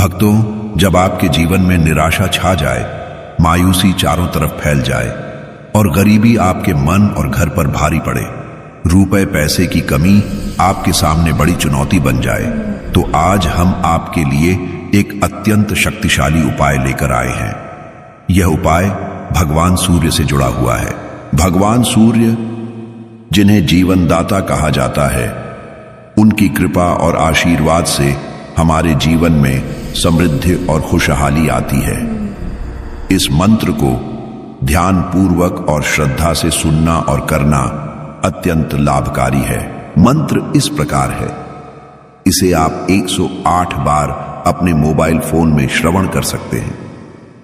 भक्तों, जब आपके जीवन में निराशा छा जाए, मायूसी चारों तरफ फैल जाए और गरीबी आपके मन और घर पर भारी पड़े, रुपए पैसे की कमी आपके सामने बड़ी चुनौती बन जाए, तो आज हम आपके लिए एक अत्यंत शक्तिशाली उपाय लेकर आए हैं। यह उपाय भगवान सूर्य से जुड़ा हुआ है। भगवान सूर्य, जिन्हें जीवनदाता कहा जाता है, उनकी कृपा और आशीर्वाद से हमारे जीवन में समृद्धि और खुशहाली आती है। इस मंत्र को ध्यान पूर्वक और श्रद्धा से सुनना और करना अत्यंत लाभकारी है। मंत्र इस प्रकार है, इसे आप 108 बार अपने मोबाइल फोन में श्रवण कर सकते हैं।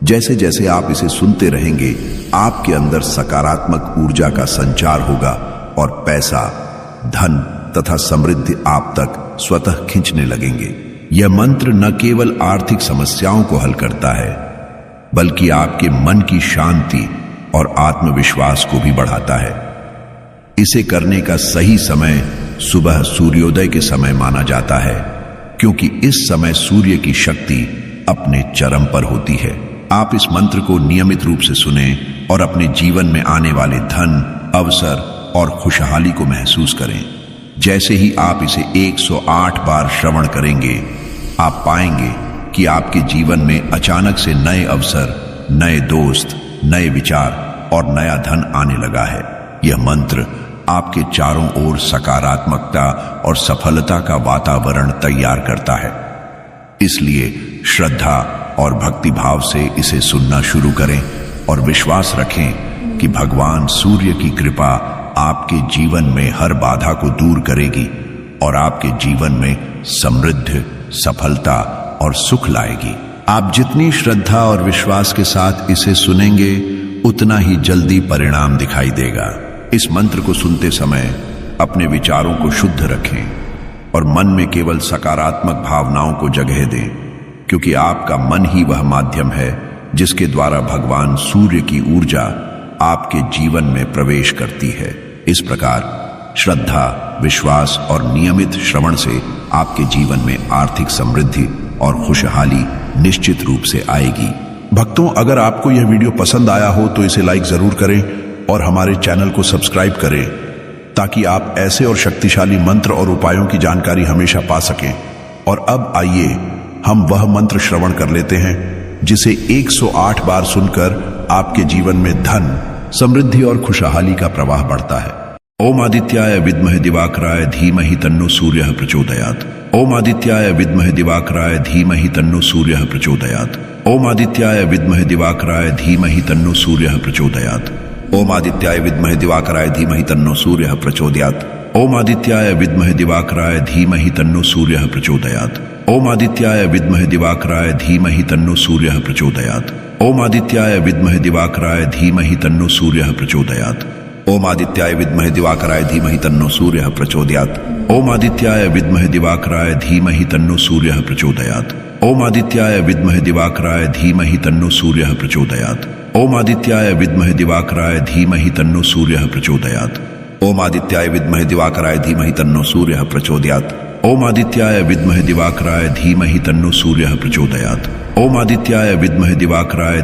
जैसे जैसे आप इसे सुनते रहेंगे, आपके अंदर सकारात्मक ऊर्जा का संचार होगा और पैसा, धन तथा समृद्धि आप तक स्वतः खींचने लगेंगे। यह मंत्र न केवल आर्थिक समस्याओं को हल करता है, बल्कि आपके मन की शांति और आत्मविश्वास को भी बढ़ाता है। इसे करने का सही समय सुबह सूर्योदय के समय माना जाता है, क्योंकि इस समय सूर्य की शक्ति अपने चरम पर होती है। आप इस मंत्र को नियमित रूप से सुनें और अपने जीवन में आने वाले धन, अवसर और खुशहाली को महसूस करें। जैसे ही आप इसे 108 बार श्रवण करेंगे, आप पाएंगे कि आपके जीवन में अचानक से नए अवसर, नए दोस्त, नए विचार और नया धन आने लगा है। यह मंत्र आपके चारों ओर सकारात्मकता और सफलता का वातावरण तैयार करता है। इसलिए श्रद्धा और भक्तिभाव से इसे सुनना शुरू करें और विश्वास रखें कि भगवान सूर्य की कृपा आपके जीवन में हर बाधा को दूर करेगी और आपके जीवन में समृद्धि, सफलता और सुख लाएगी। आप जितनी श्रद्धा और विश्वास के साथ इसे सुनेंगे, उतना ही जल्दी परिणाम दिखाई देगा। इस मंत्र को सुनते समय अपने विचारों को शुद्ध रखें और मन में केवल सकारात्मक भावनाओं को जगह दें, क्योंकि आपका मन ही वह माध्यम है जिसके द्वारा भगवान सूर्य की ऊर्जा आपके जीवन में प्रवेश करती है। इस प्रकार श्रद्धा, विश्वास और नियमित श्रवण से आपके जीवन में आर्थिक समृद्धि और खुशहाली निश्चित रूप से आएगी। भक्तों, अगर आपको यह वीडियो पसंद आया हो तो इसे लाइक जरूर करें और हमारे चैनल को सब्सक्राइब करें, ताकि आप ऐसे और शक्तिशाली मंत्र और उपायों की जानकारी हमेशा पा सकें। और अब आइए हम वह मंत्र श्रवण कर लेते हैं जिसे 108 बार सुनकर आपके जीवन में धन, समृद्धि और खुशहाली का प्रवाह बढ़ता है। ओम आदित्याय विद्महे दिवाकराय धीमहि तन्नो सूर्यः प्रचोदयात्। ओम आदित्याय विद्महे दिवाकराय धीमहि तन्नो सूर्यः प्रचोदयात्। ओम आदित्याय विद्महे दिवाकराय धीमहि तन्नो सूर्यः प्रचोदयात्। ओम आदित्याय विद्महे दिवाकराय धीमहि तन्नो सूर्यः प्रचोदयात्। ओम आदित्याय विद्महे दिवाकराय धीमहि तन्नो सूर्यः प्रचोदयात्। ओम आदित्याय विद्महे दिवाकराय धीमहि तन्नो सूर्यः प्रचोदयात्। ओम आदित्याय विद्महे दिवाकराय धीमहि तन्नो सूर्यः प्रचोदयात्। ओम आदित्याय विद्महे दिवाकराय धीमहि तन्नो सूर्यः प्रचोदयात्। ओम आदित्याय विद्महे दिवाकराय धीमहि तन्नो सूर्यः प्रचोदयात्। ओम आदित्याय विद्महे दिवाकराय धीमहि तन्नो सूर्यः प्रचोदयात्। ओम आदित्याय विद्महे दिवाकराय धीमहि तन्नो सूर्यः प्रचोदयात्। ओम आदित्याय विद्महे दिवाकराय धीमहि तन्नो सूर्यः प्रचोदयात्। ओम आदित्याय विद्महे दिवाकराय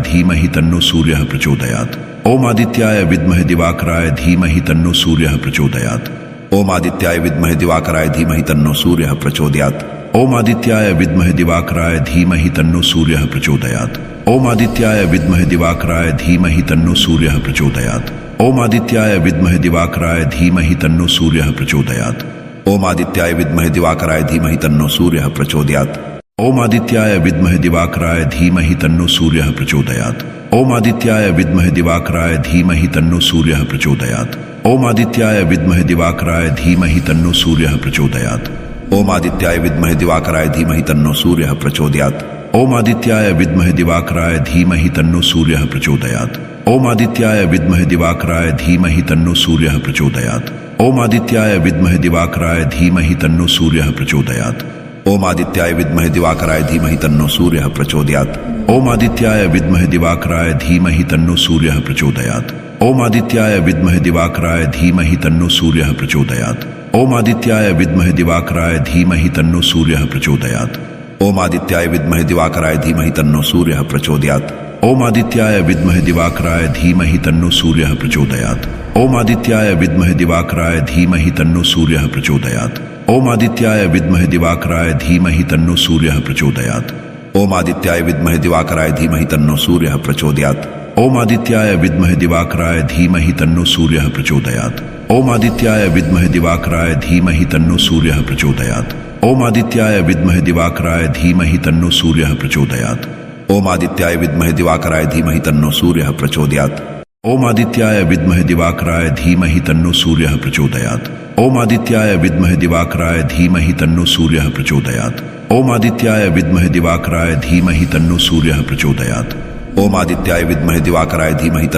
धीमहि तन्नो सूर्यः प्रचोदयात्। ओम आदित्याय विद्महे दिवाकराय धीमहि तन्नो सूर्यः प्रचोदयात्। ओम आदित्याय विद्महे दिवाकराय धीमहि तन्नो सूर्यः प्रचोदयात्। ओम आदित्याय विद्महे दिवाकराय धीमहि तन्नो सूर्यः प्रचोदयात्। ओम आदित्याय विद्महे दिवाकराय धीमहि तन्नो सूर्यः प्रचोदयात्। ओम आदित्याय विद्महे दिवाकराय धीमहि तन्नो सूर्यः प्रचोदयात्। ओम आदित्याय विद्महे दिवाकराय धीमहि तन्नो सूर्यः प्रचोदयात्। ओम आदित्याय विद्महे दिवाकराय धीमहि तन्नो सूर्यः प्रचोदयात्। ओम आदित्याय विद्महे दिवाकराय धीमहि तन्नो सूर्यः प्रचोदयात्। ओम आदित्याय विद्महे दिवाकराय धीमहि तन्नो सूर्यः प्रचोदयात्। ओम आदित्याय विद्महे दिवाकराय धीमहि तन्नो सूर्यः प्रचोदयात्। ओम आदित्याय विद्महे दिवाकराय धीमहि तन्नो सूर्यः प्रचोदयात्। ओम आदित्याय विद्महे दिवाकराय धीमहि तन्नो सूर्यः प्रचोदयात्। ओम आदित्याय विद्महे दिवाकराय धीमहि तन्नो सूर्यः प्रचोदयात्। ओम आदित्याय विद्महे दिवाकराय धीमहि तन्नो सूर्यः प्रचोदयात्। ओम आदित्याय विद्महे दिवाकराय धीमहि तन्नो सूर्यः प्रचोदयात्। ओम आदित्याय विद्महे दिवाकराय धीमहि तन्नो सूर्यः प्रचोदयात्। ओम आदित्याय विद्महे दिवाकराय धीमहि तन्नो सूर्यः प्रचोदयात्। ओम आदित्याय विद्महे दिवाकराय धीमहि तन्नो सूर्यः प्रचोदयात्। ओम आदित्याय विद्महे दिवाकराय धीमहि तन्नो सूर्यः प्रचोदयात्। ओम आदित्याय विद्महे दिवाकराय धीमहि तन्नो सूर्यः प्रचोदयात्। ओम आदित्याय विद्महे दिवाकराय धीमहि तन्नो सूर्यः प्रचोदयात्। ओम आदित्याय विद्महे दिवाकराय धीमहि तन्नो सूर्यः प्रचोदयात्। ओम आदित्याय विद्महे दिवाकराय धीमहि तन्नो सूर्यः प्रचोदयात्। ओम आदित्याय विद्महे दिवाकराय धीमहि तन्नो सूर्यः प्रचोदयात्। ओम आदित्याय विद्महे दिवाकराय धीमहि तन्नो सूर्यः प्रचोदयात्। ओम आदित्याय विद्महे दिवाकराय धीमहि तन्नो सूर्यः प्रचोदयात्। ओम आदित्याय विद्महे दिवाकराय धीमहि तन्नो सूर्यः प्रचोदयात्। ओम आदित्याय विद्महे दिवाकराय धीमहि तन्नो सूर्यः प्रचोदयात्। ओम आदित्याय विद्महे दिवाकराय धीमहि तन्नो सूर्यः प्रचोदयात्। ओम आदित्याय विद्महे दिवाकराय धीमहि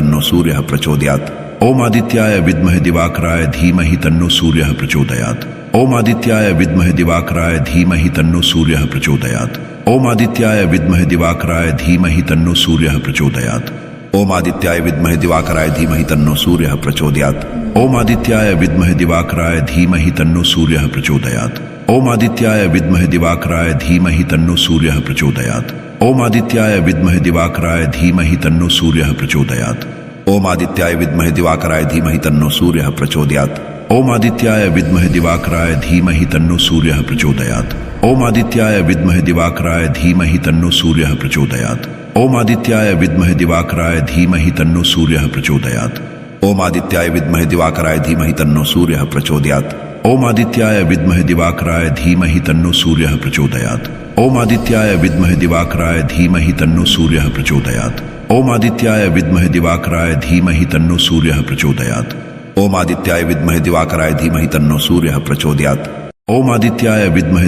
तन्नो सूर्यः प्रचोदयात्। ओम आदित्याय विद्महे दिवाकराय धीमहि तन्नो सूर्यः प्रचोदयात्। ओम आदित्याय विद्महे दिवाकराय धीमहि तन्नो सूर्यः प्रचोदयात्। ओम आदित्याय विद्महे दिवाकराय धीमहि तन्नो सूर्यः प्रचोदयात्। ओम आदित्याय विद्महे दिवाकराय धीमहि तन्नो सूर्यः प्रचोदयात्। ओम आदित्याय विद्महे दिवाकराय धीमहि तन्नो सूर्यः प्रचोदयात्। ओम आदित्याय विद्महे दिवाकराय धीमहि तन्नो सूर्यः प्रचोदयात्। ओम आदित्याय विद्महे दिवाकराय धीमहि तन्नो सूर्यः प्रचोदयात्। ओम आदित्याय विद्महे दिवाकराय धीमहि तन्नो सूर्यः प्रचोदयात्। ओम आदित्याय विद्महे दिवाकराय धीमहि तन्नो सूर्यः प्रचोदयात्। ओम आदित्याय विद्महे दिवाकराय धीमहि तन्नो सूर्यः प्रचोदयात्। ओम आदित्याय विद्महे दिवाकराय धीमहि तन्नो सूर्यः प्रचोदयात्। ओम आदित्याय विद्महे दिवाकराय धीमहि तन्नो सूर्यः प्रचोदयात्। ओम आदित्याय विद्महे दिवाकराय धीमहि तन्नो सूर्यः प्रचोदयात्। ओम आदित्याय विद्महे दिवाकराय धीमहि तन्नो सूर्यः प्रचोदयात्। ओम आदित्याय विद्महे दिवाकराय धीमहि तन्नो सूर्यः प्रचोदयात्। ओम आदित्याय विद्महे दिवाकराय धीमहि तन्नो सूर्यः प्रचोदयात्। ओम आदित्याय विद्महे दिवाकराय धीमहि तन्नो सूर्यः प्रचोदयात्। ओम आदित्याय विद्महे दिवाकराय धीमहि तन्नो सूर्यः प्रचोदयात्। ओम आदित्याय विद्महे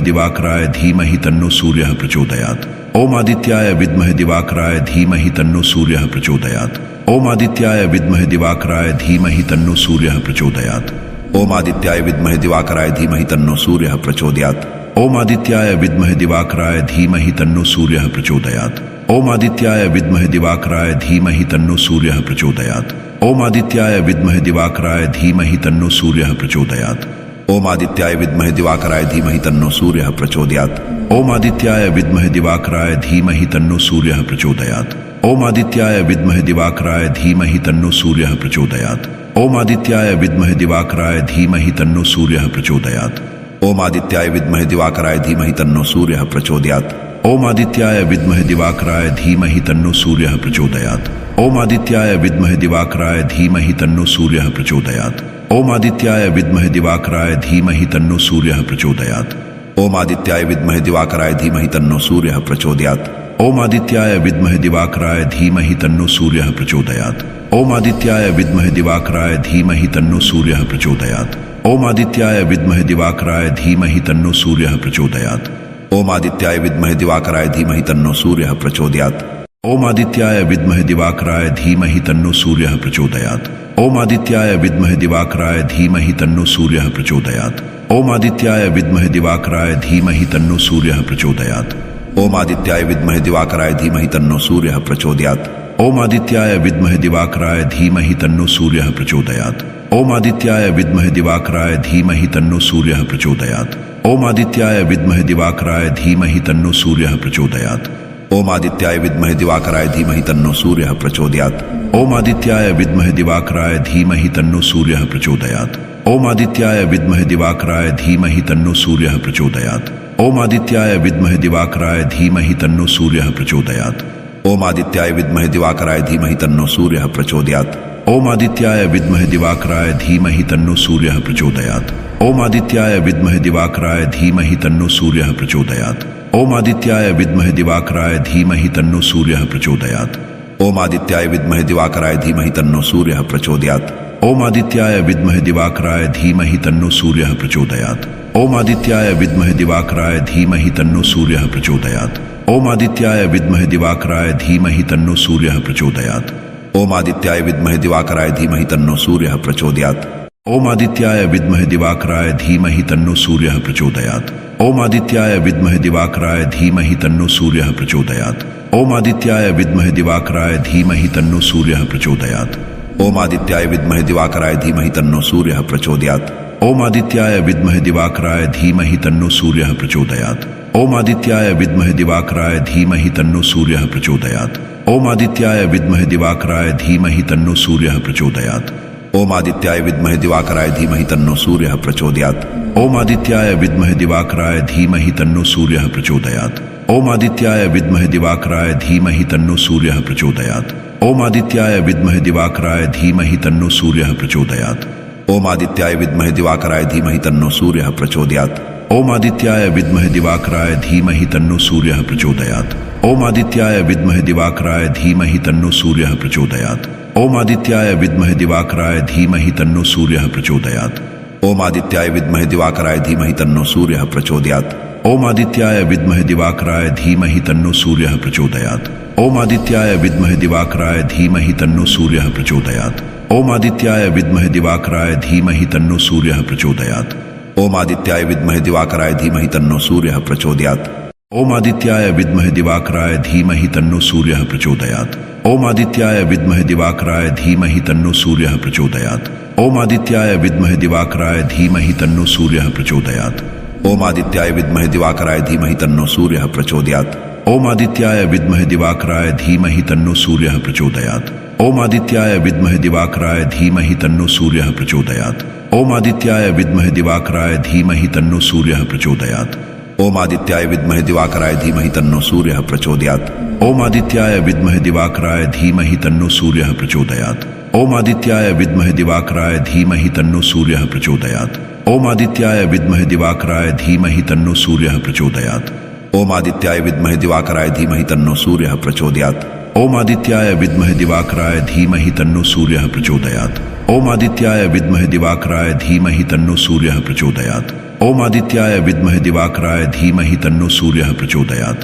दिवाकराय धीमहि तन्नो सूर्यः प्रचोदयात्। ओम आदित्याय विद्महे दिवाकराय धीमहि तन्नो सूर्यः प्रचोदयात्। ओम आदित्याय विद्महे दिवाकराय धीमहि तन्नो सूर्यः प्रचोदयात्। ओम आदित्याय विद्महे दिवाकराय धीमहि तन्नो सूर्यः प्रचोदयात्। ओम आदित्याय विद्महे दिवाकराय धीमहि तन्नो सूर्यः प्रचोदयात्। ओम आदित्याय विद्महे दिवाकराय धीमहि तन्नो सूर्यः प्रचोदयात्। ओम आदित्याय विद्महे दिवाकराय धीमहि तन्नो सूर्यः प्रचोदयात्। ओम आदित्याय विद्महे दिवाकराय धीमहि तन्नो सूर्यः प्रचोदयात्। ओम आदित्याय विद्महे दिवाकराय धीमहि तन्नो सूर्यः प्रचोदयात्। ओम आदित्याय विद्महे दिवाकराय धीमहि तन्नो सूर्यः प्रचोदयात्। ओम आदित्याय विद्महे दिवाकराय धीमहि तन्नो सूर्यः प्रचोदयात्। ओम आदित्याय विद्महे दिवाकराय धीमहि तन्नो सूर्यः प्रचोदयात्। ओम आदित्याय विद्महे दिवाकराय धीमहि तन्नो सूर्यः प्रचोदयात्। ओम आदित्याय विद्महे दिवाकराय धीमहि तन्नो सूर्यः प्रचोदयात्। ओम आदित्याय विद्महे दिवाकराय धीमहि तन्नो सूर्यः प्रचोदयात्। ओम आदित्याय विद्महे दिवाकराय धीमहि तन्नो सूर्यः प्रचोदयात्। ओम आदित्याय विद्महे दिवाकराय धीमहि तन्नो सूर्यः प्रचोदयात्। ओम आदित्याय विद्महे दिवाकराय धीमहि तन्नो सूर्यः प्रचोदयात्। ओम आदित्याय विद्महे दिवाकराय धीमहि तन्नो सूर्यः प्रचोदयात्। ओम आदित्याय विद्महे दिवाकराय धीमहि तन्नो सूर्यः प्रचोदयात्। ओम आदित्याय विद्महे दिवाकराय धीमहि तन्नो सूर्यः प्रचोदयात्। ओम आदित्याय विद्महे दिवाकराय धीमहि तन्नो सूर्यः प्रचोदयात्। ओम आदित्याय विद्महे दिवाकराय धीमहि तन्नो सूर्यः प्रचोदयात्। ओम आदित्याय विद्महे दिवाकराय धीमहि तन्नो सूर्यः प्रचोदयात्। ओम आदित्याय विद्महे दिवाकराय धीमहि तन्नो सूर्यः प्रचोदयात्। ओम आदित्याय विद्महे दिवाकराय धीमहि तन्नो सूर्यः प्रचोदयात्। ओम आदित्याय विद्महे दिवाकराय धीमहि तन्नो सूर्यः प्रचोदयात्। ओम आदित्याय विद्महे दिवाकराय धीमहि तन्नो सूर्यः प्रचोदयात्। ओम आदित्याय विद्महे दिवाकराय धीमहि तन्नो सूर्यः प्रचोदयात्। ओम आदित्याय विद्महे दिवाकराय धीमहि तन्नो सूर्यः प्रचोदयात्। ओम आदित्याय विद्महे दिवाकराय धीमहि तन्नो सूर्यः प्रचोदयात्। ओम आदित्याय विद्महे दिवाकराय धीमहि तन्नो सूर्यः प्रचोदयात्। ओम आदित्याय विद्महे दिवाकराय धीमहि तन्नो सूर्यः प्रचोदयात्। ओम आदित्याय विद्महे दिवाकराय धीमहि तन्नो सूर्यः प्रचोदयात्। ओम आदित्याय विद्महे दिवाकराय धीमहि तन्नो सूर्यः प्रचोदयात्। ओम आदित्याय विद्महे दिवाकराय धीमहि तन्नो सूर्यः प्रचोदयात्। ओम आदित्याय विद्महे दिवाकराय धीमहि तन्नो सूर्यः प्रचोदयात्। ओम आदित्याय विद्महे दिवाकराय धीमहि तन्नो सूर्यः प्रचोदयात्। ओम आदित्याय विद्महे दिवाकराय धीमहि तन्नो सूर्यः प्रचोदयात्। ओम आदित्याय विद्महे दिवाकराय धीमहि तन्नो सूर्यः प्रचोदयात्। ओम आदित्याय विद्महे दिवाकराय धीमहि तन्नो सूर्यः प्रचोदयात्। ओम आदित्याय विद्महे दिवाकराय धीमहि तन्नो सूर्यः प्रचोदयात्। ओम आदित्याय विद्महे दिवाकराय धीमहि तन्नो सूर्यः प्रचोदयात्। ओम आदित्याय विद्महे दिवाकराय धीमहि तन्नो सूर्यः प्रचोदयात्। ओम आदित्याय विद्महे दिवाकराय धीमहि तन्नो सूर्यः प्रचोदयात्। ओम आदित्याय विद्महे दिवाकराय धीमहि तन्नो सूर्यः प्रचोदयात्। ओम आदित्याय विद्महे दिवाकराय धीमहि तन्नो सूर्यः प्रचोदयात्। ओम आदित्याय विद्महे दिवाकराय धीमहि तन्नो सूर्यः प्रचोदयात्। ओम आदित्याय विद्महे दिवाकराय धीमहि तन्नो सूर्यः प्रचोदयात्। ओम आदित्याय विद्महे दिवाकराय धीमहि तन्नो सूर्यः प्रचोदयात्। ओम आदित्याय विद्महे दिवाकराय धीमहि तन्नो सूर्यः प्रचोदयात्। ओम आदित्याय विद्महे दिवाकराय धीमहि तन्नो सूर्यः प्रचोदयात्। ओम आदित्याय विद्महे दिवाकराय धीमहि तन्नो सूर्यः प्रचोदयात्। ओम आदित्याय विद्महे दिवाकराय धीमहि तन्नो सूर्यः प्रचोदयात्। ओम आदित्याय विद्महे दिवाकराय धीमहि तन्नो सूर्यः प्रचोदयात्। ओम आदित्याय विद्महे दिवाकराय धीमहि तन्नो सूर्यः प्रचोदयात्। ओम आदित्याय विद्महे दिवाकराय धीमहि तन्नो सूर्यः प्रचोदयात्। ओम आदित्याय विद्महे दिवाकराय धीमहि तन्नो सूर्यः प्रचोदयात्। ओम आदित्याय विद्महे दिवाकराय धीमहि तन्नो सूर्यः प्रचोदयात्। ओम आदित्याय विद्महे दिवाकराय धीमहि तन्नो सूर्यः प्रचोदयात्। ओम आदित्याय विद्महे दिवाकराय धीमहि तन्नो सूर्यः प्रचोदयात्। ओम आदित्याय विद्महे दिवाकराय धीमहि तन्नो सूर्यः प्रचोदयात्। ओम आदित्याय विद्महे दिवाकराय धीमहि तन्नो सूर्यः प्रचोदयात्। ओम आदित्याय विद्महे दिवाकराय धीमहि तन्नो सूर्यः प्रचोदयात्। ओम आदित्याय विद्महे दिवाकराय धीमहि तन्नो सूर्यः प्रचोदयात्। ओम आदित्याय विद्महे दिवाकराय धीमहि तन्नो सूर्यः प्रचोदयात्। ओम आदित्याय विद्महे दिवाकराय धीमहि तन्नो सूर्यः प्रचोदयात्। ओम आदित्याय विद्महे दिवाकराय धीमहि तन्नो सूर्यः प्रचोदयात्। ओम आदित्याय विद्महे दिवाकराय धीमहि तन्नो सूर्यः प्रचोदयात्। ओम आदित्याय विद्महे दिवाकराय धीमहि तन्नो सूर्यः प्रचोदयात्। ओम आदित्याय विद्महे दिवाकराय धीमहि तन्नो सूर्यः प्रचोदयात्। ओम आदित्याय विद्महे दिवाकराय धीमहि तन्नो सूर्यः प्रचोदयात्। ओम आदित्याय विद्महे दिवाकराय धीमहि तन्नो सूर्यः प्रचोदयात्। ओम आदित्याय विद्महे दिवाकराय धीमहि तन्नो सूर्यः प्रचोदयात्। ओम आदित्याय विद्महे दिवाकराय धीमहि तन्नो सूर्यः प्रचोदयात्। ओम आदित्याय विद्महे दिवाकराय धीमहि तन्नो सूर्यः प्रचोदयात्।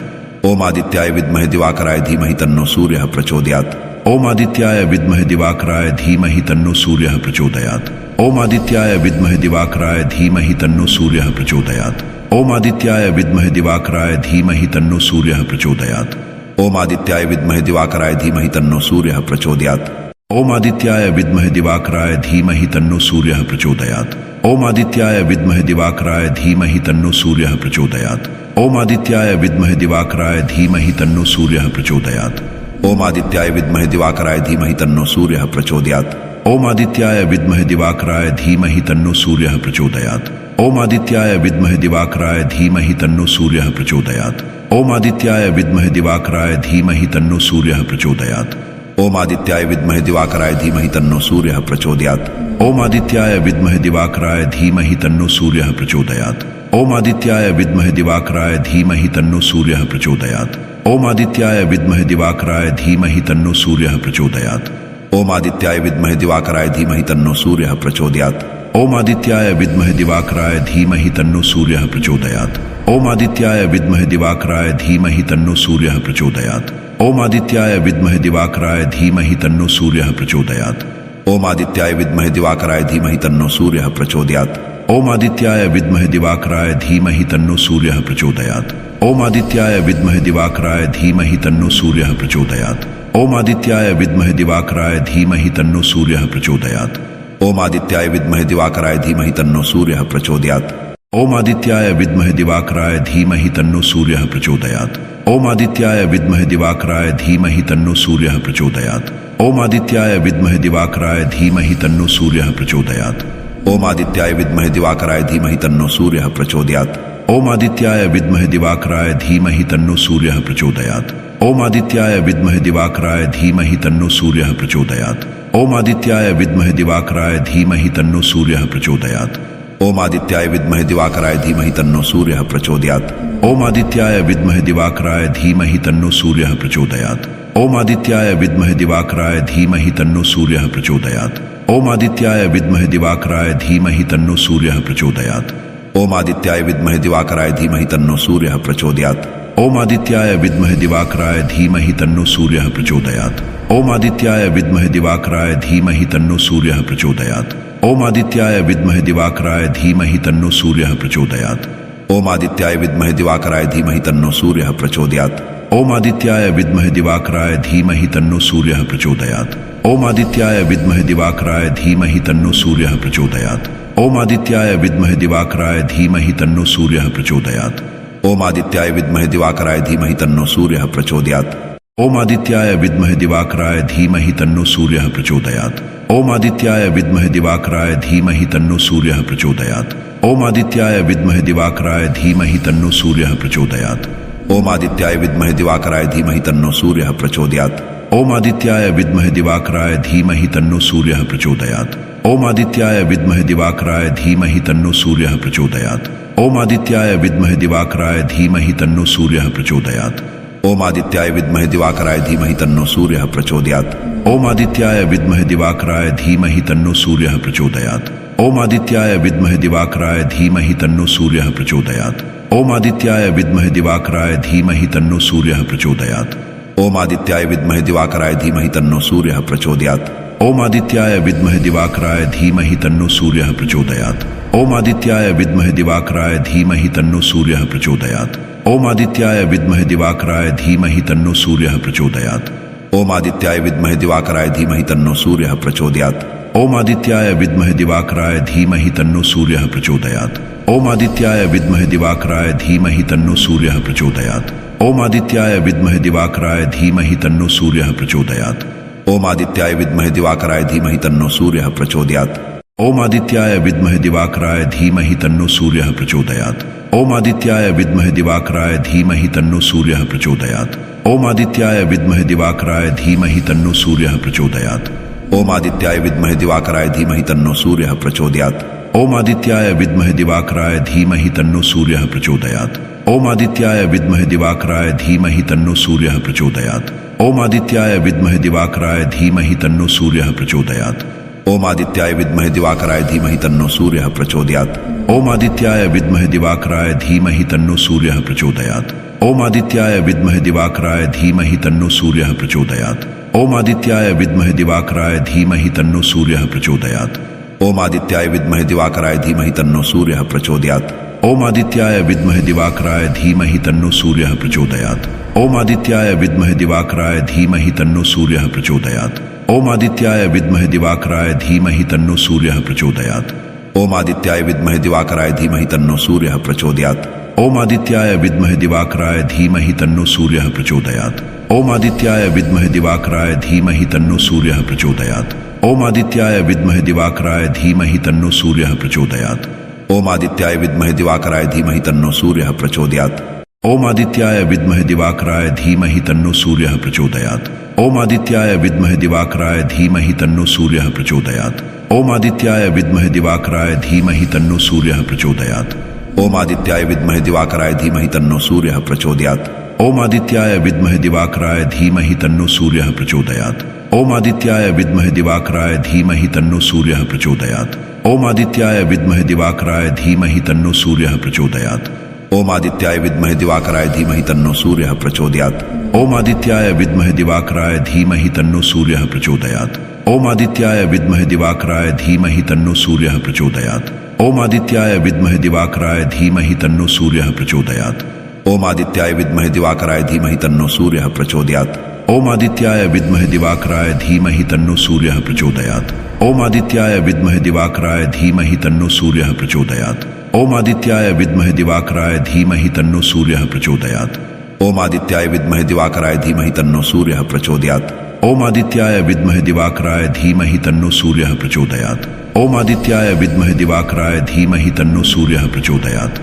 ओम आदित्याय विद्महे दिवाकराय धीमहि तन्नो सूर्यः प्रचोदयात्। ओम आदित्याय विद्महे दिवाकराय धीमहि तन्नो सूर्यः प्रचोदयात्। ओम आदित्याय विद्महे दिवाकराय धीमहि तन्नो सूर्यः प्रचोदयात्। ओम आदित्याय विद्महे दिवाकराय धीमहि तन्नो सूर्यः प्रचोदयात्। ओम आदित्याय विद्महे दिवाकराय धीमहि तन्नो सूर्यः प्रचोदयात्। ओम आदित्याय विद्महे दिवाकराय धीमहि तन्नो सूर्यः प्रचोदयात्। ओम आदित्याय विद्महे दिवाकराय धीमहि तन्नो सूर्यः प्रचोदयात्। ओम आदित्याय विद्महे दिवाकराय धीमहि तन्नो सूर्यः प्रचोदयात्। ओम आदित्याय विद्महे दिवाकराय धीमहि तन्नो सूर्यः प्रचोदयात्। ओम आदित्याय विद्महे दिवाकराय धीमहि तन्नो सूर्यः प्रचोदयात्। ओम आदित्याय विद्महे दिवाकराय धीमहि तन्नो सूर्यः प्रचोदयात्। ओम आदित्याय विद्महे दिवाकराय धीमहि तन्नो सूर्यः प्रचोदयात्। ओम आदित्याय विद्महे दिवाकराय धीमहि तन्नो सूर्यः प्रचोदयात्। ओम आदित्याय विद्महे दिवाकराय धीमहि तन्नो सूर्यः प्रचोदयात्। ओम आदित्याय विद्महे दिवाकराय धीमहि तन्नो सूर्यः प्रचोदयात्। ओम आदित्याय विद्महे दिवाकराय धीमहि तन्नो सूर्यः प्रचोदयात्। ओम आदित्याय विद्महे दिवाकराय धीमहि तन्नो सूर्यः प्रचोदयात्। ओम आदित्याय विद्महे दिवाकराय धीमहि तन्नो सूर्यः प्रचोदयात्। ओम आदित्याय विद्महे दिवाकराय धीमहि तन्नो सूर्यः प्रचोदयात्। ओम आदित्याय विद्महे दिवाकराय धीमहि तन्नो सूर्यः प्रचोदयात्। ओम आदित्याय विद्महे दिवाकराय धीमहि तन्नो सूर्यः प्रचोदयात्। ओम आदित्याय विद्महे दिवाकराय धीमहि तन्नो सूर्यः प्रचोदयात्। ओम आदित्याय विद्महे दिवाकराय धीमहि तन्नो सूर्यः प्रचोदयात्। ओम आदित्याय विद्महे दिवाकराय धीमहि तन्नो सूर्यः प्रचोदयात्। ओम आदित्याय विद्महे दिवाकराय धीमहि तन्नो सूर्यः प्रचोदयात्। ओम आदित्याय विद्महे दिवाकराय धीमहि तन्नो सूर्यः प्रचोदयात्। ओम आदित्याय विद्महे दिवाकराय धीमहि तन्नो सूर्यः प्रचोदयात्। ओम आदित्याय विद्महे दिवाकराय धीमहि तन्नो सूर्यः प्रचोदयात्। ओम आदित्याय विद्महे दिवाकराय धीमहि तन्नो सूर्यः प्रचोदयात्। ओम आदित्याय विद्महे दिवाकराय धीमहि तन्नो सूर्यः प्रचोदयात्। ओम आदित्याय विद्महे दिवाकराय धीमहि तन्नो सूर्यः प्रचोदयात्। ओम आदित्याय विद्महे दिवाकराय धीमहि तन्नो सूर्यः प्रचोदयात्। ओम आदित्याय विद्महे दिवाकराय धीमहि तन्नो सूर्यः प्रचोदयात्। ओम आदित्याय विद्महे दिवाकराय धीमहि तन्नो सूर्यः प्रचोदयात्। ओम आदित्याय विद्महे दिवाकराय धीमहि तन्नो सूर्यः प्रचोदयात्। ओम आदित्याय विद्महे दिवाकराय धीमहि तन्नो सूर्यः प्रचोदयात्। ओम आदित्याय विद्महे दिवाकराय धीमहि तन्नो सूर्यः प्रचोदयात्। ओम आदित्याय विद्महे दिवाकराय धीमहि तन्नो सूर्यः प्रचोदयात्। ओम आदित्याय विद्महे दिवाकराय धीमहि तन्नो सूर्यः प्रचोदयात्। ओम आदित्याय विद्महे दिवाकराय धीमहि तन्नो सूर्यः प्रचोदयात्। ओम आदित्याय विद्महे दिवाकराय धीमहि तन्नो सूर्यः प्रचोदयात्। ओम आदित्याय विद्महे दिवाकराय धीमहि तन्नो सूर्यः प्रचोदयात्। ओम आदित्याय विद्महे दिवाकराय धीमहि तन्नो सूर्यः प्रचोदयात्। ओम आदित्याय विद्महे दिवाकराय धीमहि तन्नो सूर्यः प्रचोदयात्। ओम आदित्याय विद्महे दिवाकराय धीमहि तन्नो सूर्यः प्रचोदयात्। ओम आदित्याय विद्महे दिवाकराय धीमहि तन्नो सूर्यः प्रचोदयात्। ओम आदित्याय विद्महे दिवाकराय धीमहि तन्नो सूर्यः प्रचोदयात्। ओम आदित्याय विद्महे दिवाकराय धीमहि तन्नो सूर्यः प्रचोदयात्। ओम आदित्याय विद्महे दिवाकराय धीमहि तन्नो सूर्यः प्रचोदयात्। ओम आदित्याय विद्महे दिवाकराय धीमहि तन्नो सूर्यः प्रचोदयात्। ओम आदित्याय विद्महे दिवाकराय धीमहि तन्नो सूर्यः प्रचोदयात्। ओम आदित्याय विद्महे दिवाकराय धीमहि तन्नो सूर्यः प्रचोदयात्। ओम आदित्याय विद्महे दिवाकराय धीमहि तन्नो सूर्यः प्रचोदयात्। ओम आदित्याय विद्महे दिवाकराय धीमहि तन्नो सूर्यः प्रचोदयात्। ओम आदित्याय विद्महे दिवाकराय धीमहि तन्नो सूर्यः प्रचोदयात्। ओम आदित्याय विद्महे दिवाकराय धीमहि तन्नो सूर्यः प्रचोदयात्। ओम आदित्याय विद्महे दिवाकराय धीमहि तन्नो सूर्यः प्रचोदयात्। ओम आदित्याय विद्महे दिवाकराय धीमहि तन्नो सूर्यः प्रचोदयात्। ओम आदित्याय विद्महे दिवाकराय धीमहि तन्नो सूर्यः प्रचोदयात्। ओम आदित्याय विद्महे दिवाकराय धीमहि तन्नो सूर्यः प्रचोदयात्। ओम आदित्याय विद्महे दिवाकराय धीमहि तन्नो सूर्यः प्रचोदयात्। ओम आदित्याय विद्महे दिवाकराय धीमहि तन्नो सूर्यः प्रचोदयात्। ओम आदित्याय विद्महे दिवाकराय धीमहि तन्नो सूर्यः प्रचोदयात्। ओम आदित्याय विद्महे दिवाकराय धीमहि तन्नो सूर्यः प्रचोदयात्। ओम आदित्याय विद्महे दिवाकराय धीमहि तन्नो सूर्यः प्रचोदयात्। ओम आदित्याय विद्महे दिवाकराय धीमहि तन्नो सूर्यः प्रचोदयात्। ओम आदित्याय विद्महे दिवाकराय धीमहि तन्नो सूर्यः प्रचोदयात्। ओम आदित्याय विद्महे दिवाकराय धीमहि तन्नो सूर्यः प्रचोदयात्। ओम आदित्याय विद्महे दिवाकराय धीमहि तन्नो सूर्यः प्रचोदयात्। ओम आदित्याय विद्महे दिवाकराय धीमहि तन्नो सूर्यः प्रचोदयात्। ओम आदित्याय विद्महे दिवाकराय धीमहि तन्नो सूर्यः प्रचोदयात्। ओम आदित्याय विद्महे दिवाकराय धीमहि तन्नो सूर्यः प्रचोदयात्। ओम आदित्याय विद्महे दिवाकराय धीमहि तन्नो सूर्यः प्रचोदयात्। ओम आदित्याय विद्महे दिवाकराय धीमहि तन्नो सूर्यः प्रचोदयात्। ओम आदित्याय विद्महे दिवाकराय धीमहि तन्नो सूर्यः प्रचोदयात्। ओम आदित्याय विद्महे दिवाकराय धीमहि तन्नो सूर्यः प्रचोदयात्। ओम आदित्याय विद्महे दिवाकराय धीमहि तन्नो सूर्यः प्रचोदयात्। ओम आदित्याय विद्महे दिवाकराय धीमहि तन्नो सूर्यः प्रचोदयात्। ओम आदित्याय विद्महे दिवाकराय धीमहि तन्नो सूर्यः प्रचोदयात्। ओम आदित्याय विद्महे दिवाकराय धीमहि तन्नो सूर्यः प्रचोदयात्। ओम आदित्याय विद्महे दिवाकराय धीमहि तन्नो सूर्यः प्रचोदयात्। ओम आदित्याय विद्महे दिवाकराय धीमहि तन्नो सूर्यः प्रचोदयात्। ओम आदित्याय विद्महे दिवाकराय धीमहि तन्नो सूर्यः प्रचोदयात्। ओम आदित्याय विद्महे दिवाकराय धीमहि तन्नो सूर्यः प्रचोदयात्। ओम आदित्याय विद्महे दिवाकराय धीमहि तन्नो सूर्यः प्रचोदयात्। ओम आदित्याय विद्महे दिवाकराय धीमहि तन्नो सूर्यः प्रचोदयात्। ओम आदित्याय विद्महे दिवाकराय धीमहि तन्नो सूर्यः प्रचोदयात्। ओम आदित्याय विद्महे दिवाकराय धीमहि तन्नो सूर्यः प्रचोदयात्। ओम आदित्याय विद्महे दिवाकराय धीमहि तन्नो सूर्यः प्रचोदयात्। ओम आदित्याय विद्महे दिवाकराय धीमहि तन्नो सूर्यः प्रचोदयात्। ओम आदित्याय विद्महे दिवाकराय धीमहि तन्नो सूर्यः प्रचोदयात्। ओम आदित्याय विद्महे दिवाकराय धीमहि तन्नो सूर्यः प्रचोदयात्। ओम आदित्याय विद्महे दिवाकराय धीमहि तन्नो सूर्यः प्रचोदयात्। ओम आदित्याय विद्महे दिवाकराय धीमहि तन्नो सूर्यः प्रचोदयात्। ओम आदित्याय विद्महे दिवाकराय धीमहि तन्नो सूर्यः प्रचोदयात्। ओम आदित्याय विद्महे दिवाकराय धीमहि तन्नो सूर्यः प्रचोदयात्। ओम आदित्याय विद्महे दिवाकराय धीमहि तन्नो सूर्यः प्रचोदयात्। ओम आदित्याय विद्महे दिवाकराय धीमहि तन्नो सूर्यः प्रचोदयात्। ओम आदित्याय विद्महे दिवाकराय धीमहि तन्नो सूर्यः प्रचोदयात्। ओम आदित्याय विद्महे दिवाकराय धीमहि तन्नो सूर्यः प्रचोदयात्। ओम आदित्याय विद्महे दिवाकराय धीमहि तन्नो सूर्यः प्रचोदयात्। ओम आदित्याय विद्महे दिवाकराय धीमहि तन्नो सूर्यः प्रचोदयात्।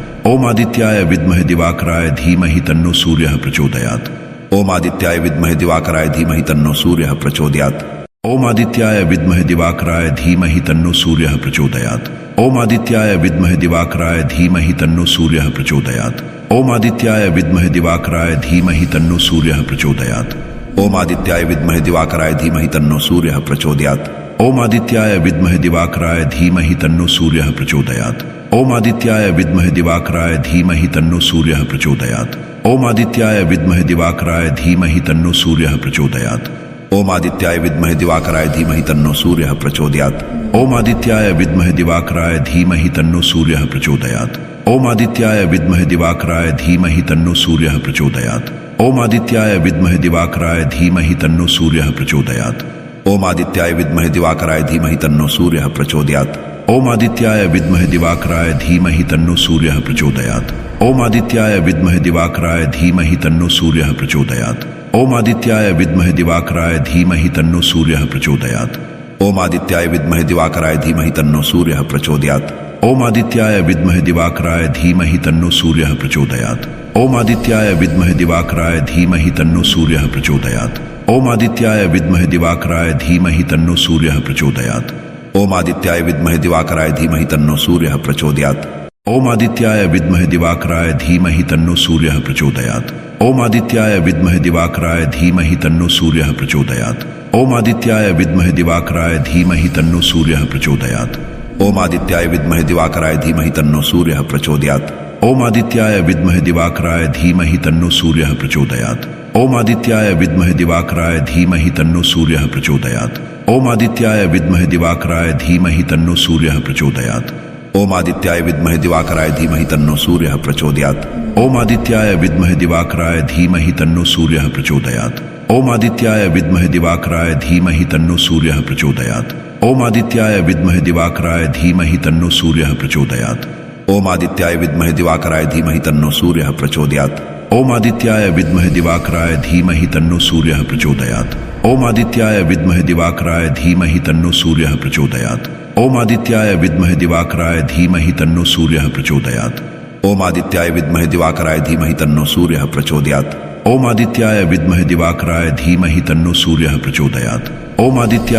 ओम आदित्याय विद्महे दिवाकराय धीमहि तन्नो सूर्यः प्रचोदयात्। ओम आदित्याय विद्महे दिवाकराय धीमहि तन्नो सूर्यः प्रचोदयात्। ओम आदित्याय विद्महे दिवाकराय धीमहि तन्नो सूर्यः प्रचोदयात्। ओम आदित्याय विद्महे दिवाकराय धीमहि तन्नो सूर्यः प्रचोदयात्। ओम आदित्याय विद्महे दिवाकराय धीमहि तन्नो सूर्यः प्रचोदयात्। ओम आदित्याय विद्महे दिवाकराय धीमहि तन्नो सूर्यः प्रचोदयात्। ओम आदित्याय विद्महे दिवाकराय धीमहि तन्नो सूर्यः प्रचोदयात्। ओम आदित्याय विद्महे दिवाकराय धीमहि तन्नो सूर्यः प्रचोदयात्। ओम आदित्याय विद्महे दिवाकराय धीमहि तन्नो सूर्यः प्रचोदयात्। ओम आदित्याय विद्महे दिवाकराय धीमहि तन्नो सूर्यः प्रचोदयात्। ओम आदित्याय विद्महे दिवाकराय धीमहि तन्नो सूर्यः प्रचोदयात्। ओम आदित्याय विद्महे दिवाकराय धीमहि तन्नो सूर्यः प्रचोदयात्। ओम आदित्याय विद्महे दिवाकराय धीमहि तन्नो सूर्यः प्रचोदयात्। ओम आदित्याय विद्महे दिवाकराय धीमहि तन्नो सूर्यः प्रचोदयात्। ओम आदित्याय विद्महे दिवाकराय धीमहि तन्नो सूर्यः प्रचोदयात्। ओम आदित्याय विद्महे दिवाकराय धीमहि तन्नो सूर्यः प्रचोदयात्। ओम आदित्याय विद्महे दिवाकराय धीमहि तन्नो सूर्यः प्रचोदयात्। ओम आदित्याय विद्महे दिवाकराय धीमहि तन्नो सूर्यः प्रचोदयात्। ओम आदित्याय विद्महे दिवाकराय धीमहि तन्नो सूर्यः प्रचोदयात्। ओम आदित्याय विद्महे दिवाकराय धीमहि तन्नो सूर्यः प्रचोदयात्। ओम आदित्याय विद्महे दिवाकराय धीमहि तन्नो सूर्यः प्रचोदयात्। ओम आदित्याय विद्महे दिवाकराय धीमहि तन्नो सूर्यः प्रचोदयात्। ओम आदित्याय विद्महे दिवाकराय धीमहि तन्नो सूर्यः प्रचोदयात्। ओम आदित्याय विद्महे दिवाकराय धीमहि तन्नो सूर्यः प्रचोदयात्। ओम आदित्याय विद्महे दिवाकराय धीमहि तन्नो सूर्यः प्रचोदयात्। ओम आदित्याय विद्महे दिवाकराय धीमहि तन्नो सूर्यः प्रचोदयात्। ओम आदित्याय विद्महे दिवाकराय धीमहि तन्नो सूर्यः प्रचोदयात्। ओम आदित्याय विद्महे दिवाकराय धीमहि तन्नो सूर्यः प्रचोदयात्। ओम आदित्याय विद्महे दिवाकराय धीमहि तन्नो सूर्यः प्रचोदयात्। ओम आदित्याय विद्महे दिवाकराय धीमहि तन्नो सूर्यः प्रचोदयात्। ओम आदित्याय विद्महे दिवाकराय धीमहि तन्नो सूर्यः प्रचोदयात्। ओम आदित्याय विद्महे दिवाकराय धीमहि तन्नो सूर्यः प्रचोदयात्। ओम आदित्याय विद्महे दिवाकराय धीमहि तन्नो सूर्यः प्रचोदयात्। ओम आदित्याय विद्महे दिवाकराय धीमहि तन्नो सूर्यः प्रचोदयात्। ओम आदित्याय विद्महे दिवाकराय धीमहि तन्नो सूर्यः प्रचोदयात्। ओम आदित्याय विद्महे दिवाकराय धीमहि तन्नो सूर्यः प्रचोदयात्। ओम आदित्याय विद्महे दिवाकराय धीमहि तन्नो सूर्यः प्रचोदयात्। ओम आदित्याय विद्महे दिवाकराय धीमहि तन्नो सूर्यः प्रचोदयात्। ओम आदित्याय विद्महे दिवाकराय धीमहि तन्नो सूर्यः प्रचोदयात्। ओम आदित्याय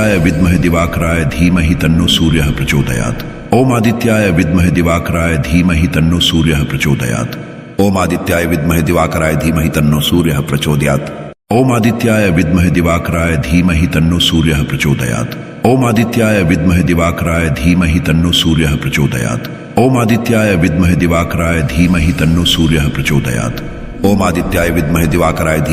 विद्महे दिवाकराय धीमहि तन्नो सूर्यः प्रचोदयात्। ओम आदित्याय विद्महे दिवाकराय धीमहि तन्नो सूर्यः प्रचोदयात्। ओम आदित्याय विद्महे दिवाकराय धीमहि तन्नो सूर्यः प्रचोदयात्। ओम आदित्याय विद्महे दिवाकराय धीमहि तन्नो सूर्यः प्रचोदयात्। ओम आदित्याय विद्महे दिवाकराय धीमहि तन्नो सूर्यः प्रचोदयात्। ओम आदित्याय विद्महे दिवाकराय धीमहि तन्नो सूर्यः प्रचोदयात्। ओम आदित्याय विद्महे दिवाकराय धीमहि तन्नो सूर्यः प्रचोदयात्। ओम आदित्याय विद्महे दिवाकराय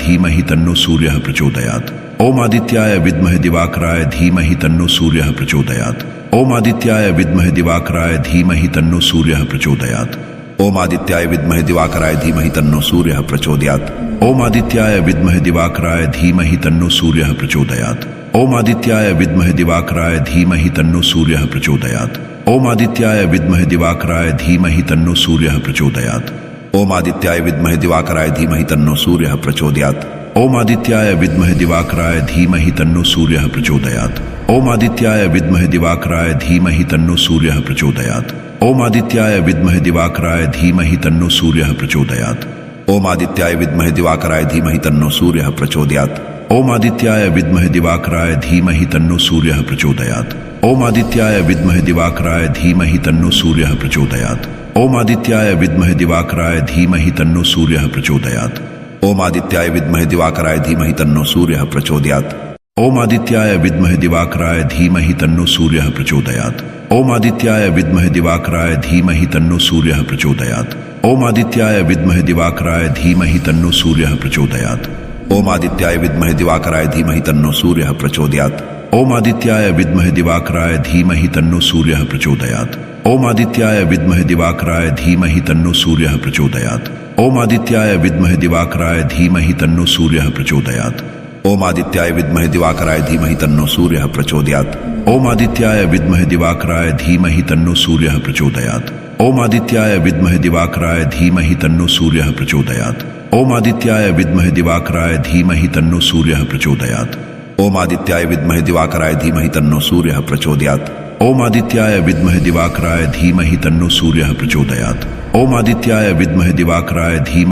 धीमहि तन्नो सूर्यः प्रचोदयात्। ओम आदित्याय विद्महे दिवाकराय धीमहि तन्नो सूर्यः प्रचोदयात्। ओम आदित्याय विद्महे दिवाकराय धीमहि तन्नो सूर्यः प्रचोदयात्। ओम आदित्याय विद्महे दिवाकराय धीमहि तन्नो सूर्यः प्रचोदयात्। ओम आदित्याय विद्महे दिवाकराय धीमहि तन्नो सूर्यः प्रचोदयात्। ओम आदित्याय विद्महे दिवाकराय धीमहि तन्नो सूर्यः प्रचोदयात्। ओम आदित्याय विद्महे दिवाकराय धीमहि तन्नो सूर्यः प्रचोदयात्। ओम आदित्याय विद्महे दिवाकराय धीमहि तन्नो सूर्यः प्रचोदयात्। ओम आदित्याय विद्महे दिवाकराय धीमहि तन्नो सूर्यः प्रचोदयात्। ओम आदित्याय विद्महे दिवाकराय धीमहि तन्नो सूर्यः प्रचोदयात्। ओम आदित्याय विद्महे दिवाकराय धीमहि तन्नो सूर्यः प्रचोदयात्। ओम आदित्याय विद्महे दिवाकराय धीमहि तन्नो सूर्यः प्रचोदयात्। ओम आदित्याय विद्महे दिवाकराय धीमहि तन्नो सूर्यः प्रचोदयात्। ओम आदित्याय विद्महे दिवाकराय धीमहि तन्नो सूर्यः प्रचोदयात्। ओम आदित्याय विद्महे दिवाकराय धीमहि तन्नो सूर्यः प्रचोदयात्। ओम आदित्याय विद्महे दिवाकराय धीमहि तन्नो सूर्यः प्रचोदयात्। ओम आदित्याय विद्महे दिवाकराय धीमहि तन्नो सूर्यः प्रचोदयात्। ओम आदित्याय विद्महे दिवाकराय धीमहि तन्नो सूर्यः प्रचोदयात्। ओम आदित्याय विद्महे दिवाकराय धीमहि तन्नो सूर्यः प्रचोदयात्। ओम आदित्याय विद्महे दिवाकराय धीमहि तन्नो सूर्यः प्रचोदयात्। ओम आदित्याय विद्महे दिवाकराय धीमहि तन्नो सूर्यः प्रचोदयात्। ओम आदित्याय विद्महे दिवाकराय धीमहि तन्नो सूर्यः प्रचोदयात्। ओम आदित्याय विद्महे दिवाकराय धीमहि तन्नो सूर्यः प्रचोदयात्। ओम आदित्याय विद्महे दिवाकराय धीमहि तन्नो सूर्यः प्रचोदयात्। ओम आदित्याय विद्महे दिवाकराय धीमहि तन्नो सूर्यः प्रचोदयात्। ओम आदित्याय विद्महे दिवाकराय धीमहि तन्नो सूर्यः प्रचोदयात्। ओम आदित्याय विद्महे दिवाकराय धीमहि तन्नो सूर्यः प्रचोदयात्। ओम आदित्याय विद्महे दिवाकराय धीमहि तन्नो सूर्यः प्रचोदयात्। ओम आदित्याय विद्महे दिवाकराय धीमहि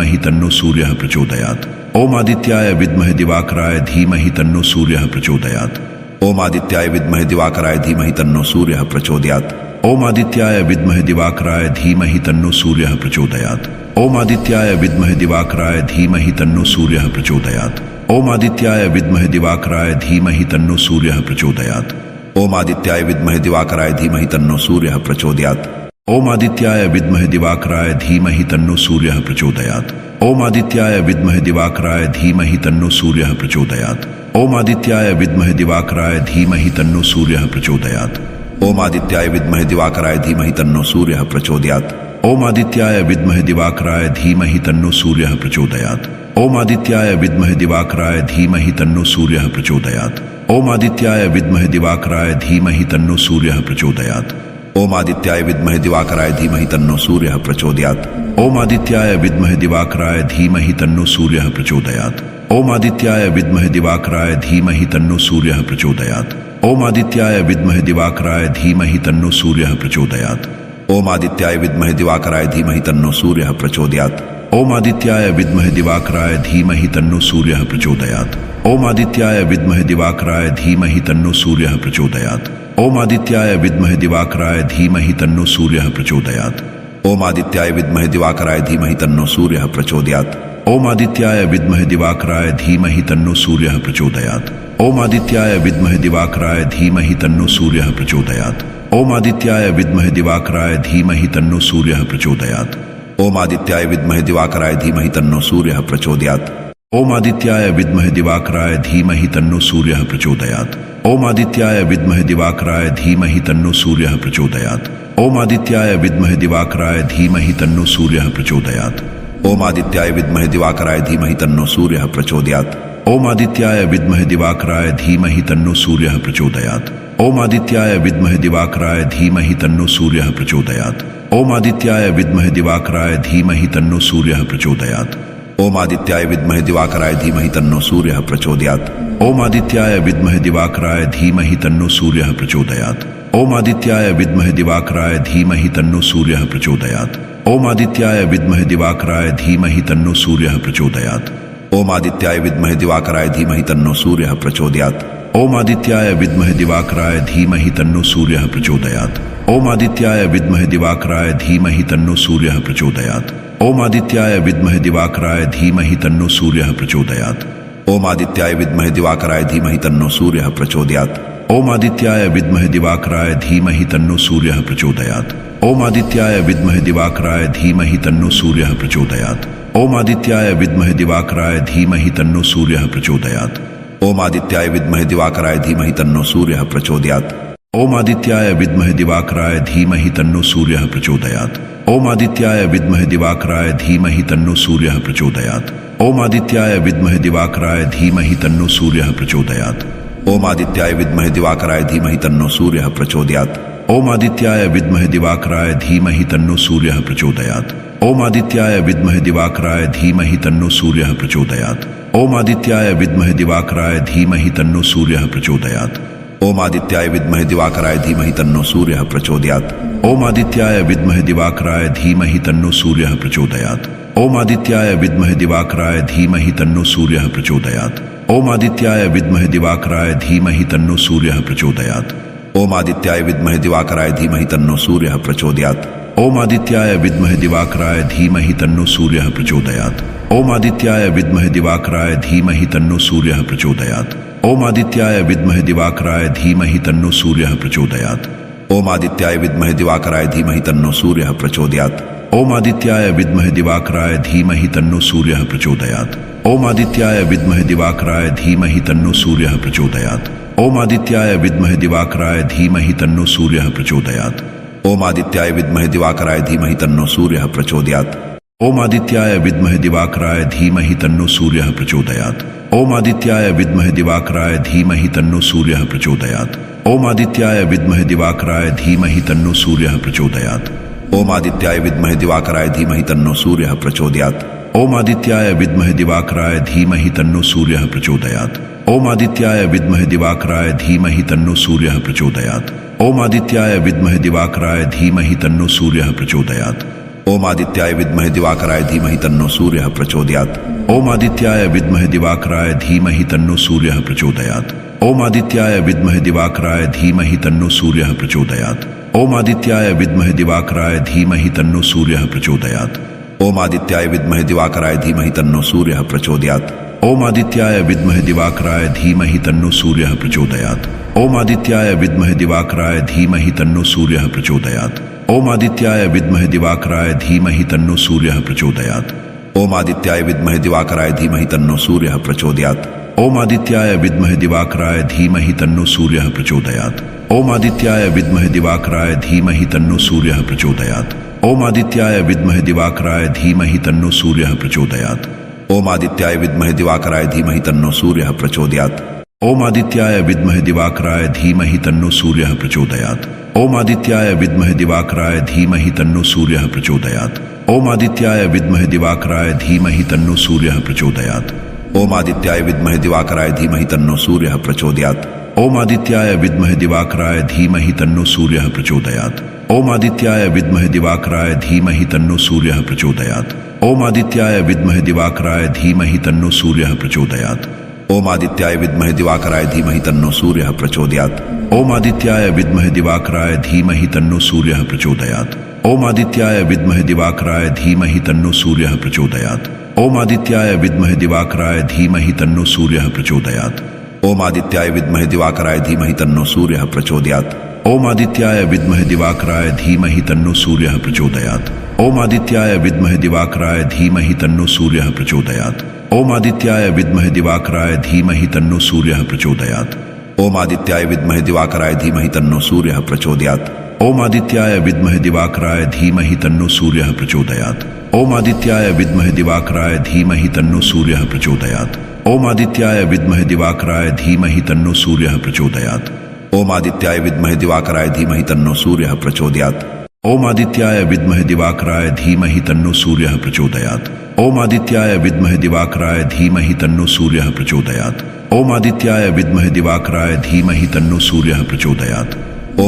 तन्नो सूर्यः प्रचोदयात्। ओम आदित्याय विद्महे दिवाकराय धीमहि तन्नो सूर्यः प्रचोदयात्। ओम आदित्याय विद्महे दिवाकराय धीमहि तन्नो सूर्यः प्रचोदयात्। ओम आदित्याय विद्महे दिवाकराय धीमहि तन्नो सूर्यः प्रचोदयात्। ओम आदित्याय विद्महे दिवाकराय धीमहि तन्नो सूर्यः प्रचोदयात्। ओम आदित्याय विद्महे दिवाकराय धीमहि तन्नो सूर्यः प्रचोदयात्। ओम आदित्याय विद्महे दिवाकराय धीमहि तन्नो सूर्यः प्रचोदयात्। ओम आदित्याय विद्महे दिवाकराय धीमहि तन्नो सूर्यः प्रचोदयात्। ओम आदित्याय विद्महे दिवाकराय धीमहि तन्नो सूर्यः प्रचोदयात्। ओम आदित्याय विद्महे दिवाकराय धीमहि तन्नो सूर्यः प्रचोदयात्। ओम आदित्याय विद्महे दिवाकराय धीमहि तन्नो सूर्यः प्रचोदयात्। ओम आदित्याय विद्महे दिवाकराय धीमहि तन्नो सूर्यः प्रचोदयात्। ओम आदित्याय विद्महे दिवाकराय धीमहि तन्नो सूर्यः प्रचोदयात्। ओम आदित्याय विद्महे दिवाकराय धीमहि तन्नो सूर्यः प्रचोदयात्। ओम आदित्याय विद्महे दिवाकराय धीमहि तन्नो सूर्यः प्रचोदयात्। ओम आदित्याय विद्महे दिवाकराय धीमहि तन्नो सूर्यः प्रचोदयात्। ओम आदित्याय विद्महे दिवाकराय धीमहि तन्नो सूर्यः प्रचोदयात्। ओम आदित्याय विद्महे दिवाकराय धीमहि तन्नो सूर्यः प्रचोदयात्। ओम आदित्याय विद्महे दिवाकराय धीमहि तन्नो सूर्यः प्रचोदयात्। ओम आदित्याय विद्महे दिवाकराय धीमहि तन्नो सूर्यः प्रचोदयात्। ओम आदित्याय विद्महे दिवाकराय धीमहि तन्नो सूर्यः प्रचोदयात्। ओम आदित्याय विद्महे दिवाकराय धीमहि तन्नो सूर्यः प्रचोदयात्। ओम आदित्याय विद्महे दिवाकराय धीमहि तन्नो सूर्यः प्रचोदयात्। ओम आदित्याय विद्महे दिवाकराय धीमहि तन्नो सूर्यः प्रचोदयात्। ओम आदित्याय विद्महे दिवाकराय धीमहि तन्नो सूर्यः प्रचोदयात्। ओम आदित्याय विद्महे दिवाकराय धीमहि तन्नो सूर्यः प्रचोदयात्। ओम आदित्याय विद्महे दिवाकराय धीमहि तन्नो सूर्यः प्रचोदयात्। ओम आदित्याय विद्महे दिवाकराय धीमहि तन्नो सूर्यः प्रचोदयात्। ओम आदित्याय विद्महे दिवाकराय धीमहि तन्नो सूर्यः प्रचोदयात्। ओम आदित्याय विद्महे दिवाकराय धीमहि तन्नो सूर्यः प्रचोदयात्। ओम आदित्याय विद्महे दिवाकराय धीमहि तन्नो सूर्यः प्रचोदयात्। ओम आदित्याय विद्महे दिवाकराय धीमहि तन्नो सूर्यः प्रचोदयात्। ओम आदित्याय विद्महे दिवाकराय धीमहि तन्नो सूर्यः प्रचोदयात्। ओम आदित्याय विद्महे दिवाकराय धीमहि तन्नो सूर्यः प्रचोदयात्। ओम आदित्याय विद्महे दिवाकराय धीमहि तन्नो सूर्यः प्रचोदयात्। ओम आदित्याय विद्महे दिवाकराय धीमहि तन्नो सूर्यः प्रचोदयात्। ओम आदित्याय विद्महे दिवाकराय धीमहि तन्नो सूर्यः प्रचोदयात्। ओम आदित्याय विद्महे दिवाकराय धीमहि तन्नो सूर्यः प्रचोदयात्। ओम आदित्याय विद्महे दिवाकराय धीमहि तन्नो सूर्यः प्रचोदयात्। ओम आदित्याय विद्महे दिवाकराय धीमहि तन्नो सूर्यः प्रचोदयात्। ओम आदित्याय विद्महे दिवाकराय धीमहि तन्नो सूर्यः प्रचोदयात्। ओम आदित्याय विद्महे दिवाकराय धीमहि तन्नो सूर्यः प्रचोदयात्। ओम आदित्याय विद्महे दिवाकराय धीमहि तन्नो सूर्यः प्रचोदयात्। ओम आदित्याय विद्महे दिवाकराय धीमहि तन्नो सूर्यः प्रचोदयात्। ओम आदित्याय विद्महे दिवाकराय धीमहि तन्नो सूर्यः प्रचोदयात्। ओम आदित्याय विद्महे दिवाकराय धीमहि तन्नो सूर्यः प्रचोदयात्। ओम आदित्याय विद्महे दिवाकराय धीमहि तन्नो सूर्यः प्रचोदयात्। ओम आदित्याय विद्महे दिवाकराय धीमहि तन्नो सूर्यः प्रचोदयात्। ओम आदित्याय विद्महे दिवाकराय धीमहि तन्नो सूर्यः प्रचोदयात्। ओम आदित्याय विद्महे दिवाकराय धीमहि तन्नो सूर्यः प्रचोदयात्। ओम आदित्याय विद्महे दिवाकराय धीमहि तन्नो सूर्यः प्रचोदयात्। ओम आदित्याय विद्महे दिवाकराय धीमहि तन्नो सूर्यः प्रचोदयात्। ओम आदित्याय विद्महे दिवाकराय धीमहि तन्नो सूर्यः प्रचोदयात्। ओम आदित्याय विद्महे दिवाकराय धीमहि तन्नो सूर्यः प्रचोदयात्। ओम आदित्याय विद्महे दिवाकराय धीमहि तन्नो सूर्यः प्रचोदयात्। ओम आदित्याय विद्महे दिवाकराय धीमहि तन्नो सूर्यः प्रचोदयात्। ओम आदित्याय विद्महे दिवाकराय धीमहि तन्नो सूर्यः प्रचोदयात्। ओम आदित्याय विद्महे दिवाकराय धीमहि तन्नो सूर्यः प्रचोदयात्। ओम आदित्याय विद्महे दिवाकराय धीमहि तन्नो सूर्यः प्रचोदयात्। ओम आदित्याय विद्महे दिवाकराय धीमहि तन्नो सूर्यः प्रचोदयात्। ओम आदित्याय विद्महे दिवाकराय धीमहि तन्नो सूर्यः प्रचोदयात्। ओम आदित्याय विद्महे दिवाकराय धीमहि तन्नो सूर्यः प्रचोदयात्। ओम आदित्याय विद्महे दिवाकराय धीमहि तन्नो सूर्यः प्रचोदयात्। ओम आदित्याय विद्महे दिवाकराय धीमहि तन्नो सूर्यः प्रचोदयात्। ओम आदित्याय विद्महे दिवाकराय धीमहि तन्नो सूर्यः प्रचोदयात्। ओम आदित्याय विद्महे दिवाकराय धीमहि तन्नो सूर्यः प्रचोदयात्। ओम आदित्याय विद्महे दिवाकराय धीमहि तन्नो सूर्यः प्रचोदयात्। ओम आदित्याय विद्महे दिवाकराय धीमहि तन्नो सूर्यः प्रचोदयात्। ओम आदित्याय विद्महे दिवाकराय धीमहि तन्नो सूर्यः प्रचोदयात्। ओम आदित्याय विद्महे दिवाकराय धीमहि तन्नो सूर्यः प्रचोदयात्। ओम आदित्याय विद्महे दिवाकराय धीमहि तन्नो सूर्यः प्रचोदयात्। ओम आदित्याय विद्महे दिवाकराय धीमहि तन्नो सूर्यः प्रचोदयात्। ओम आदित्याय विद्महे दिवाकराय धीमहि तन्नो सूर्यः प्रचोदयात्। ओम आदित्याय विद्महे दिवाकराय धीमहि तन्नो सूर्यः प्रचोदयात्। ओम आदित्याय विद्महे दिवाकराय धीमहि तन्नो सूर्यः प्रचोदयात्। ओम आदित्याय विद्महे दिवाकराय धीमहि तन्नो सूर्यः प्रचोदयात्। ओम आदित्याय विद्महे दिवाकराय धीमहि तन्नो सूर्यः प्रचोदयात्। ओम आदित्याय विद्महे दिवाकराय धीमहि तन्नो सूर्यः प्रचोदयात्। ओम आदित्याय विद्महे दिवाकराय धीमहि तन्नो सूर्यः प्रचोदयात्। ओम आदित्याय विद्महे दिवाकराय धीमहि तन्नो सूर्यः प्रचोदयात्। ओम आदित्याय विद्महे दिवाकराय धीमहि तन्नो सूर्यः प्रचोदयात्। ओम आदित्याय विद्महे दिवाकराय धीमहि तन्नो सूर्यः प्रचोदयात्। ओम आदित्याय विद्महे दिवाकराय धीमहि तन्नो सूर्यः प्रचोदयात्। ओम आदित्याय विद्महे दिवाकराय धीमहि तन्नो सूर्यः प्रचोदयात्। ओम आदित्याय विद्महे दिवाकराय धीमहि तन्नो सूर्यः प्रचोदयात्। ओम आदित्याय विद्महे दिवाकराय धीमहि तन्नो सूर्यः प्रचोदयात्। ओम आदित्याय विद्महे दिवाकराय धीमहि तन्नो सूर्यः प्रचोदयात्। ओम आदित्याय विद्महे दिवाकराय धीमहि तन्नो सूर्यः प्रचोदयात्। ओम आदित्याय विद्महे दिवाकराय धीमहि तन्नो सूर्यः प्रचोदयात्। ओम आदित्याय विद्महे दिवाकराय धीमहि तन्नो सूर्यः प्रचोदयात्। ओम आदित्याय विद्महे दिवाकराय धीमहि तन्नो सूर्यः प्रचोदयात्। ओम आदित्याय विद्महे दिवाकराय धीमहि तन्नो सूर्यः प्रचोदयात्। ओम आदित्याय विद्महे दिवाकराय धीमहि तन्नो सूर्यः प्रचोदयात्। ओम आदित्याय विद्महे दिवाकराय धीमहि तन्नो सूर्यः प्रचोदयात्। ओम आदित्याय विद्महे दिवाकराय धीमहि तन्नो सूर्यः प्रचोदयात्। ओम आदित्याय विद्महे दिवाकराय धीमहि तन्नो सूर्यः प्रचोदयात्। ओम आदित्याय विद्महे दिवाकराय धीमहि तन्नो सूर्यः प्रचोदयात्। ओम आदित्याय विद्महे दिवाकराय धीमहि तन्नो सूर्यः प्रचोदयात्। ओम आदित्याय विद्महे दिवाकराय धीमहि तन्नो सूर्यः प्रचोदयात्। ओम आदित्याय विद्महे दिवाकराय धीमहि तन्नो सूर्यः प्रचोदयात्। ओम आदित्याय विद्महे दिवाकराय धीमहि तन्नो सूर्यः प्रचोदयात्। ओम आदित्याय विद्महे दिवाकराय धीमहि तन्नो सूर्यः प्रचोदयात्। ओम आदित्याय विद्महे दिवाकराय धीमहि तन्नो सूर्यः प्रचोदयात्। ओम आदित्याय विद्महे दिवाकराय धीमहि तन्नो सूर्यः प्रचोदयात्। ओम आदित्याय विद्महे दिवाकराय धीमहि तन्नो सूर्यः प्रचोदयात्। ओम आदित्याय विद्महे दिवाकराय धीमहि तन्नो सूर्यः प्रचोदयात्। ओम आदित्याय विद्महे दिवाकराय धीमहि तन्नो सूर्यः प्रचोदयात्। ओम आदित्याय विद्महे दिवाकराय धीमहि तन्नो सूर्यः प्रचोदयात्। ओम आदित्याय विद्महे दिवाकराय धीमहि तन्नो सूर्यः प्रचोदयात्। ओम आदित्याय विद्महे दिवाकराय धीमहि तन्नो सूर्यः प्रचोदयात्। ओम आदित्याय विद्महे दिवाकराय धीमहि तन्नो सूर्यः प्रचोदयात्। ओम आदित्याय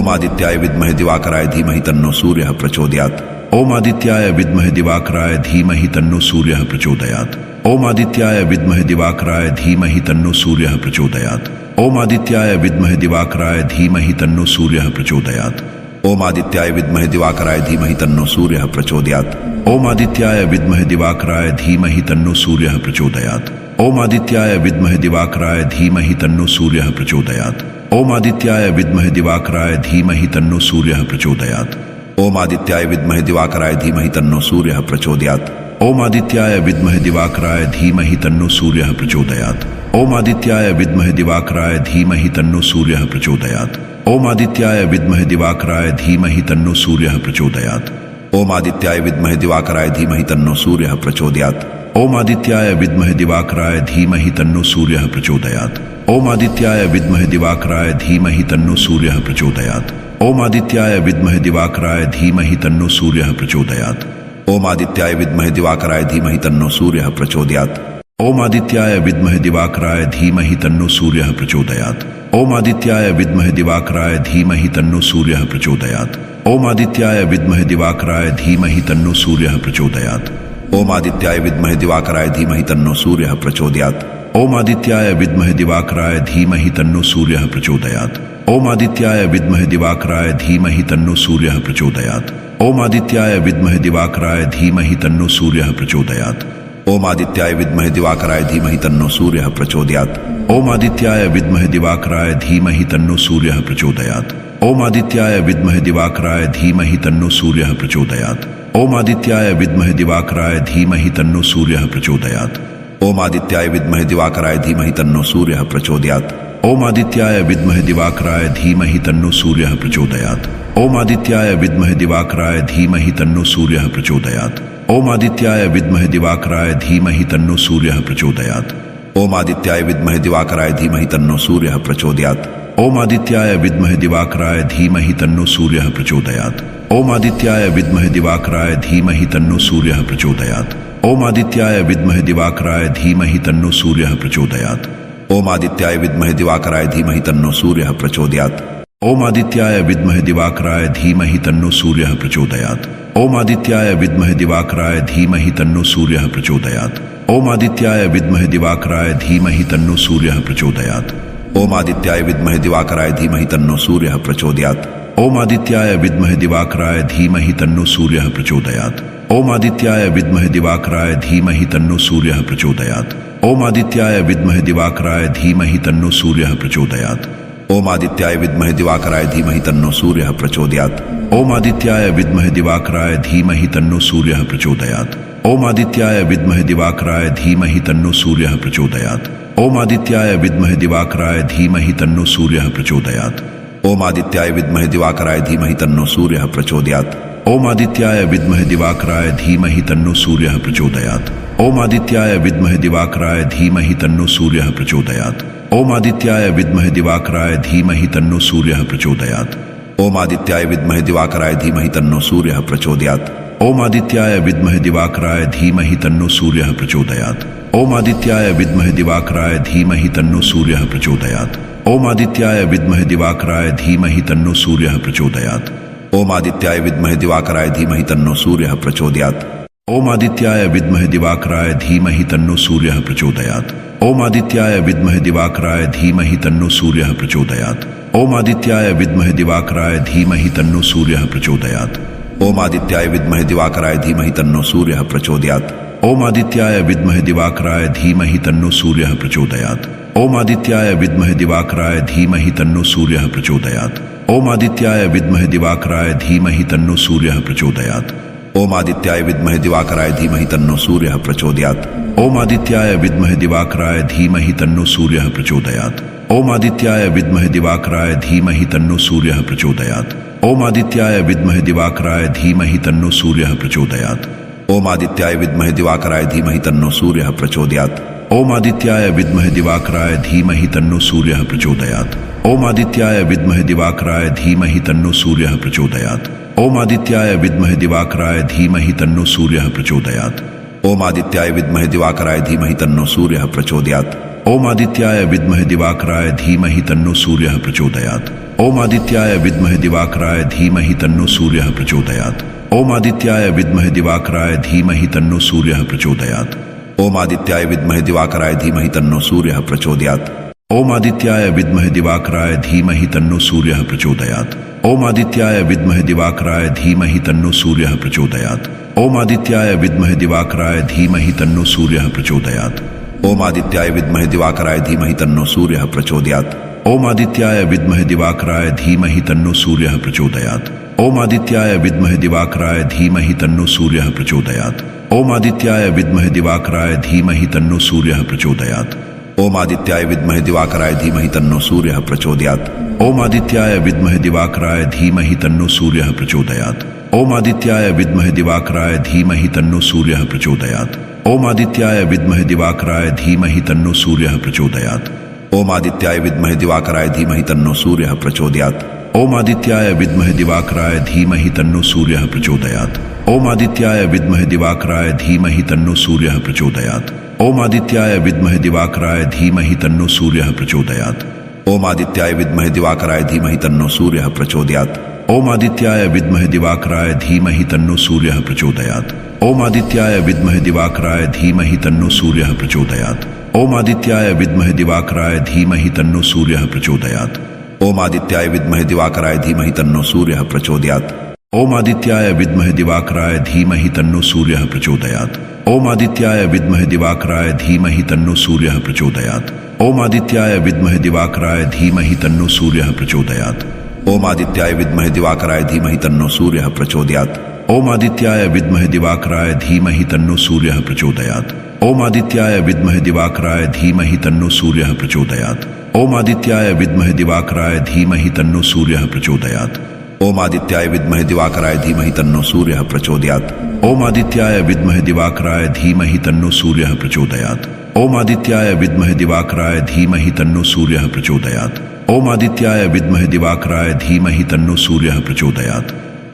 विद्महे दिवाकराय धीमहि तन्नो सूर्यः प्रचोदयात्। ओम आदित्याय विद्महे दिवाकराय धीमहि तन्नो सूर्यः प्रचोदयात्। ओम आदित्याय विद्महे दिवाकराय धीमहि तन्नो सूर्यः प्रचोदयात्। ओम आदित्याय विद्महे दिवाकराय धीमहि तन्नो सूर्यः प्रचोदयात्। ओम आदित्याय विद्महे दिवाकराय धीमहि तन्नो सूर्यः प्रचोदयात्। ओम आदित्याय विद्महे दिवाकराय धीमहि तन्नो सूर्यः प्रचोदयात्। ओम आदित्याय विद्महे दिवाकराय धीमहि तन्नो सूर्यः प्रचोदयात्। ओम आदित्याय विद्महे दिवाकराय धीमहि तन्नो सूर्यः प्रचोदयात्। ओम आदित्याय विद्महे दिवाकराय धीमहि तन्नो सूर्यः प्रचोदयात्। ओम आदित्याय विद्महे दिवाकराय धीमहि तन्नो सूर्यः प्रचोदयात्। ओम आदित्याय विद्महे दिवाकराय धीमहि तन्नो सूर्यः प्रचोदयात्। ओम आदित्याय विद्महे दिवाकराय धीमहि तन्नो सूर्यः प्रचोदयात्। ओम आदित्याय विद्महे दिवाकराय धीमहि तन्नो सूर्यः प्रचोदयात्। ओम आदित्याय विद्महे दिवाकराय धीमहि तन्नो सूर्यः प्रचोदयात्। ओम आदित्याय विद्महे दिवाकराय धीमहि तन्नो सूर्यः प्रचोदयात्। ओम आदित्याय विद्महे दिवाकराय धीमहि तन्नो सूर्यः प्रचोदयात्। ओम आदित्याय विद्महे दिवाकराय धीमहि तन्नो सूर्यः प्रचोदयात्। ओम आदित्याय विद्महे दिवाकराय धीमहि तन्नो सूर्यः प्रचोदयात्। ओम आदित्याय विद्महे दिवाकराय धीमहि तन्नो सूर्यः प्रचोदयात्। ओम आदित्याय विद्महे दिवाकराय धीमहि तन्नो सूर्यः प्रचोदयात्। ओम आदित्याय विद्महे दिवाकराय धीमहि तन्नो सूर्यः प्रचोदयात्। ओम आदित्याय विद्महे दिवाकराय धीमहि तन्नो सूर्यः प्रचोदयात्। ओम आदित्याय विद्महे दिवाकराय धीमहि तन्नो सूर्यः प्रचोदयात्। ओम आदित्याय विद्महे दिवाकराय धीमहि तन्नो सूर्यः प्रचोदयात्। ओम आदित्याय विद्महे दिवाकराय धीमहि तन्नो सूर्यः प्रचोदयात्। ओम आदित्याय विद्महे दिवाकराय धीमहि तन्नो सूर्यः प्रचोदयात्। ओम आदित्याय विद्महे दिवाकराय धीमहि तन्नो सूर्यः प्रचोदयात्। ओम आदित्याय विद्महे दिवाकराय धीमहि तन्नो सूर्यः प्रचोदयात्। ओम आदित्याय विद्महे दिवाकराय धीमहि तन्नो सूर्यः प्रचोदयात्। ओम आदित्याय विद्महे दिवाकराय धीमहि तन्नो सूर्यः प्रचोदयात्। ओम आदित्याय विद्महे दिवाकराय धीमहि तन्नो सूर्यः प्रचोदयात्। ओम आदित्याय विद्महे दिवाकराय धीमहि तन्नो सूर्यः प्रचोदयात्। ओम आदित्याय विद्महे दिवाकराय धीमहि तन्नो सूर्यः प्रचोदयात्। ओम आदित्याय विद्महे दिवाकराय धीमहि तन्नो सूर्यः प्रचोदयात्। ओम आदित्याय विद्महे दिवाकराय धीमहि तन्नो सूर्यः प्रचोदयात्। ओम आदित्याय विद्महे दिवाकराय धीमहि तन्नो सूर्यः प्रचोदयात्। ओम आदित्याय विद्महे दिवाकराय धीमहि तन्नो सूर्यः प्रचोदयात्। ओम आदित्याय विद्महे दिवाकराय धीमहि तन्नो सूर्यः प्रचोदयात्। ओम आदित्याय विद्महे दिवाकराय धीमहि तन्नो सूर्यः प्रचोदयात्। ओम आदित्याय विद्महे दिवाकराय धीमहि तन्नो सूर्यः प्रचोदयात्। ओम आदित्याय विद्महे दिवाकराय धीमहि तन्नो सूर्यः प्रचोदयात्। ओम आदित्याय विद्महे दिवाकराय धीमहि तन्नो सूर्यः प्रचोदयात्। ओम आदित्याय विद्महे दिवाकराय धीमहि तन्नो सूर्यः प्रचोदयात्। ओम आदित्याय विद्महे दिवाकराय धीमहि तन्नो सूर्यः प्रचोदयात्। ओम आदित्याय विद्महे दिवाकराय धीमहि तन्नो सूर्यः प्रचोदयात्। ओम आदित्याय विद्महे दिवाकराय धीमहि तन्नो सूर्यः प्रचोदयात्। ओम आदित्याय विद्महे दिवाकराय धीमहि तन्नो सूर्यः प्रचोदयात्। ओम आदित्याय विद्महे दिवाकराय धीमहि तन्नो सूर्यः प्रचोदयात्। ओम आदित्याय विद्महे दिवाकराय धीमहि तन्नो सूर्यः प्रचोदयात्। ओम आदित्याय विद्महे दिवाकराय धीमहि तन्नो सूर्यः प्रचोदयात्। ओम आदित्याय विद्महे दिवाकराय धीमहि तन्नो सूर्यः प्रचोदयात्। ओम आदित्याय विद्महे दिवाकराय धीमहि तन्नो सूर्यः प्रचोदयात्। ओम आदित्याय विद्महे दिवाकराय धीमहि तन्नो सूर्यः प्रचोदयात्। ओम आदित्याय विद्महे दिवाकराय धीमहि तन्नो सूर्यः प्रचोदयात्। ओम आदित्याय विद्महे दिवाकराय धीमहि तन्नो सूर्यः प्रचोदयात्। ओम आदित्याय विद्महे दिवाकराय धीमहि तन्नो सूर्यः प्रचोदयात्। ओम आदित्याय विद्महे दिवाकराय धीमहि तन्नो सूर्यः प्रचोदयात्। ओम आदित्याय विद्महे दिवाकराय धीमहि तन्नो सूर्यः प्रचोदयात्। ओम आदित्याय विद्महे दिवाकराय धीमहि तन्नो सूर्यः प्रचोदयात्। ओम आदित्याय विद्महे दिवाकराय धीमहि तन्नो सूर्यः प्रचोदयात्। ओम आदित्याय विद्महे दिवाकराय धीमहि तन्नो सूर्यः प्रचोदयात्। ओम आदित्याय विद्महे दिवाकराय धीमहि तन्नो सूर्यः प्रचोदयात्। ओम आदित्याय विद्महे दिवाकराय धीमहि तन्नो सूर्यः प्रचोदयात्। ओम आदित्याय विद्महे दिवाकराय धीमहि तन्नो सूर्यः प्रचोदयात्। ओम आदित्याय विद्महे दिवाकराय धीमहि तन्नो सूर्यः प्रचोदयात्। ओम आदित्याय विद्महे दिवाकराय धीमहि तन्नो सूर्यः प्रचोदयात्। ओम आदित्याय विद्महे दिवाकराय धीमहि तन्नो सूर्यः प्रचोदयात्। ओम आदित्याय विद्महे दिवाकराय धीमहि तन्नो सूर्यः प्रचोदयात्। ओम आदित्याय विद्महे दिवाकराय धीमहि तन्नो सूर्यः प्रचोदयात्। ओम आदित्याय विद्महे दिवाकराय धीमहि तन्नो सूर्यः प्रचोदयात्। ओम आदित्याय विद्महे दिवाकराय धीमहि तन्नो सूर्यः प्रचोदयात्। ओम आदित्याय विद्महे दिवाकराय धीमहि तन्नो सूर्यः प्रचोदयात्। ओम आदित्याय विद्महे दिवाकराय धीमहि तन्नो सूर्यः प्रचोदयात्। ओम आदित्याय विद्महे दिवाकराय धीमहि तन्नो सूर्यः प्रचोदयात्। ओम आदित्याय विद्महे दिवाकराय धीमहि तन्नो सूर्यः प्रचोदयात्। ओम आदित्याय विद्महे दिवाकराय धीमहि तन्नो सूर्यः प्रचोदयात्। ओम आदित्याय विद्महे दिवाकराय धीमहि तन्नो सूर्यः प्रचोदयात्। ओम आदित्याय विद्महे दिवाकराय धीमहि तन्नो सूर्यः प्रचोदयात्। ओम आदित्याय विद्महे दिवाकराय धीमहि तन्नो सूर्यः प्रचोदयात्। ओम आदित्याय विद्महे दिवाकराय धीमहि तन्नो सूर्यः प्रचोदयात्। ओम आदित्याय विद्महे दिवाकराय धीमहि तन्नो सूर्यः प्रचोदयात्। ओम आदित्याय विद्महे दिवाकराय धीमहि तन्नो सूर्यः प्रचोदयात्। ओम आदित्याय विद्महे दिवाकराय धीमहि तन्नो सूर्यः प्रचोदयात्। ओम आदित्याय विद्महे दिवाकराय धीमहि तन्नो सूर्यः प्रचोदयात्। ओम आदित्याय विद्महे दिवाकराय धीमहि तन्नो सूर्यः प्रचोदयात्। ओम आदित्याय विद्महे दिवाकराय धीमहि तन्नो सूर्यः प्रचोदयात्। ओम आदित्याय विद्महे दिवाकराय धीमहि तन्नो सूर्यः प्रचोदयात्। ओम आदित्याय विद्महे दिवाकराय धीमहि तन्नो सूर्यः प्रचोदयात्। ओम आदित्याय विद्महे दिवाकराय धीमहि तन्नो सूर्यः प्रचोदयात्। ओम आदित्याय विद्महे दिवाकराय धीमहि तन्नो सूर्यः प्रचोदयात्। ओम आदित्याय विद्महे दिवाकराय धीमहि तन्नो सूर्यः प्रचोदयात्। ओम आदित्याय विद्महे दिवाकराय धीमहि तन्नो सूर्यः प्रचोदयात्। ओम आदित्याय विद्महे दिवाकराय धीमहि तन्नो सूर्यः प्रचोदयात्। ओम आदित्याय विद्महे दिवाकराय धीमहि तन्नो सूर्यः प्रचोदयात्। ओम आदित्याय विद्महे दिवाकराय धीमहि तन्नो सूर्यः प्रचोदयात्। ओम आदित्याय विद्महे दिवाकराय धीमहि तन्नो सूर्यः प्रचोदयात्। ओम आदित्याय विद्महे दिवाकराय धीमहि तन्नो सूर्यः प्रचोदयात्। ओम आदित्याय विद्महे दिवाकराय धीमहि तन्नो सूर्यः प्रचोदयात्। ओम आदित्याय विद्महे दिवाकराय धीमहि तन्नो सूर्यः प्रचोदयात्। ओम आदित्याय विद्महे दिवाकराय धीमहि तन्नो सूर्यः प्रचोदयात्। ओम आदित्याय विद्महे दिवाकराय धीमहि तन्नो सूर्यः प्रचोदयात्। ओम आदित्याय विद्महे दिवाकराय धीमहि तन्नो सूर्यः प्रचोदयात्। ओम आदित्याय विद्महे दिवाकराय धीमहि तन्नो सूर्यः प्रचोदयात्। ओम आदित्याय विद्महे दिवाकराय धीमहि तन्नो सूर्यः प्रचोदयात्। ओम आदित्याय विद्महे दिवाकराय धीमहि तन्नो सूर्यः प्रचोदयात्। ओम आदित्याय विद्महे दिवाकराय धीमहि तन्नो सूर्यः प्रचोदयात्। ओम आदित्याय विद्महे दिवाकराय धीमहि तन्नो सूर्यः प्रचोदयात्।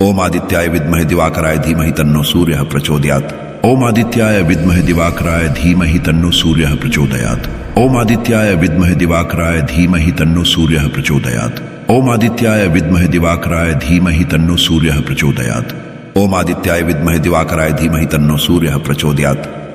ओम आदित्याय विद्महे दिवाकराय धीमहि तन्नो सूर्यः प्रचोदयात्। ओम आदित्याय विद्महे दिवाकराय धीमहि तन्नो सूर्यः प्रचोदयात्। ओम आदित्याय विद्महे दिवाकराय धीमहि तन्नो सूर्यः प्रचोदयात्। ओम आदित्याय विद्महे दिवाकराय धीमहि तन्नो सूर्यः प्रचोदयात्। ओम आदित्याय विद्महे दिवाकराय धीमहि तन्नो सूर्यः प्रचोदयात्।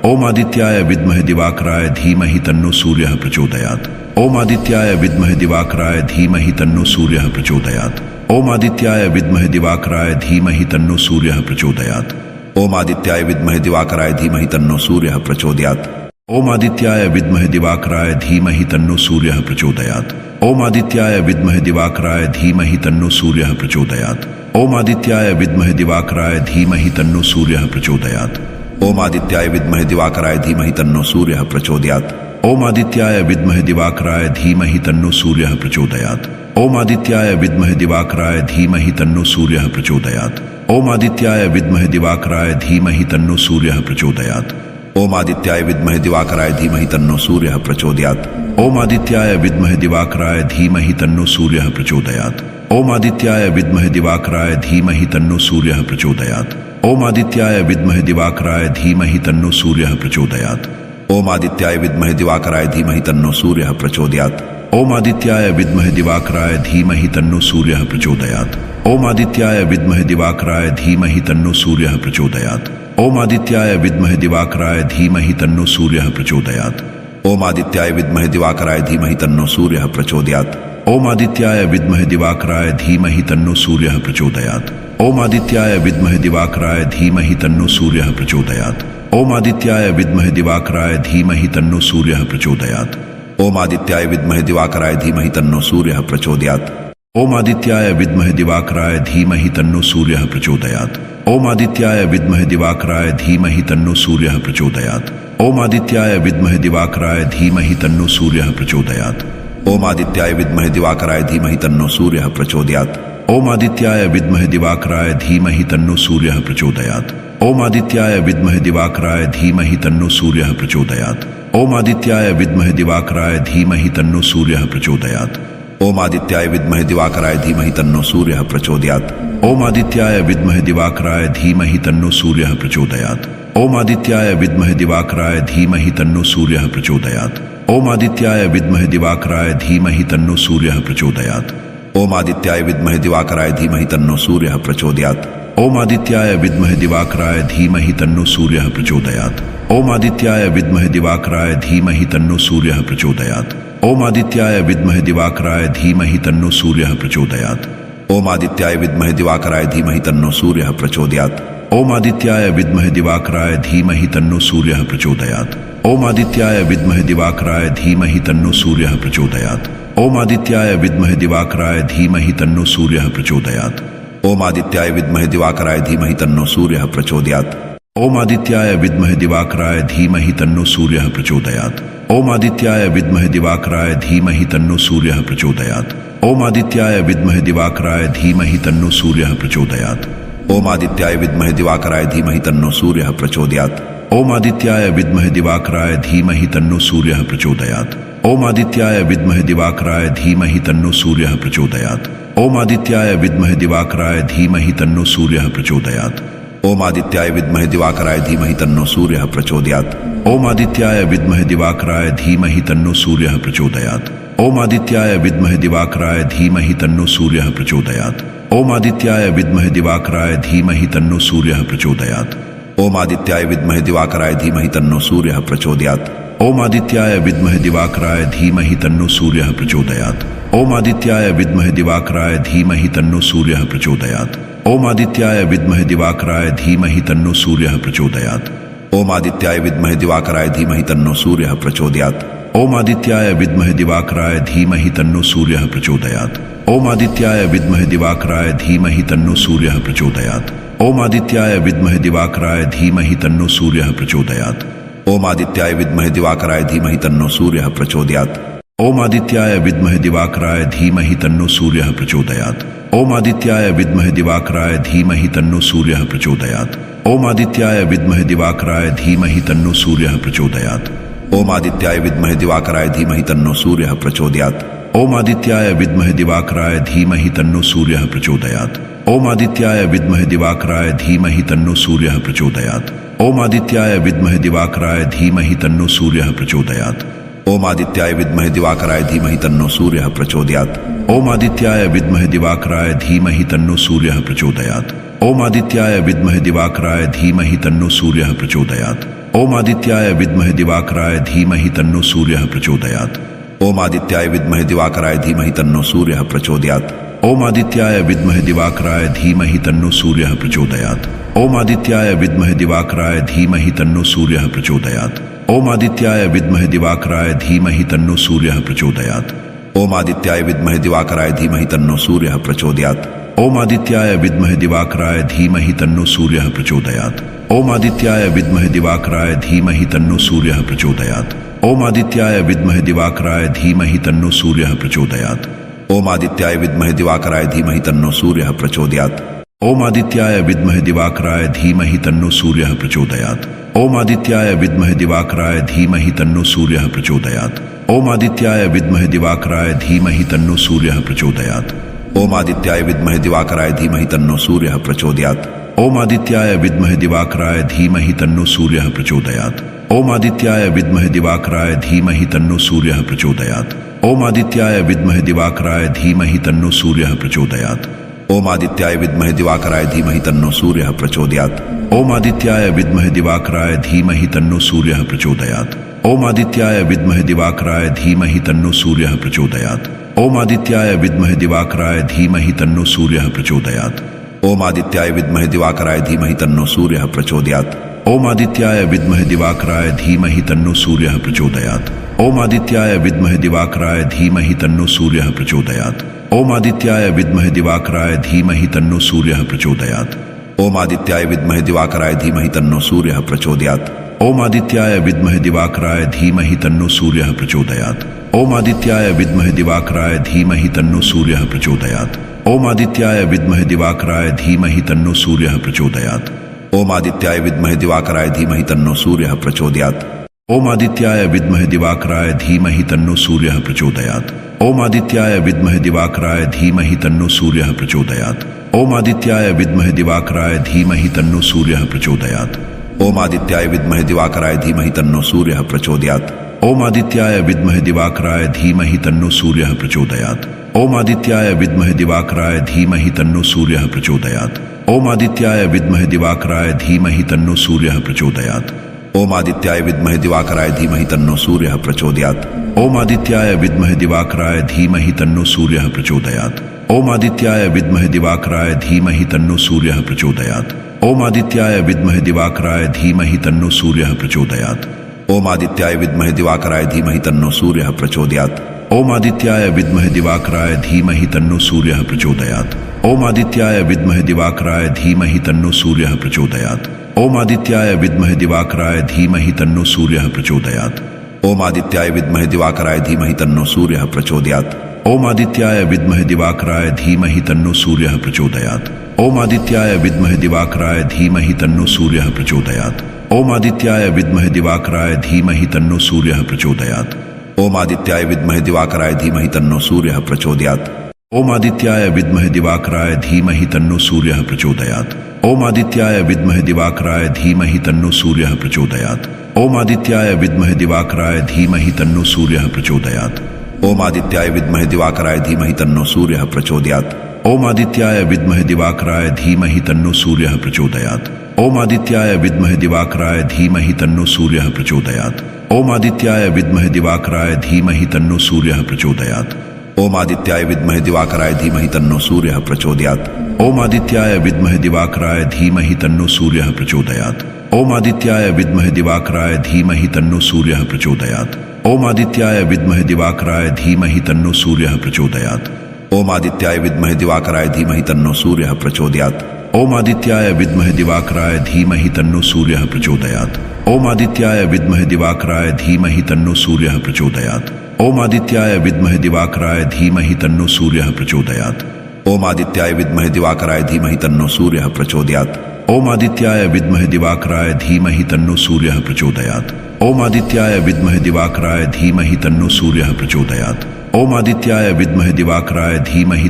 ओम आदित्याय विद्महे दिवाकराय धीमहि तन्नो सूर्यः प्रचोदयात्। ओम आदित्याय विद्महे दिवाकराय धीमहि तन्नो सूर्यः प्रचोदयात्। ओम आदित्याय विद्महे दिवाकराय धीमहि तन्नो सूर्यः प्रचोदयात्। ओम आदित्याय विद्महे दिवाकराय धीमहि तन्नो सूर्यः प्रचोदयात्। ओम आदित्याय विद्महे दिवाकराय धीमहि तन्नो सूर्यः प्रचोदयात्। ओम आदित्याय विद्महे दिवाकराय धीमहि तन्नो सूर्यः प्रचोदयात्। ओम आदित्याय विद्महे दिवाकराय धीमहि तन्नो सूर्यः प्रचोदयात्। ओम आदित्याय विद्महे दिवाकराय धीमहि तन्नो सूर्यः प्रचोदयात्। ओम आदित्याय विद्महे दिवाकराय धीमहि तन्नो सूर्यः प्रचोदयात्। ओम आदित्याय विद्महे दिवाकराय धीमहि तन्नो सूर्यः प्रचोदयात्। ओम आदित्याय विद्महे दिवाकराय धीमहि तन्नो सूर्यः प्रचोदयात्। ओम आदित्याय विद्महे दिवाकराय धीमहि तन्नो सूर्यः प्रचोदयात्। ओम आदित्याय विद्महे दिवाकराय धीमहि तन्नो सूर्यः प्रचोदयात्। ओम आदित्याय विद्महे दिवाकराय धीमहि तन्नो सूर्यः प्रचोदयात्। ओम आदित्याय विद्महे दिवाकराय धीमहि तन्नो सूर्यः प्रचोदयात्। ओम आदित्याय विद्महे दिवाकराय धीमहि तन्नो सूर्यः प्रचोदयात्। ओम आदित्याय विद्महे दिवाकराय धीमहि तन्नो सूर्यः प्रचोदयात्। ओम आदित्याय विद्महे दिवाकराय धीमहि तन्नो सूर्यः प्रचोदयात्। ओम आदित्याय विद्महे दिवाकराय धीमहि तन्नो सूर्यः प्रचोदयात्। ओम आदित्याय विद्महे दिवाकराय धीमहि तन्नो सूर्यः प्रचोदयात्। ओम आदित्याय विद्महे दिवाकराय धीमहि तन्नो सूर्यः प्रचोदयात्। ओम आदित्याय विद्महे दिवाकराय धीमहि तन्नो सूर्यः प्रचोदयात्। ओम आदित्याय विद्महे दिवाकराय धीमहि तन्नो सूर्यः प्रचोदयात्। ओम आदित्याय विद्महे दिवाकराय धीमहि तन्नो सूर्यः प्रचोदयात्। ओम आदित्याय विद्महे दिवाकराय धीमहि तन्नो सूर्यः प्रचोदयात्। ओम आदित्याय विद्महे दिवाकराय धीमहि तन्नो सूर्यः प्रचोदयात्। ओम आदित्याय विद्महे दिवाकराय धीमहि तन्नो सूर्यः प्रचोदयात्। ओम आदित्याय विद्महे दिवाकराय धीमहि तन्नो सूर्यः प्रचोदयात्। ओम आदित्याय विद्महे दिवाकराय धीमहि तन्नो सूर्यः प्रचोदयात्। ओम आदित्याय विद्महे दिवाकराय धीमहि तन्नो सूर्यः प्रचोदयात्। ओम आदित्याय विद्महे दिवाकराय धीमहि तन्नो सूर्यः प्रचोदयात्। ओम आदित्याय विद्महे दिवाकराय धीमहि तन्नो सूर्यः प्रचोदयात्। ओम आदित्याय विद्महे दिवाकराय धीमहि तन्नो सूर्यः प्रचोदयात्। ओम आदित्याय विद्महे दिवाकराय धीमहि तन्नो सूर्यः प्रचोदयात्। ओम आदित्याय विद्महे दिवाकराय धीमहि तन्नो सूर्यः प्रचोदयात्। ओम आदित्याय विद्महे दिवाकराय धीमहि तन्नो सूर्यः प्रचोदयात्। ओम आदित्याय विद्महे दिवाकराय धीमहि तन्नो सूर्यः प्रचोदयात्। ओम आदित्याय विद्महे दिवाकराय धीमहि तन्नो सूर्यः प्रचोदयात्। ओम आदित्याय विद्महे दिवाकराय धीमहि तन्नो सूर्यः प्रचोदयात्। ओम आदित्याय विद्महे दिवाकराय धीमहि तन्नो सूर्यः प्रचोदयात्। ओम आदित्याय विद्महे दिवाकराय धीमहि तन्नो सूर्यः प्रचोदयात्। ओम आदित्याय विद्महे दिवाकराय धीमहि तन्नो सूर्यः प्रचोदयात्। ओम आदित्याय विद्महे दिवाकराय धीमहि तन्नो सूर्यः प्रचोदयात्। ओम आदित्याय विद्महे दिवाकराय धीमहि तन्नो सूर्यः प्रचोदयात्। ओम आदित्याय विद्महे दिवाकराय धीमहि तन्नो सूर्यः प्रचोदयात्। ओम आदित्याय विद्महे दिवाकराय धीमहि तन्नो सूर्यः प्रचोदयात्। ओम आदित्याय विद्महे दिवाकराय धीमहि तन्नो सूर्यः प्रचोदयात्। ओम आदित्याय विद्महे दिवाकराय धीमहि तन्नो सूर्यः प्रचोदयात्। ओम आदित्याय विद्महे दिवाकराय धीमहि तन्नो सूर्यः प्रचोदयात्। ओम आदित्याय विद्महे दिवाकराय धीमहि तन्नो सूर्यः प्रचोदयात्। ओम आदित्याय विद्महे दिवाकराय धीमहि तन्नो सूर्यः प्रचोदयात्। ओम आदित्याय विद्महे दिवाकराय धीमहि तन्नो सूर्यः प्रचोदयात्। ओम आदित्याय विद्महे दिवाकराय धीमहि तन्नो सूर्यः प्रचोदयात्। ओम आदित्याय विद्महे दिवाकराय धीमहि तन्नो सूर्यः प्रचोदयात्। ओम आदित्याय विद्महे दिवाकराय धीमहि तन्नो सूर्यः प्रचोदयात्। ओम आदित्याय विद्महे दिवाकराय धीमहि तन्नो सूर्यः प्रचोदयात्। ओम आदित्याय विद्महे दिवाकराय धीमहि तन्नो सूर्यः प्रचोदयात्। ओम आदित्याय विद्महे दिवाकराय धीमहि तन्नो सूर्यः प्रचोदयात्। ओम आदित्याय विद्महे दिवाकराय धीमहि तन्नो सूर्यः प्रचोदयात्। ओम आदित्याय विद्महे दिवाकराय धीमहि तन्नो सूर्यः प्रचोदयात्। ओम आदित्याय विद्महे दिवाकराय धीमहि तन्नो सूर्यः प्रचोदयात्। ओम आदित्याय विद्महे दिवाकराय धीमहि तन्नो सूर्यः प्रचोदयात्। ओम आदित्याय विद्महे दिवाकराय धीमहि तन्नो सूर्यः प्रचोदयात्। ओम आदित्याय विद्महे दिवाकराय धीमहि तन्नो सूर्यः प्रचोदयात्। ओम आदित्याय विद्महे दिवाकराय धीमहि तन्नो सूर्यः प्रचोदयात्। ओम आदित्याय विद्महे दिवाकराय धीमहि तन्नो सूर्यः प्रचोदयात्। ओम आदित्याय विद्महे दिवाकराय धीमहि तन्नो सूर्यः प्रचोदयात्। ओम आदित्याय विद्महे दिवाकराय धीमहि तन्नो सूर्यः प्रचोदयात्। ओम आदित्याय विद्महे दिवाकराय धीमहि तन्नो सूर्यः प्रचोदयात्। ओम आदित्याय विद्महे दिवाकराय धीमहि तन्नो सूर्यः प्रचोदयात्। ओम आदित्याय विद्महे दिवाकराय धीमहि तन्नो सूर्यः प्रचोदयात्। ओम आदित्याय विद्महे दिवाकराय धीमहि तन्नो सूर्यः प्रचोदयात्। ओम आदित्याय विद्महे दिवाकराय धीमहि तन्नो सूर्यः प्रचोदयात्। ओम आदित्याय विद्महे दिवाकराय धीमहि तन्नो सूर्यः प्रचोदयात्। ओम आदित्याय विद्महे दिवाकराय धीमहि तन्नो सूर्यः प्रचोदयात्। ओम आदित्याय विद्महे दिवाकराय धीमहि तन्नो सूर्यः प्रचोदयात्। ओम आदित्याय विद्महे दिवाकराय धीमहि तन्नो सूर्यः प्रचोदयात्। ओम आदित्याय विद्महे दिवाकराय धीमहि तन्नो सूर्यः प्रचोदयात्। ओम आदित्याय विद्महे दिवाकराय धीमहि तन्नो सूर्यः प्रचोदयात्। ओम आदित्याय विद्महे दिवाकराय धीमहि तन्नो सूर्यः प्रचोदयात्। ओम आदित्याय विद्महे दिवाकराय धीमहि तन्नो सूर्यः प्रचोदयात्। ओम आदित्याय विद्महे दिवाकराय धीमहि तन्नो सूर्यः प्रचोदयात्। ओम आदित्याय विद्महे दिवाकराय धीमहि तन्नो सूर्यः प्रचोदयात्। ओम आदित्याय विद्महे दिवाकराय धीमहि तन्नो सूर्यः प्रचोदयात्। ओम आदित्याय विद्महे दिवाकराय धीमहि तन्नो सूर्यः प्रचोदयात्। ओम आदित्याय विद्महे दिवाकराय धीमहि तन्नो सूर्यः प्रचोदयात्। ओम आदित्याय विद्महे दिवाकराय धीमहि तन्नो सूर्यः प्रचोदयात्। ओम आदित्याय विद्महे दिवाकराय धीमहि तन्नो सूर्यः प्रचोदयात्। ओम आदित्याय विद्महे दिवाकराय धीमहि तन्नो सूर्यः प्रचोदयात्। ओम आदित्याय विद्महे दिवाकराय धीमहि तन्नो सूर्यः प्रचोदयात्। ओम आदित्याय विद्महे दिवाकराय धीमहि तन्नो सूर्यः प्रचोदयात्। ओम आदित्याय विद्महे दिवाकराय धीमहि तन्नो सूर्यः प्रचोदयात्। ओम आदित्याय विद्महे दिवाकराय धीमहि तन्नो सूर्यः प्रचोदयात्। ओम आदित्याय विद्महे दिवाकराय धीमहि तन्नो सूर्यः प्रचोदयात्। ओम आदित्याय विद्महे दिवाकराय धीमहि तन्नो सूर्यः प्रचोदयात्। ओम आदित्याय विद्महे दिवाकराय धीमहि तन्नो सूर्यः प्रचोदयात्। ओम आदित्याय विद्महे दिवाकराय धीमहि तन्नो सूर्यः प्रचोदयात्। ओम आदित्याय विद्महे दिवाकराय धीमहि तन्नो सूर्यः प्रचोदयात्। ओम आदित्याय विद्महे दिवाकराय धीमहि तन्नो सूर्यः प्रचोदयात्। ओम आदित्याय विद्महे दिवाकराय धीमहि तन्नो सूर्यः प्रचोदयात्। ओम आदित्याय विद्महे दिवाकराय धीमहि तन्नो सूर्यः प्रचोदयात्। ओम आदित्याय विद्महे दिवाकराय धीमहि तन्नो सूर्यः प्रचोदयात्। ओम आदित्याय विद्महे दिवाकराय धीमहि तन्नो सूर्यः प्रचोदयात्। ओम आदित्याय विद्महे दिवाकराय धीमहि तन्नो सूर्यः प्रचोदयात्। ओम आदित्याय विद्महे दिवाकराय धीमहि तन्नो सूर्यः प्रचोदयात्। ओम आदित्याय विद्महे दिवाकराय धीमहि तन्नो सूर्यः प्रचोदयात्। ओम आदित्याय विद्महे दिवाकराय धीमहि तन्नो सूर्यः प्रचोदयात्। ओम आदित्याय विद्महे दिवाकराय धीमहि तन्नो सूर्यः प्रचोदयात्। ओम आदित्याय विद्महे दिवाकराय धीमहि तन्नो सूर्यः प्रचोदयात्। ओम आदित्याय विद्महे दिवाकराय धीमहि तन्नो सूर्यः प्रचोदयात्। ओम आदित्याय विद्महे दिवाकराय धीमहि तन्नो सूर्यः प्रचोदयात्। ओम आदित्याय विद्महे दिवाकराय धीमहि तन्नो सूर्यः प्रचोदयात्। ओम आदित्याय विद्महे दिवाकराय धीमहि तन्नो सूर्यः प्रचोदयात्। ओम आदित्याय विद्महे दिवाकराय धीमहि तन्नो सूर्यः प्रचोदयात्। ओम आदित्याय विद्महे दिवाकराय धीमहि तन्नो सूर्यः प्रचोदयात्। ओम आदित्याय विद्महे दिवाकराय धीमहि तन्नो सूर्यः प्रचोदयात्। ओम आदित्याय विद्महे दिवाकराय धीमहि तन्नो सूर्यः प्रचोदयात्। ओम आदित्याय विद्महे दिवाकराय धीमहि तन्नो सूर्यः प्रचोदयात्। ओम आदित्याय विद्महे दिवाकराय धीमहि तन्नो सूर्यः प्रचोदयात्। ओम आदित्याय विद्महे दिवाकराय धीमहि तन्नो सूर्यः प्रचोदयात्। ओम आदित्याय विद्महे दिवाकराय धीमहि तन्नो सूर्यः प्रचोदयात्। ओम आदित्याय विद्महे दिवाकराय धीमहि तन्नो सूर्यः प्रचोदयात्। ओम आदित्याय विद्महे दिवाकराय धीमहि तन्नो सूर्यः प्रचोदयात्। ओम आदित्याय विद्महे दिवाकराय धीमहि तन्नो सूर्यः प्रचोदयात्। ओम आदित्याय विद्महे दिवाकराय धीमहि तन्नो सूर्यः प्रचोदयात्। ओम आदित्याय विद्महे दिवाकराय धीमहि तन्नो सूर्यः प्रचोदयात्। ओम आदित्याय विद्महे दिवाकराय धीमहि तन्नो सूर्यः प्रचोदयात्। ओम आदित्याय विद्महे दिवाकराय धीमहि तन्नो सूर्यः प्रचोदयात्। ओम आदित्याय विद्महे दिवाकराय धीमहि तन्नो सूर्यः प्रचोदयात्। ओम आदित्याय विद्महे दिवाकराय धीमहि तन्नो सूर्यः प्रचोदयात्। ओम आदित्याय विद्महे दिवाकराय धीमहि तन्नो सूर्यः प्रचोदयात्। ओम आदित्याय विद्महे दिवाकराय धीमहि तन्नो सूर्यः प्रचोदयात्। ओम आदित्याय विद्महे दिवाकराय धीमहि तन्नो सूर्यः प्रचोदयात्। ओम आदित्याय विद्महे दिवाकराय धीमहि तन्नो सूर्यः प्रचोदयात्। ओम आदित्याय विद्महे दिवाकराय धीमहि तन्नो सूर्यः प्रचोदयात्। ओम आदित्याय विद्महे दिवाकराय धीमहि तन्नो सूर्यः प्रचोदयात्। ओम आदित्याय विद्महे दिवाकराय धीमहि तन्नो सूर्यः प्रचोदयात्। ओम आदित्याय विद्महे दिवाकराय धीमहि तन्नो सूर्यः प्रचोदयात्। ओम आदित्याय विद्महे दिवाकराय धीमहि तन्नो सूर्यः प्रचोदयात्। ओम आदित्याय विद्महे दिवाकराय धीमहि तन्नो सूर्यः प्रचोदयात्। ओम आदित्याय विद्महे दिवाकराय धीमहि तन्नो सूर्यः प्रचोदयात्। ओम आदित्याय विद्महे दिवाकराय धीमहि तन्नो सूर्यः प्रचोदयात्। ओम आदित्याय विद्महे दिवाकराय धीमहि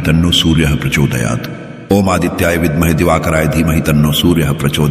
तन्नो सूर्यः प्रचोदयात्। ओम आदित्याय विद्महे दिवाकराय धीमहि तन्नो सूर्यः प्रचोदयात्।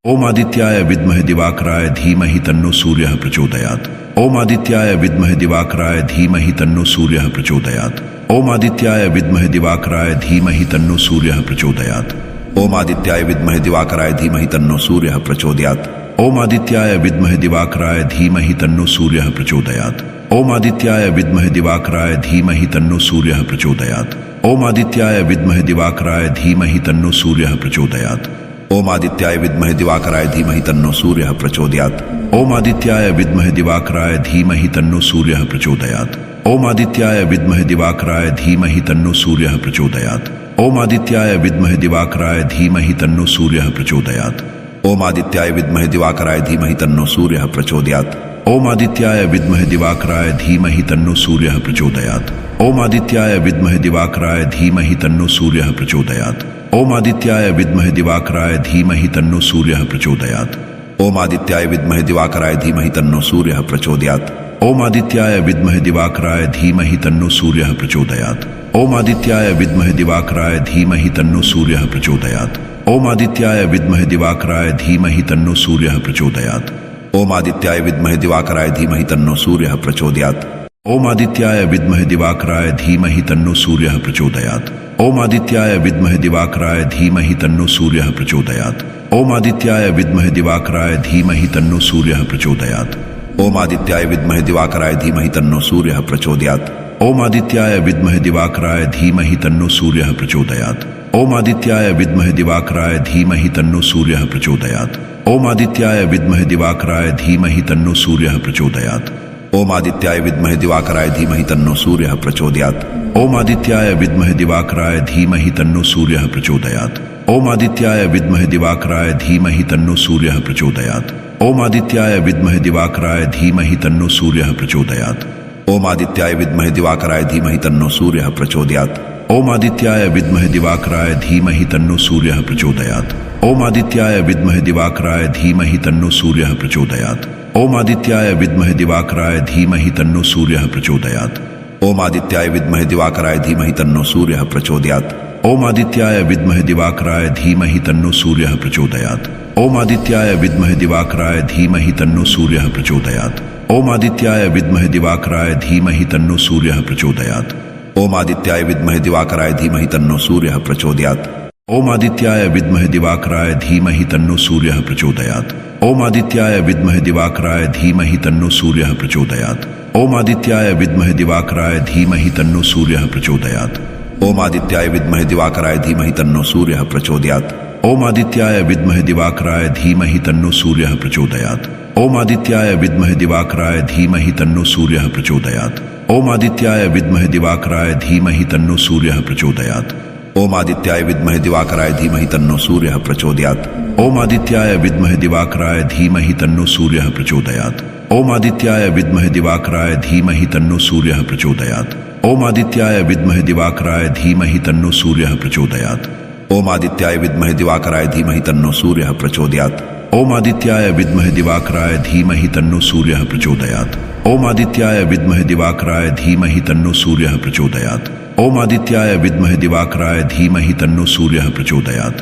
ओम आदित्याय विद्महे दिवाकराय धीमहि तन्नो सूर्यः प्रचोदयात्। ओम आदित्याय विद्महे दिवाकराय धीमहि तन्नो सूर्यः प्रचोदयात्। ओम आदित्याय विद्महे दिवाकराय धीमहि तन्नो सूर्यः प्रचोदयात्। ओम आदित्याय विद्महे दिवाकराय धीमहि तन्नो सूर्यः प्रचोदयात्। ओम आदित्याय विद्महे दिवाकराय धीमहि तन्नो सूर्यः प्रचोदयात्। ओम आदित्याय विद्महे दिवाकराय धीमहि तन्नो सूर्यः प्रचोदयात्। ओम आदित्याय विद्महे दिवाकराय धीमहि तन्नो सूर्यः प्रचोदयात्। ओम आदित्याय विद्महे दिवाकराय धीमहि तन्नो सूर्यः प्रचोदयात्। ओम आदित्याय विद्महे दिवाकराय धीमहि तन्नो सूर्यः प्रचोदयात्। ओम आदित्याय विद्महे दिवाकराय धीमहि तन्नो सूर्यः प्रचोदयात्। ओम आदित्याय विद्महे दिवाकराय धीमहि तन्नो सूर्यः प्रचोदयात्। ओम आदित्याय विद्महे दिवाकराय धीमहि तन्नो सूर्यः प्रचोदयात्। ओम आदित्याय विद्महे दिवाकराय धीमहि तन्नो सूर्यः प्रचोदयात्। ओम आदित्याय विद्महे दिवाकराय धीमहि तन्नो सूर्यः प्रचोदयात्। ओम आदित्याय विद्महे दिवाकराय धीमहि तन्नो सूर्यः प्रचोदयात्। ओम आदित्याय विद्महे दिवाकराय धीमहि तन्नो सूर्यः प्रचोदयात्। ओम आदित्याय विद्महे दिवाकराय धीमहि तन्नो सूर्यः प्रचोदयात्। ओम आदित्याय विद्महे दिवाकराय धीमहि तन्नो सूर्यः प्रचोदयात्। ओम आदित्याय विद्महे दिवाकराय धीमहि तन्नो सूर्यः प्रचोदयात्। ओम आदित्याय विद्महे दिवाकराय धीमहि तन्नो सूर्यः प्रचोदयात्। ओम आदित्याय विद्महे दिवाकराय धीमहि तन्नो सूर्यः प्रचोदयात्। ओम आदित्याय विद्महे दिवाकराय धीमहि तन्नो सूर्यः प्रचोदयात्। ओम आदित्याय विद्महे दिवाकराय धीमहि तन्नो सूर्यः प्रचोदयात्। ओम आदित्याय विद्महे दिवाकराय धीमहि तन्नो सूर्यः प्रचोदयात्। ओम आदित्याय विद्महे दिवाकराय धीमहि तन्नो सूर्यः प्रचोदयात्। ओम आदित्याय विद्महे दिवाकराय धीमहि तन्नो सूर्यः प्रचोदयात्। ओम आदित्याय विद्महे दिवाकराय धीमहि तन्नो सूर्यः प्रचोदयात्। ओम आदित्याय विद्महे दिवाकराय धीमहि तन्नो सूर्यः प्रचोदयात्। ओम आदित्याय विद्महे दिवाकराय धीमहि तन्नो सूर्यः प्रचोदयात्। ओम आदित्याय विद्महे दिवाकराय धीमहि तन्नो सूर्यः प्रचोदयात्। ओम आदित्याय विद्महे दिवाकराय धीमहि तन्नो सूर्यः प्रचोदयात्। ओम आदित्याय विद्महे दिवाकराय धीमहि तन्नो सूर्यः प्रचोदयात्। ओम आदित्याय विद्महे दिवाकराय धीमहि तन्नो सूर्यः प्रचोदयात्। ओम आदित्याय विद्महे दिवाकराय धीमहि तन्नो सूर्यः प्रचोदयात्। ओम आदित्याय विद्महे दिवाकराय धीमहि तन्नो सूर्यः प्रचोदयात्। ओम आदित्याय विद्महे दिवाकराय धीमहि तन्नो सूर्यः प्रचोदयात्। ओम आदित्याय विद्महे दिवाकराय धीमहि तन्नो सूर्यः प्रचोदयात्। ओम आदित्याय विद्महे दिवाकराय धीमहि तन्नो सूर्यः प्रचोदयात्। ओम आदित्याय विद्महे दिवाकराय धीमहि तन्नो सूर्यः प्रचोदयात्। ओम आदित्याय विद्महे दिवाकराय धीमहि तन्नो सूर्यः प्रचोदयात्। ओम आदित्याय विद्महे दिवाकराय धीमहि तन्नो सूर्यः प्रचोदयात्। ओम आदित्याय विद्महे दिवाकराय धीमहि तन्नो सूर्यः प्रचोदयात्। ओम आदित्याय विद्महे दिवाकराय धीमहि तन्नो सूर्यः प्रचोदयात्। ओम आदित्याय विद्महे दिवाकराय धीमहि तन्नो सूर्यः प्रचोदयात्। ओम आदित्याय विद्महे दिवाकराय धीमहि तन्नो सूर्यः प्रचोदयात्। ओम आदित्याय विद्महे दिवाकराय धीमहि तन्नो सूर्यः प्रचोदयात्। ओम आदित्याय विद्महे दिवाकराय धीमहि तन्नो सूर्यः प्रचोदयात्। ओम आदित्याय विद्महे दिवाकराय धीमहि तन्नो सूर्यः प्रचोदयात्। ओम आदित्याय विद्महे दिवाकराय धीमहि तन्नो सूर्यः प्रचोदयात्। ओम आदित्याय विद्महे दिवाकराय धीमहि तन्नो सूर्यः प्रचोदयात्। ओम आदित्याय विद्महे दिवाकराय धीमहि तन्नो सूर्यः प्रचोदयात्। ओम आदित्याय विद्महे दिवाकराय धीमहि तन्नो सूर्यः प्रचोदयात्। ओम आदित्याय विद्महे दिवाकराय धीमहि तन्नो सूर्यः प्रचोदयात्। ओम आदित्याय विद्महे दिवाकराय धीमहि तन्नो सूर्यः प्रचोदयात्। ओम आदित्याय विद्महे दिवाकराय धीमहि तन्नो सूर्यः प्रचोदयात्। ओम आदित्याय विद्महे दिवाकराय धीमहि तन्नो सूर्यः प्रचोदयात्।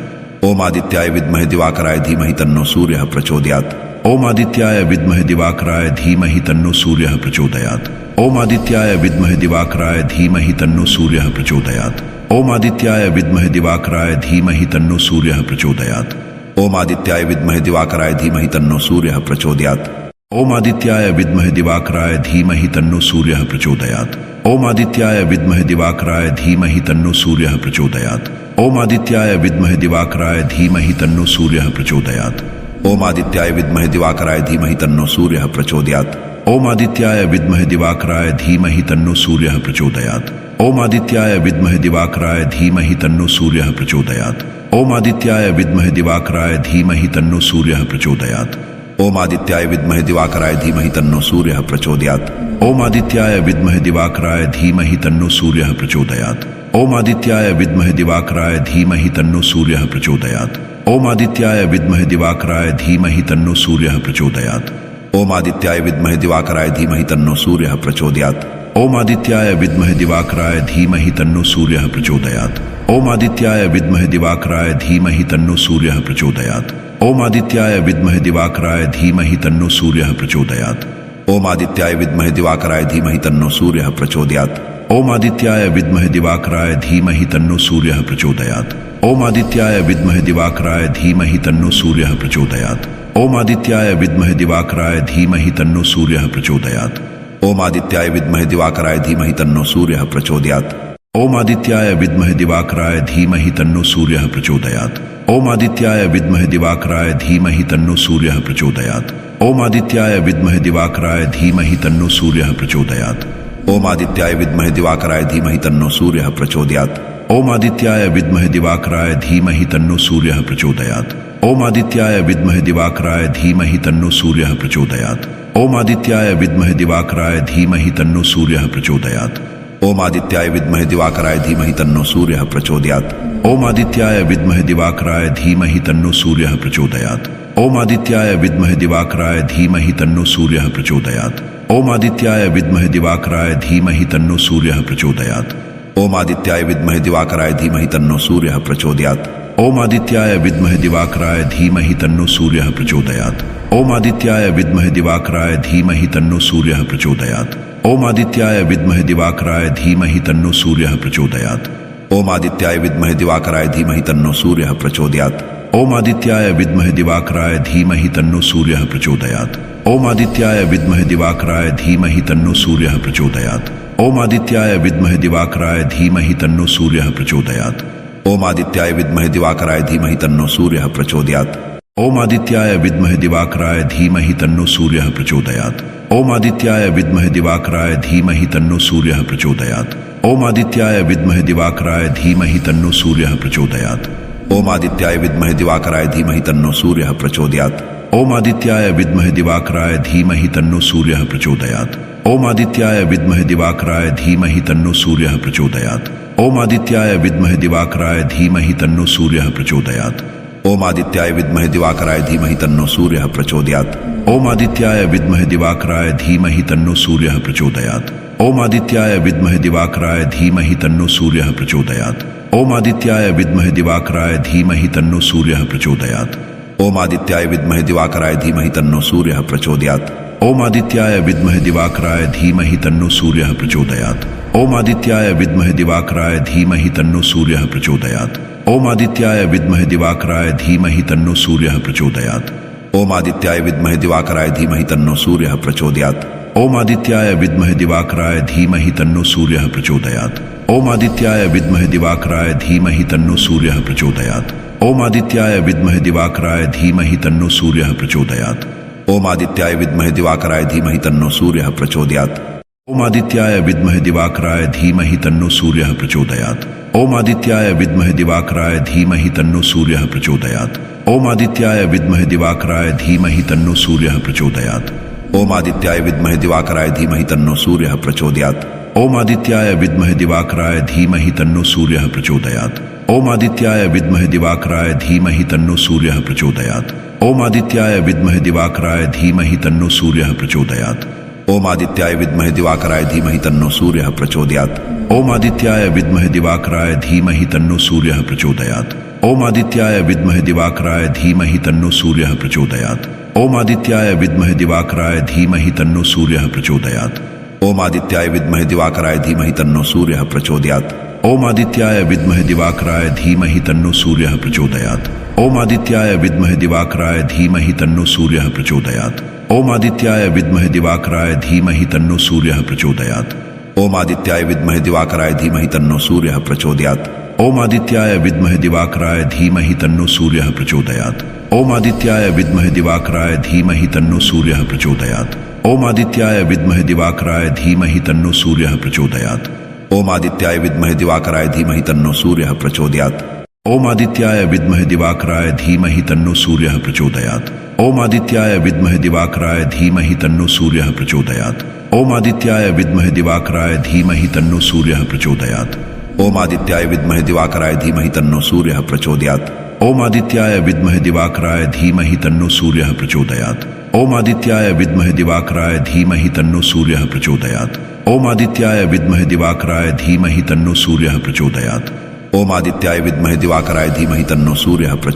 ओम आदित्याय विद्महे दिवाकराय धीमहि तन्नो सूर्यः प्रचोदयात्। ओम आदित्याय विद्महे दिवाकराय धीमहि तन्नो सूर्यः प्रचोदयात्। ओम आदित्याय विद्महे दिवाकराय धीमहि तन्नो सूर्यः प्रचोदयात्। ओम आदित्याय विद्महे दिवाकराय धीमहि तन्नो सूर्यः प्रचोदयात्। ओम आदित्याय विद्महे दिवाकराय धीमहि तन्नो सूर्यः प्रचोदयात्। ओम आदित्याय विद्महे दिवाकराय धीमहि तन्नो सूर्यः प्रचोदयात्। ओम आदित्याय विद्महे दिवाकराय धीमहि तन्नो सूर्यः प्रचोदयात्। ओम आदित्याय विद्महे दिवाकराय धीमहि तन्नो सूर्यः प्रचोदयात्। ओम आदित्याय विद्महे दिवाकराय धीमहि तन्नो सूर्यः प्रचोदयात्। ओम आदित्याय विद्महे दिवाकराय धीमहि तन्नो सूर्यः प्रचोदयात्। ओम आदित्याय विद्महे दिवाकराय धीमहि तन्नो सूर्यः प्रचोदयात्। ओम आदित्याय विद्महे दिवाकराय धीमहि तन्नो सूर्यः प्रचोदयात्। ओम आदित्याय विद्महे दिवाकराय धीमहि तन्नो सूर्यः प्रचोदयात्। ओम आदित्याय विद्महे दिवाकराय धीमहि तन्नो सूर्यः प्रचोदयात्। ओम आदित्याय विद्महे दिवाकराय धीमहि तन्नो सूर्यः प्रचोदयात्। ओम आदित्याय विद्महे दिवाकराय धीमहि तन्नो सूर्यः प्रचोदयात्। ओम आदित्याय विद्महे दिवाकराय धीमहि तन्नो सूर्यः प्रचोदयात्। ओम आदित्याय विद्महे दिवाकराय धीमहि तन्नो सूर्यः प्रचोदयात्। ओम आदित्याय विद्महे दिवाकराय धीमहि तन्नो सूर्यः प्रचोदयात्। ओम आदित्याय विद्महे दिवाकराय धीमहि तन्नो सूर्यः प्रचोदयात्। ओम आदित्याय विद्महे दिवाकराय धीमहि तन्नो सूर्यः प्रचोदयात्। ओम आदित्याय विद्महे दिवाकराय धीमहि तन्नो सूर्यः प्रचोदयात्। ओम आदित्याय विद्महे दिवाकराय धीमहि तन्नो सूर्यः प्रचोदयात्। ओम आदित्याय विद्महे दिवाकराय धीमहि तन्नो सूर्यः प्रचोदयात्। ओम आदित्याय विद्महे दिवाकराय धीमहि तन्नो सूर्यः प्रचोदयात्। ओम आदित्याय विद्महे दिवाकराय धीमहि तन्नो सूर्यः प्रचोदयात्। ओम आदित्याय विद्महे दिवाकराय धीमहि तन्नो सूर्यः प्रचोदयात्। ओम आदित्याय विद्महे दिवाकराय धीमहि तन्नो सूर्यः प्रचोदयात्। ओम आदित्याय विद्महे दिवाकराय धीमहि तन्नो सूर्यः प्रचोदयात्। ओम आदित्याय विद्महे दिवाकराय धीमहि तन्नो सूर्यः प्रचोदयात्। ओम आदित्याय विद्महे दिवाकराय धीमहि तन्नो सूर्यः प्रचोदयात्। ओम आदित्याय विद्महे दिवाकराय धीमहि तन्नो सूर्यः प्रचोदयात्। ओम आदित्याय विद्महे दिवाकराय धीमहि तन्नो सूर्यः प्रचोदयात्। ओम आदित्याय विद्महे दिवाकराय धीमहि तन्नो सूर्यः प्रचोदयात्। ओम आदित्याय विद्महे दिवाकराय धीमहि तन्नो सूर्यः प्रचोदयात्। ओम आदित्याय विद्महे दिवाकराय धीमहि तन्नो सूर्यः प्रचोदयात्। ओम आदित्याय विद्महे दिवाकराय धीमहि तन्नो सूर्यः प्रचोदयात्। ओम आदित्याय विद्महे दिवाकराय धीमहि तन्नो सूर्यः प्रचोदयात्। ओम आदित्याय विद्महे दिवाकराय धीमहि तन्नो सूर्यः प्रचोदयात्। ओम आदित्याय विद्महे दिवाकराय धीमहि तन्नो सूर्यः प्रचोदयात्। ओम आदित्याय विद्महे दिवाकराय धीमहि तन्नो सूर्यः प्रचोदयात्। ओम आदित्याय विद्महे दिवाकराय धीमहि तन्नो सूर्यः प्रचोदयात्। ओम आदित्याय विद्महे दिवाकराय धीमहि तन्नो सूर्यः प्रचोदयात्। ओम आदित्याय विद्महे दिवाकराय धीमहि तन्नो सूर्यः प्रचोदयात्। ओम आदित्याय विद्महे दिवाकराय धीमहि तन्नो सूर्यः प्रचोदयात्। ओम आदित्याय विद्महे दिवाकराय धीमहि तन्नो सूर्यः प्रचोदयात्। ओम आदित्याय विद्महे दिवाकराय धीमहि तन्नो सूर्यः प्रचोदयात्। ओम आदित्याय विद्महे दिवाकराय धीमहि तन्नो सूर्यः प्रचोदयात्। ओम आदित्याय विद्महे दिवाकराय धीमहि तन्नो सूर्यः प्रचोदयात्। ओम आदित्याय विद्महे दिवाकराय धीमहि तन्नो सूर्यः प्रचोदयात्। ओम आदित्याय विद्महे दिवाकराय धीमहि तन्नो सूर्यः प्रचोदयात्। ओम आदित्याय विद्महे दिवाकराय धीमहि तन्नो सूर्यः प्रचोदयात्। ओम आदित्याय विद्महे दिवाकराय धीमहि तन्नो सूर्यः प्रचोदयात्। ओम आदित्याय विद्महे दिवाकराय धीमहि तन्नो सूर्यः प्रचोदयात्। ओम आदित्याय विद्महे दिवाकराय धीमहि तन्नो सूर्यः प्रचोदयात्। ओम आदित्याय विद्महे दिवाकराय धीमहि तन्नो सूर्यः प्रचोदयात्। ओम आदित्याय विद्महे दिवाकराय धीमहि तन्नो सूर्यः प्रचोदयात्। ओम आदित्याय विद्महे दिवाकराय धीमहि तन्नो सूर्यः प्रचोदयात्। ओम आदित्याय विद्महे दिवाकराय धीमहि तन्नो सूर्यः प्रचोदयात्। ओम आदित्याय विद्महे दिवाकराय धीमहि तन्नो सूर्यः प्रचोदयात्। ओम आदित्याय विद्महे दिवाकराय धीमहि तन्नो सूर्यः प्रचोदयात्। ओम आदित्याय विद्महे दिवाकराय धीमहि तन्नो सूर्यः प्रचोदयात्। ओम आदित्याय विद्महे दिवाकराय धीमहि तन्नो सूर्यः प्रचोदयात्। ओम आदित्याय विद्महे दिवाकराय धीमहि तन्नो सूर्यः प्रचोदयात्। ओम आदित्याय विद्महे दिवाकराय धीमहि तन्नो सूर्यः प्रचोदयात्। ओम आदित्याय विद्महे दिवाकराय धीमहि तन्नो सूर्यः प्रचोदयात्। ओम आदित्याय विद्महे दिवाकराय धीमहि तन्नो सूर्यः प्रचोदयात्। ओम आदित्याय विद्महे दिवाकराय धीमहि तन्नो सूर्यः प्रचोदयात्। ओम आदित्याय विद्महे दिवाकराय धीमहि तन्नो सूर्यः प्रचोदयात्। ओम आदित्याय विद्महे दिवाकराय धीमहि तन्नो सूर्यः प्रचोदयात्। ओम आदित्याय विद्महे दिवाकराय धीमहि तन्नो सूर्यः प्रचोदयात्। ओम आदित्याय विद्महे दिवाकराय धीमहि तन्नो सूर्यः प्रचोदयात्। ओम आदित्याय विद्महे दिवाकराय धीमहि तन्नो सूर्यः प्रचोदयात्। ओम आदित्याय विद्महे दिवाकराय धीमहि तन्नो सूर्यः प्रचोदयात्। ओम आदित्याय विद्महे दिवाकराय धीमहि तन्नो सूर्यः प्रचोदयात्। ओम आदित्याय विद्महे दिवाकराय धीमहि तन्नो सूर्यः प्रचोदयात्। ओम आदित्याय विद्महे दिवाकराय धीमहि तन्नो सूर्यः प्रचोदयात्। ओम आदित्याय विद्महे दिवाकराय धीमहि तन्नो सूर्यः प्रचोदयात्। ओम आदित्याय विद्महे दिवाकराय धीमहि तन्नो सूर्यः प्रचोदयात्। ओम आदित्याय विद्महे दिवाकराय धीमहि तन्नो सूर्यः प्रचोदयात्। ओम आदित्याय विद्महे दिवाकराय धीमहि तन्नो सूर्यः प्रचोदयात्। ओम आदित्याय विद्महे दिवाकराय धीमहि तन्नो सूर्यः प्रचोदयात्। ओम आदित्याय विद्महे दिवाकराय धीमहि तन्नो सूर्यः प्रचोदयात्। ओम आदित्याय विद्महे दिवाकराय धीमहि तन्नो सूर्यः प्रचोदयात्। ओम आदित्याय विद्महे दिवाकराय धीमहि तन्नो सूर्यः प्रचोदयात्। ओम आदित्याय विद्महे दिवाकराय धीमहि तन्नो सूर्यः प्रचोदयात्। ओम आदित्याय विद्महे दिवाकराय धीमहि तन्नो सूर्यः प्रचोदयात्। ओम आदित्याय विद्महे दिवाकराय धीमहि तन्नो सूर्यः प्रचोदयात्। ओम आदित्याय विद्महे दिवाकराय धीमहि तन्नो सूर्यः प्रचोदयात्। ओम आदित्याय विद्महे दिवाकराय धीमहि तन्नो सूर्यः प्रचोदयात्। ओम आदित्याय विद्महे दिवाकराय धीमहि तन्नो सूर्यः प्रचोदयात्। ओम आदित्याय विद्महे दिवाकराय धीमहि तन्नो सूर्यः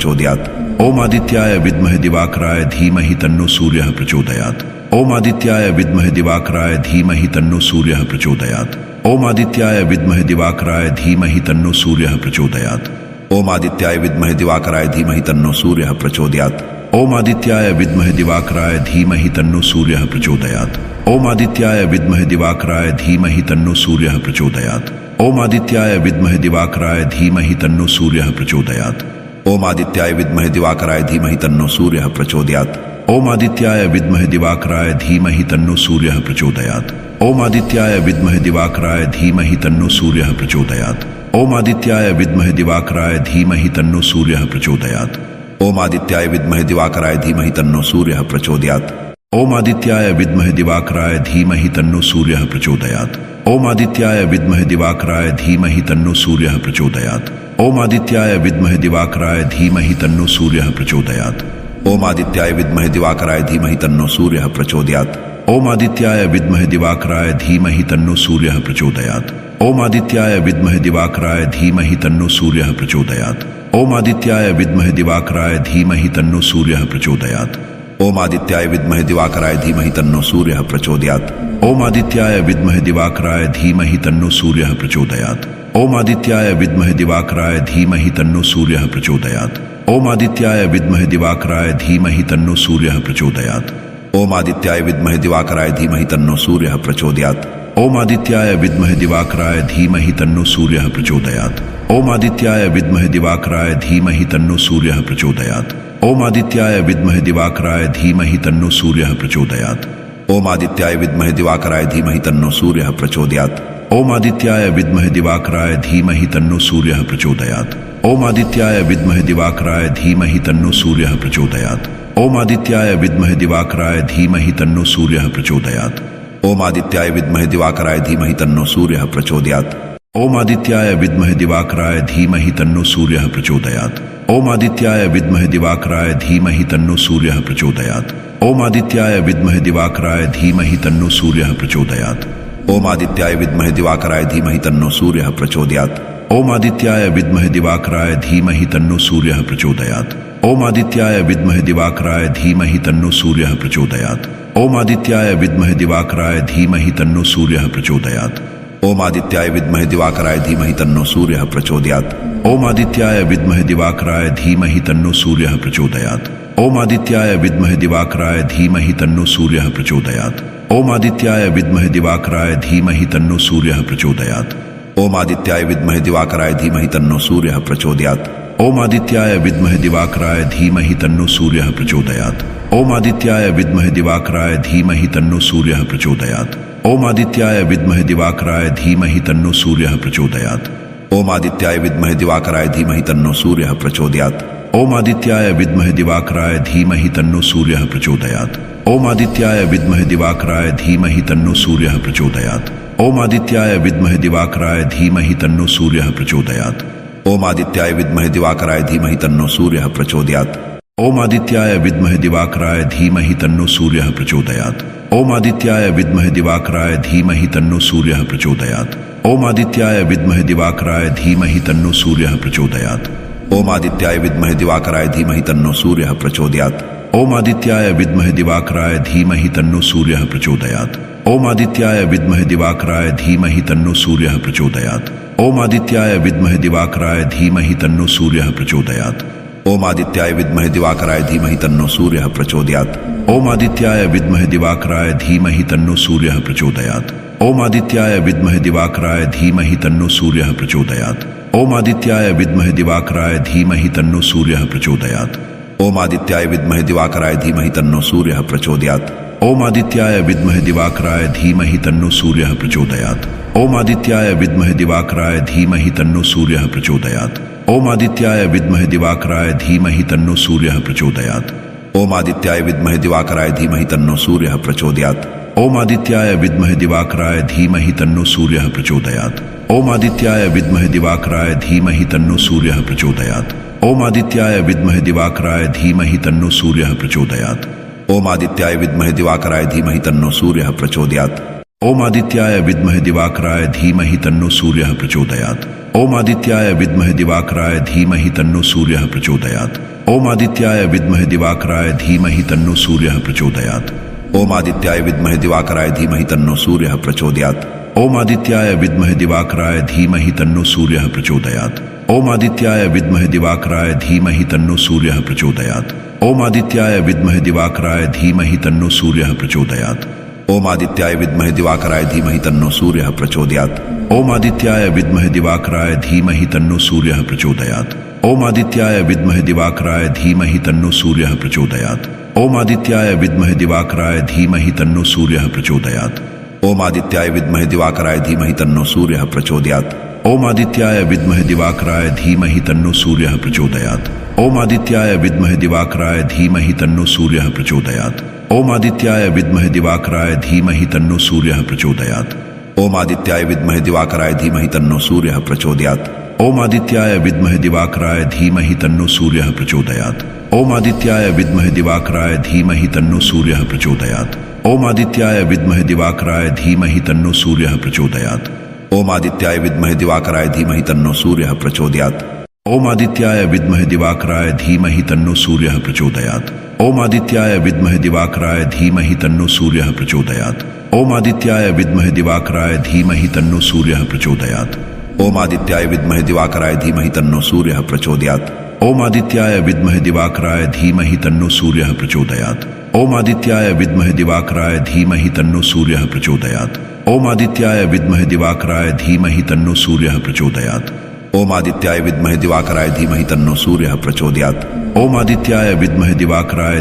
प्रचोदयात्। ओम आदित्याय विद्महे दिवाकराय धीमहि तन्नो सूर्यः प्रचोदयात्। ओम आदित्याय विद्महे दिवाकराय धीमहि तन्नो सूर्यः प्रचोदयात्। ओम आदित्याय विद्महे दिवाकराय धीमहि तन्नो सूर्यः प्रचोदयात्। ओम आदित्याय विद्महे दिवाकराय धीमहि तन्नो सूर्यः प्रचोदयात्। ओम आदित्याय विद्महे दिवाकराय धीमहि तन्नो सूर्यः प्रचोदयात्। ओम आदित्याय विद्महे दिवाकराय धीमहि तन्नो सूर्यः प्रचोदयात्। ओम आदित्याय विद्महे दिवाकराय धीमहि तन्नो सूर्यः प्रचोदयात्। ओम आदित्याय विद्महे दिवाकराय धीमहि तन्नो सूर्यः प्रचोदयात्। ओम आदित्याय विद्महे दिवाकराय धीमहि तन्नो सूर्यः प्रचोदयात्। ओम आदित्याय विद्महे दिवाकराय धीमहि तन्नो सूर्यः प्रचोदयात्। ओम आदित्याय विद्महे दिवाकराय धीमहि तन्नो सूर्यः प्रचोदयात्। ओम आदित्याय विद्महे दिवाकराय धीमहि तन्नो सूर्यः प्रचोदयात्। ओम आदित्याय विद्महे दिवाकराय धीमहि तन्नो सूर्यः प्रचोदयात्। ओम आदित्याय विद्महे दिवाकराय धीमहि तन्नो सूर्यः प्रचोदयात्। ओम आदित्याय विद्महे दिवाकराय धीमहि तन्नो सूर्यः प्रचोदयात्। ओम आदित्याय विद्महे दिवाकराय धीमहि तन्नो सूर्यः प्रचोदयात्। ओम आदित्याय विद्महे दिवाकराय धीमहि तन्नो सूर्यः प्रचोदयात्। ओम आदित्याय विद्महे दिवाकराय धीमहि तन्नो सूर्यः प्रचोदयात्। ओम आदित्याय विद्महे दिवाकराय धीमहि तन्नो सूर्यः प्रचोदयात्। ओम आदित्याय विद्महे दिवाकराय धीमहि तन्नो सूर्यः प्रचोदयात्। ओम आदित्याय विद्महे दिवाकराय धीमहि तन्नो सूर्यः प्रचोदयात्। ओम आदित्याय विद्महे दिवाकराय धीमहि तन्नो सूर्यः प्रचोदयात्। ओम आदित्याय विद्महे दिवाकराय धीमहि तन्नो सूर्यः प्रचोदयात्। ओम आदित्याय विद्महे दिवाकराय धीमहि तन्नो सूर्यः प्रचोदयात्। ओम आदित्याय विद्महे दिवाकराय धीमहि तन्नो सूर्यः प्रचोदयात्। ओम आदित्याय विद्महे दिवाकराय धीमहि तन्नो सूर्यः प्रचोदयात्। ओम आदित्याय विद्महे दिवाकराय धीमहि तन्नो सूर्यः प्रचोदयात्। ओम आदित्याय विद्महे दिवाकराय धीमहि तन्नो सूर्यः प्रचोदयात्। ओम आदित्याय विद्महे दिवाकराय धीमहि तन्नो सूर्यः प्रचोदयात्। ओम आदित्याय विद्महे दिवाकराय धीमहि तन्नो सूर्यः प्रचोदयात्। ओम आदित्याय विद्महे दिवाकराय धीमहि तन्नो सूर्यः प्रचोदयात्। ओम आदित्याय विद्महे दिवाकराय धीमहि तन्नो सूर्यः प्रचोदयात्। ओम आदित्याय विद्महे दिवाकराय धीमहि तन्नो सूर्यः प्रचोदयात्। ओम आदित्याय विद्महे दिवाकराय धीमहि तन्नो सूर्यः प्रचोदयात्। ओम आदित्याय विद्महे दिवाकराय धीमहि तन्नो सूर्यः प्रचोदयात्। ओम आदित्याय विद्महे दिवाकराय धीमहि तन्नो सूर्यः प्रचोदयात्। ओम आदित्याय विद्महे दिवाकराय धीमहि तन्नो सूर्यः प्रचोदयात्। ओम आदित्याय विद्महे दिवाकराय धीमहि तन्नो सूर्यः प्रचोदयात्। ओम आदित्याय विद्महे दिवाकराय धीमहि तन्नो सूर्यः प्रचोदयात्। ओम आदित्याय विद्महे दिवाकराय धीमहि तन्नो सूर्यः प्रचोदयात्। ओम आदित्याय विद्महे दिवाकराय धीमहि तन्नो सूर्यः प्रचोदयात्। ओम आदित्याय विद्महे दिवाकराय धीमहि तन्नो सूर्यः प्रचोदयात्। ओम आदित्याय विद्महे दिवाकराय धीमहि तन्नो सूर्यः प्रचोदयात्। ओम आदित्याय विद्महे दिवाकराय धीमहि तन्नो सूर्यः प्रचोदयात्। ओम आदित्याय विद्महे दिवाकराय धीमहि तन्नो सूर्यः प्रचोदयात्। ओम आदित्याय विद्महे दिवाकराय धीमहि तन्नो सूर्यः प्रचोदयात्। ओम आदित्याय विद्महे दिवाकराय धीमहि तन्नो सूर्यः प्रचोदयात्। ओम आदित्याय विद्महे दिवाकराय धीमहि तन्नो सूर्यः प्रचोदयात्। ओम आदित्याय विद्महे दिवाकराय धीमहि तन्नो सूर्यः प्रचोदयात्। ओम आदित्याय विद्महे दिवाकराय धीमहि तन्नो सूर्यः प्रचोदयात्। ओम आदित्याय विद्महे दिवाकराय धीमहि तन्नो सूर्यः प्रचोदयात्। ओम आदित्याय विद्महे दिवाकराय धीमहि तन्नो सूर्यः प्रचोदयात्। ओम आदित्याय विद्महे दिवाकराय धीमहि तन्नो सूर्यः प्रचोदयात्। ओम आदित्याय विद्महे दिवाकराय धीमहि तन्नो सूर्यः प्रचोदयात्। ओम आदित्याय विद्महे दिवाकराय धीमहि तन्नो सूर्यः प्रचोदयात्। ओम आदित्याय विद्महे दिवाकराय धीमहि तन्नो सूर्यः प्रचोदयात्। ओम आदित्याय विद्महे दिवाकराय धीमहि तन्नो सूर्यः प्रचोदयात्। ओम आदित्याय विद्महे दिवाकराय धीमहि तन्नो सूर्यः प्रचोदयात्। ओम आदित्याय विद्महे दिवाकराय धीमहि तन्नो सूर्यः प्रचोदयात्। ओम आदित्याय विद्महे दिवाकराय धीमहि तन्नो सूर्यः प्रचोदयात्। ओम आदित्याय विद्महे दिवाकराय धीमहि तन्नो सूर्यः प्रचोदयात्। ओम आदित्याय विद्महे दिवाकराय धीमहि तन्नो सूर्यः प्रचोदयात्। ओम आदित्याय विद्महे दिवाकराय धीमहि तन्नो सूर्यः प्रचोदयात्। ओम आदित्याय विद्महे दिवाकराय धीमहि तन्नो सूर्यः प्रचोदयात्। ओम आदित्याय विद्महे दिवाकराय धीमहि तन्नो सूर्यः प्रचोदयात्। ओम आदित्याय विद्महे दिवाकराय धीमहि तन्नो सूर्यः प्रचोदयात्। ओम आदित्याय विद्महे दिवाकराय धीमहि तन्नो सूर्यः प्रचोदयात्। ओम आदित्याय विद्महे दिवाकराय धीमहि तन्नो सूर्यः प्रचोदयात्। ओम आदित्याय विद्महे दिवाकराय धीमहि तन्नो सूर्यः प्रचोदयात्। ओम आदित्याय विद्महे दिवाकराय धीमहि तन्नो सूर्यः प्रचोदयात्। ओम आदित्याय विद्महे दिवाकराय धीमहि तन्नो सूर्यः प्रचोदयात्। ओम आदित्याय विद्महे दिवाकराय धीमहि तन्नो सूर्यः प्रचोदयात्। ओम आदित्याय विद्महे दिवाकराय धीमहि तन्नो सूर्यः प्रचोदयात्। ओम आदित्याय विद्महे दिवाकराय धीमहि तन्नो सूर्यः प्रचोदयात्। ओम आदित्याय विद्महे दिवाकराय धीमहि तन्नो सूर्यः प्रचोदयात्। ओम आदित्याय विद्महे दिवाकराय धीमहि तन्नो सूर्यः प्रचोदयात्। ओम आदित्याय विद्महे दिवाकराय धीमहि तन्नो सूर्यः प्रचोदयात्। ओम आदित्याय विद्महे दिवाकराय धीमहि तन्नो सूर्यः प्रचोदयात्। ओम आदित्याय विद्महे दिवाकराय धीमहि तन्नो सूर्यः प्रचोदयात्। ओम आदित्याय विद्महे दिवाकराय धीमहि तन्नो सूर्यः प्रचोदयात्। ओम आदित्याय विद्महे दिवाकराय धीमहि तन्नो सूर्यः प्रचोदयात्। ओम आदित्याय विद्महे दिवाकराय धीमहि तन्नो सूर्यः प्रचोदयात्। ओम आदित्याय विद्महे दिवाकराय धीमहि तन्नो सूर्यः प्रचोदयात्। ओम आदित्याय विद्महे दिवाकराय धीमहि तन्नो सूर्यः प्रचोदयात्। ओम आदित्याय विद्महे दिवाकराय धीमहि तन्नो सूर्यः प्रचोदयात्। ओम आदित्याय विद्महे दिवाकराय धीमहि तन्नो सूर्यः प्रचोदयात्। ओम आदित्याय विद्महे दिवाकराय धीमहि तन्नो सूर्यः प्रचोदयात्। ओम आदित्याय विद्महे दिवाकराय धीमहि तन्नो सूर्यः प्रचोदयात्। ओम आदित्याय विद्महे दिवाकराय धीमहि तन्नो सूर्यः प्रचोदयात्। ओम आदित्याय विद्महे दिवाकराय धीमहि तन्नो सूर्यः प्रचोदयात्। ओम आदित्याय विद्महे दिवाकराय धीमहि तन्नो सूर्यः प्रचोदयात्। ओम आदित्याय विद्महे दिवाकराय धीमहि तन्नो सूर्यः प्रचोदयात्। ओम आदित्याय विद्महे दिवाकराय धीमहि तन्नो सूर्यः प्रचोदयात्। ओम आदित्याय विद्महे दिवाकराय धीमहि तन्नो सूर्यः प्रचोदयात्। ओम आदित्याय विद्महे दिवाकराय धीमहि तन्नो सूर्यः प्रचोदयात्। ओम आदित्याय विद्महे दिवाकराय धीमहि तन्नो सूर्यः प्रचोदयात्। ओम आदित्याय विद्महे दिवाकराय धीमहि तन्नो सूर्यः प्रचोदयात्। ओम आदित्याय विद्महे दिवाकराय धीमहि तन्नो सूर्यः प्रचोदयात्। ओम आदित्याय विद्महे दिवाकराय धीमहि तन्नो सूर्यः प्रचोदयात्। ओम आदित्याय विद्महे दिवाकराय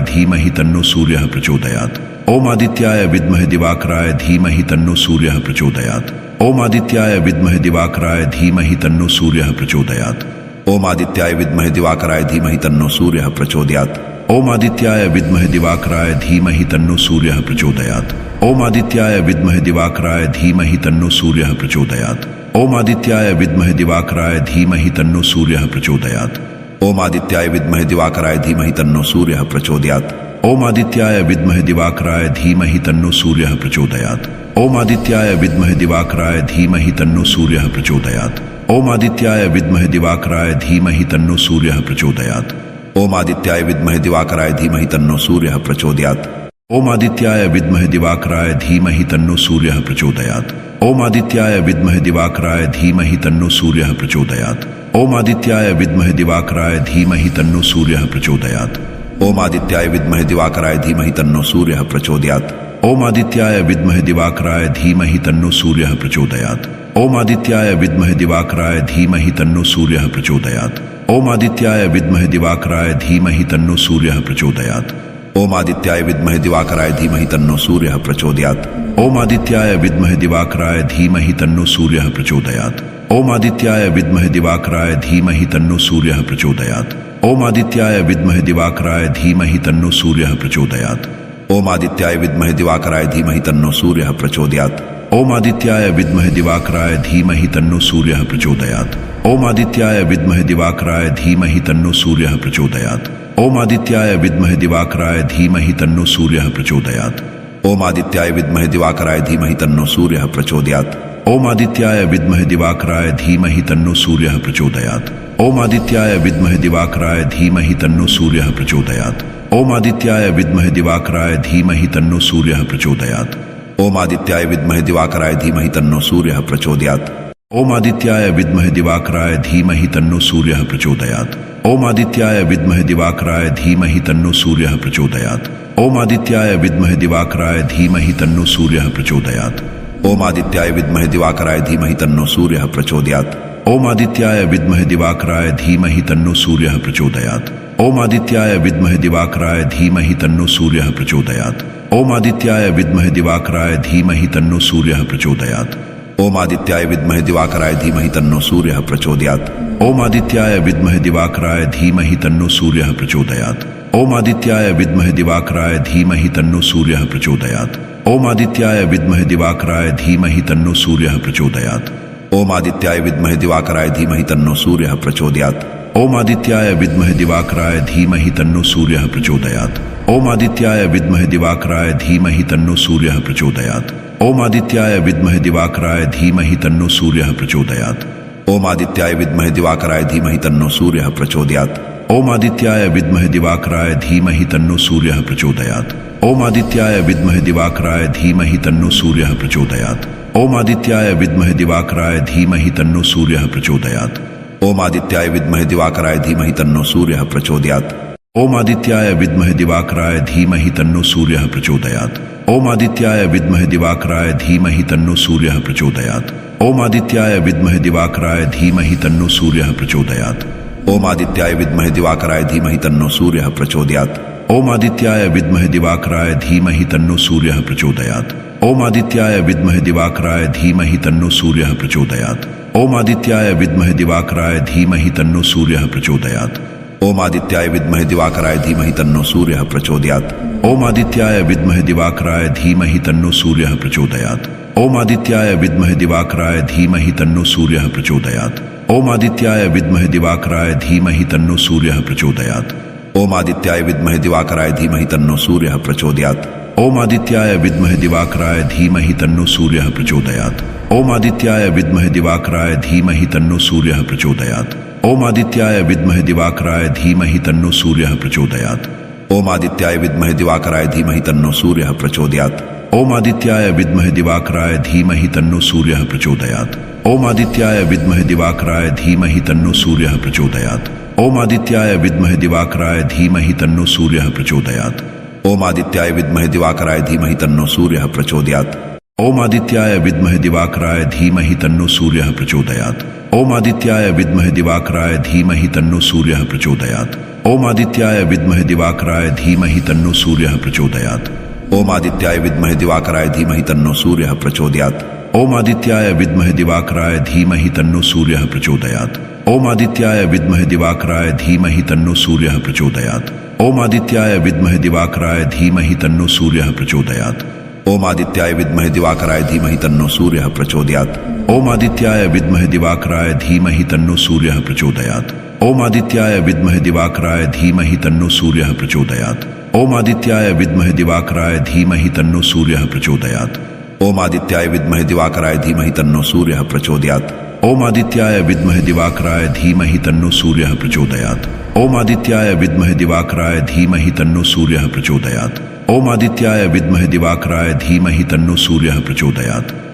धीमहि तन्नो सूर्यः प्रचोदयात्। ओम आदित्याय विद्महे दिवाकराय धीमहि तन्नो सूर्यः प्रचोदयात्। ओम आदित्याय विद्महे दिवाकराय धीमहि तन्नो सूर्यः प्रचोदयात्। ओम आदित्याय विद्महे दिवाकराय धीमहि तन्नो सूर्यः प्रचोदयात्। ओम आदित्याय विद्महे दिवाकराय धीमहि तन्नो सूर्यः प्रचोदयात्। ओम आदित्याय विद्महे दिवाकराय धीमहि तन्नो सूर्यः प्रचोदयात्। ओम आदित्याय विद्महे दिवाकराय धीमहि तन्नो सूर्यः प्रचोदयात्। ओम आदित्याय विद्महे दिवाकराय धीमहि तन्नो सूर्यः प्रचोदयात्। ओम आदित्याय विद्महे दिवाकराय धीमहि तन्नो सूर्यः प्रचोदयात्। ओम आदित्याय विद्महे दिवाकराय धीमहि तन्नो सूर्यः प्रचोदयात्। ओम आदित्याय विद्महे दिवाकराय धीमहि तन्नो सूर्यः प्रचोदयात्। ओम आदित्याय विद्महे दिवाकराय धीमहि तन्नो सूर्यः प्रचोदयात्। ओम आदित्याय विद्महे दिवाकराय धीमहि तन्नो सूर्यः प्रचोदयात्। ओम आदित्याय विद्महे दिवाकराय धीमहि तन्नो सूर्यः प्रचोदयात्। ओम आदित्याय विद्महे दिवाकराय धीमहि तन्नो सूर्यः प्रचोदयात्। ओम आदित्याय विद्महे दिवाकराय धीमहि तन्नो सूर्यः प्रचोदयात्। ओम आदित्याय विद्महे दिवाकराय धीमहि तन्नो सूर्यः प्रचोदयात्। ओम आदित्याय विद्महे दिवाकराय धीमहि तन्नो सूर्यः प्रचोदयात्। ओम आदित्याय विद्महे दिवाकराय धीमहि तन्नो सूर्यः प्रचोदयात्। ओम आदित्याय विद्महे दिवाकराय धीमहि तन्नो सूर्यः प्रचोदयात्। ओम आदित्याय विद्महे दिवाकराय धीमहि तन्नो सूर्यः प्रचोदयात्। ओम आदित्याय विद्महे दिवाकराय धीमहि तन्नो सूर्यः प्रचोदयात्। ओम आदित्याय विद्महे दिवाकराय धीमहि तन्नो सूर्यः प्रचोदयात्। ओम आदित्याय विद्महे दिवाकराय धीमहि तन्नो सूर्यः प्रचोदयात्। ओम आदित्याय विद्महे दिवाकराय धीमहि तन्नो सूर्यः प्रचोदयात्। ओम आदित्याय विद्महे दिवाकराय धीमहि तन्नो सूर्यः प्रचोदयात्। ओम आदित्याय विद्महे दिवाकराय धीमहि तन्नो सूर्यः प्रचोदयात्। ओम आदित्याय विद्महे दिवाकराय धीमहि तन्नो सूर्यः प्रचोदयात्। ओम आदित्याय विद्महे दिवाकराय धीमहि तन्नो सूर्यः प्रचोदयात्। ओम आदित्याय विद्महे दिवाकराय धीमहि तन्नो सूर्यः प्रचोदयात्। ओम आदित्याय विद्महे दिवाकराय धीमहि तन्नो सूर्यः प्रचोदयात्। ओम आदित्याय विद्महे दिवाकराय धीमहि तन्नो सूर्यः प्रचोदयात्। ओम आदित्याय विद्महे दिवाकराय धीमहि तन्नो सूर्यः प्रचोदयात्। ओम आदित्याय विद्महे दिवाकराय धीमहि तन्नो सूर्यः प्रचोदयात्। ओम आदित्याय विद्महे दिवाकराय धीमहि तन्नो सूर्यः प्रचोदयात्। ओम आदित्याय विद्महे दिवाकराय धीमहि तन्नो सूर्यः प्रचोदयात्। ओम आदित्याय विद्महे दिवाकराय धीमहि तन्नो सूर्यः प्रचोदयात्। ओम आदित्याय विद्महे दिवाकराय धीमहि तन्नो सूर्यः प्रचोदयात्। ओम आदित्याय विद्महे दिवाकराय धीमहि तन्नो सूर्यः प्रचोदयात्। ओम आदित्याय विद्महे दिवाकराय धीमहि तन्नो सूर्यः प्रचोदयात्। ओम आदित्याय विद्महे दिवाकराय धीमहि तन्नो सूर्यः प्रचोदयात्। ओम आदित्याय विद्महे दिवाकराय धीमहि तन्नो सूर्यः प्रचोदयात्। ओम आदित्याय विद्महे दिवाकराय धीमहि तन्नो सूर्यः प्रचोदयात्। ओम आदित्याय विद्महे दिवाकराय धीमहि तन्नो सूर्यः प्रचोदयात्। ओम आदित्याय विद्महे दिवाकराय धीमहि तन्नो सूर्यः प्रचोदयात्। ओम आदित्याय विद्महे दिवाकराय धीमहि तन्नो सूर्यः प्रचोदयात्। ओम आदित्याय विद्महे दिवाकराय धीमहि तन्नो सूर्यः प्रचोदयात्। ओम आदित्याय विद्महे दिवाकराय धीमहि तन्नो सूर्यः प्रचोदयात्। ओम आदित्याय विद्महे दिवाकराय धीमहि तन्नो सूर्यः प्रचोदयात्। ओम आदित्याय विद्महे दिवाकराय धीमहि तन्नो सूर्यः प्रचोदयात्। ओम आदित्याय विद्महे दिवाकराय धीमहि तन्नो सूर्यः प्रचोदयात्। ओम आदित्याय विद्महे दिवाकराय धीमहि तन्नो सूर्यः प्रचोदयात्। ओम आदित्याय विद्महे दिवाकराय धीमहि तन्नो सूर्यः प्रचोदयात्। ओम आदित्याय विद्महे दिवाकराय धीमहि तन्नो सूर्यः प्रचोदयात्। ओम आदित्याय विद्महे दिवाकराय धीमहि तन्नो सूर्यः प्रचोदयात्। ओम आदित्याय विद्महे दिवाकराय धीमहि तन्नो सूर्यः प्रचोदयात्। ओम आदित्याय विद्महे दिवाकराय धीमहि तन्नो सूर्यः प्रचोदयात्। ओम आदित्याय विद्महे दिवाकराय धीमहि तन्नो सूर्यः प्रचोदयात्। ओम आदित्याय विद्महे दिवाकराय धीमहि तन्नो सूर्यः प्रचोदयात्। ओम आदित्याय विद्महे दिवाकराय धीमहि तन्नो सूर्यः प्रचोदयात्। ओम आदित्याय विद्महे दिवाकराय धीमहि तन्नो सूर्यः प्रचोदयात्। ओम आदित्याय विद्महे दिवाकराय धीमहि तन्नो सूर्यः प्रचोदयात्। ओम आदित्याय विद्महे दिवाकराय धीमहि तन्नो सूर्यः प्रचोदयात्। ओम आदित्याय विद्महे दिवाकराय धीमहि तन्नो सूर्यः प्रचोदयात्। ओम आदित्याय विद्महे दिवाकराय धीमहि तन्नो सूर्यः प्रचोदयात्। ओम आदित्याय विद्महे दिवाकराय धीमहि तन्नो सूर्यः प्रचोदयात्। ओम आदित्याय विद्महे दिवाकराय धीमहि तन्नो सूर्यः प्रचोदयात्। ओम आदित्याय विद्महे दिवाकराय धीमहि तन्नो सूर्यः प्रचोदयात्। ओम आदित्याय विद्महे दिवाकराय धीमहि तन्नो सूर्यः प्रचोदयात्। ओम आदित्याय विद्महे दिवाकराय धीमहि तन्नो सूर्यः प्रचोदयात्। ओम आदित्याय विद्महे दिवाकराय धीमहि तन्नो सूर्यः प्रचोदयात्। ओम आदित्याय विद्महे दिवाकराय धीमहि तन्नो सूर्यः प्रचोदयात्। ओम आदित्याय विद्महे दिवाकराय धीमहि तन्नो सूर्यः प्रचोदयात्। ओम आदित्याय विद्महे दिवाकराय धीमहि तन्नो सूर्यः प्रचोदयात्। ओम आदित्याय विद्महे दिवाकराय धीमहि तन्नो सूर्यः प्रचोदयात्। ओम आदित्याय विद्महे दिवाकराय धीमहि तन्नो सूर्यः प्रचोदयात्। ओम आदित्याय विद्महे दिवाकराय धीमहि तन्नो सूर्यः प्रचोदयात्। ओम आदित्याय विद्महे दिवाकराय धीमहि तन्नो सूर्यः प्रचोदयात्। ओम आदित्याय विद्महे दिवाकराय धीमहि तन्नो सूर्यः प्रचोदयात्। ओम आदित्याय विद्महे दिवाकराय धीमहि तन्नो सूर्यः प्रचोदयात्। ओम आदित्याय विद्महे दिवाकराय धीमहि तन्नो सूर्यः प्रचोदयात्। ओम आदित्याय विद्महे दिवाकराय धीमहि तन्नो सूर्यः प्रचोदयात्। ओम आदित्याय विद्महे दिवाकराय धीमहि तन्नो सूर्यः प्रचोदयात्। ओम आदित्याय विद्महे दिवाकराय धीमहि तन्नो सूर्यः प्रचोदयात्। ओम आदित्याय विद्महे दिवाकराय धीमहि तन्नो सूर्यः प्रचोदयात्। ओम आदित्याय विद्महे दिवाकराय धीमहि तन्नो सूर्यः प्रचोदयात्। ओम आदित्याय विद्महे दिवाकराय धीमहि तन्नो सूर्यः प्रचोदयात्। ओम आदित्याय विद्महे दिवाकराय धीमहि तन्नो सूर्यः प्रचोदयात्।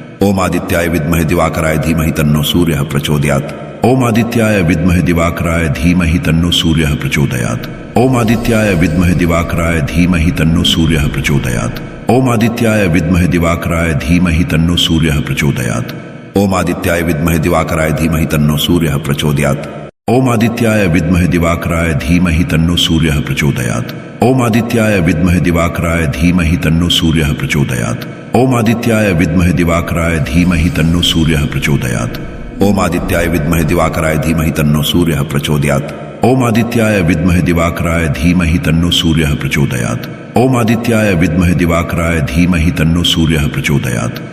ओम आदित्याय विद्महे दिवाकराय धीमहि तन्नो सूर्यः प्रचोदयात्। ओम आदित्याय विद्महे दिवाकराय धीमहि तन्नो सूर्यः प्रचोदयात्। ओम आदित्याय विद्महे दिवाकराय धीमहि तन्नो सूर्यः प्रचोदयात्। ओम आदित्याय विद्महे दिवाकराय धीमहि तन्नो सूर्यः प्रचोदयात्। ओम आदित्याय विद्महे दिवाकराय धीमहि तन्नो सूर्यः प्रचोदयात्। ओम आदित्याय विद्महे दिवाकराय धीमहि तन्नो सूर्यः प्रचोदयात्। ओम आदित्याय विद्महे दिवाकराय धीमहि तन्नो सूर्यः प्रचोदयात्। ओम आदित्याय विद्महे दिवाकराय धीमहि तन्नो सूर्यः प्रचोदयात्। ओम आदित्याय विद्महे दिवाकराय धीमहि तन्नो सूर्यः प्रचोदयात्। ओम आदित्याय विद्महे दिवाकराय धीमहि तन्नो सूर्यः प्रचोदयात्। ओम आदित्याय विद्महे दिवाकराय धीमहि तन्नो सूर्यः प्रचोदयात्। ओम आदित्याय विद्महे दिवाकराय धीमहि तन्नो सूर्यः प्रचोदयात्। ओम आदित्याय विद्महे दिवाकराय धीमहि तन्नो सूर्यः प्रचोदयात्।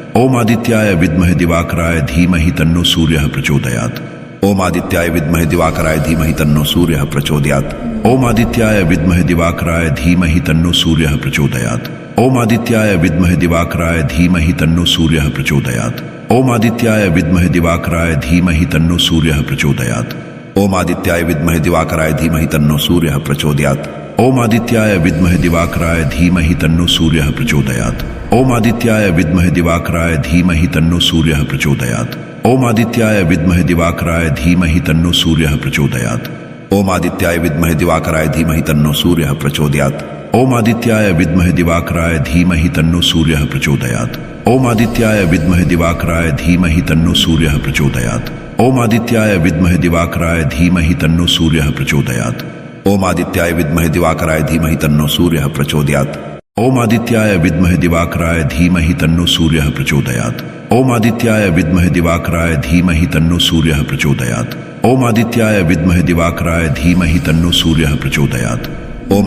ओम आदित्याय विद्महे दिवाकराय धीमहि तन्नो सूर्यः प्रचोदयात्। ओम आदित्याय विद्महे दिवाकराय धीमहि तन्नो सूर्यः प्रचोदयात्। ओम आदित्याय विद्महे दिवाकराय धीमहि तन्नो सूर्यः प्रचोदयात्। ओम आदित्याय विद्महे दिवाकराय धीमहि तन्नो सूर्यः प्रचोदयात्। ओम आदित्याय विद्महे दिवाकराय धीमहि तन्नो सूर्यः प्रचोदयात्। ओम आदित्याय विद्महे दिवाकराय धीमहि तन्नो सूर्यः प्रचोदयात्। ओम आदित्याय विद्महे दिवाकराय धीमहि तन्नो सूर्यः प्रचोदयात्। ओम आदित्याय विद्महे दिवाकराय धीमहि तन्नो सूर्यः प्रचोदयात्। ओम आदित्याय विद्महे दिवाकराय धीमहि तन्नो सूर्यः प्रचोदयात्। ओम आदित्याय विद्महे दिवाकराय धीमहि तन्नो सूर्यः प्रचोदयात्। ओम आदित्याय विद्महे दिवाकराय धीमहि तन्नो सूर्यः प्रचोदयात्। ओम आदित्याय विद्महे दिवाकराय धीमहि तन्नो सूर्यः प्रचोदयात्। ओम आदित्याय विद्महे दिवाकराय धीमहि तन्नो सूर्यः प्रचोदयात्। ओम आदित्याय विद्महे दिवाकराय धीमहि तन्नो सूर्यः प्रचोदयात्। ओम आदित्याय विद्महे दिवाकराय धीमहि तन्नो सूर्यः प्रचोदयात्। ओम आदित्याय विद्महे दिवाकराय धीमहि तन्नो सूर्यः प्रचोदयात्। ओम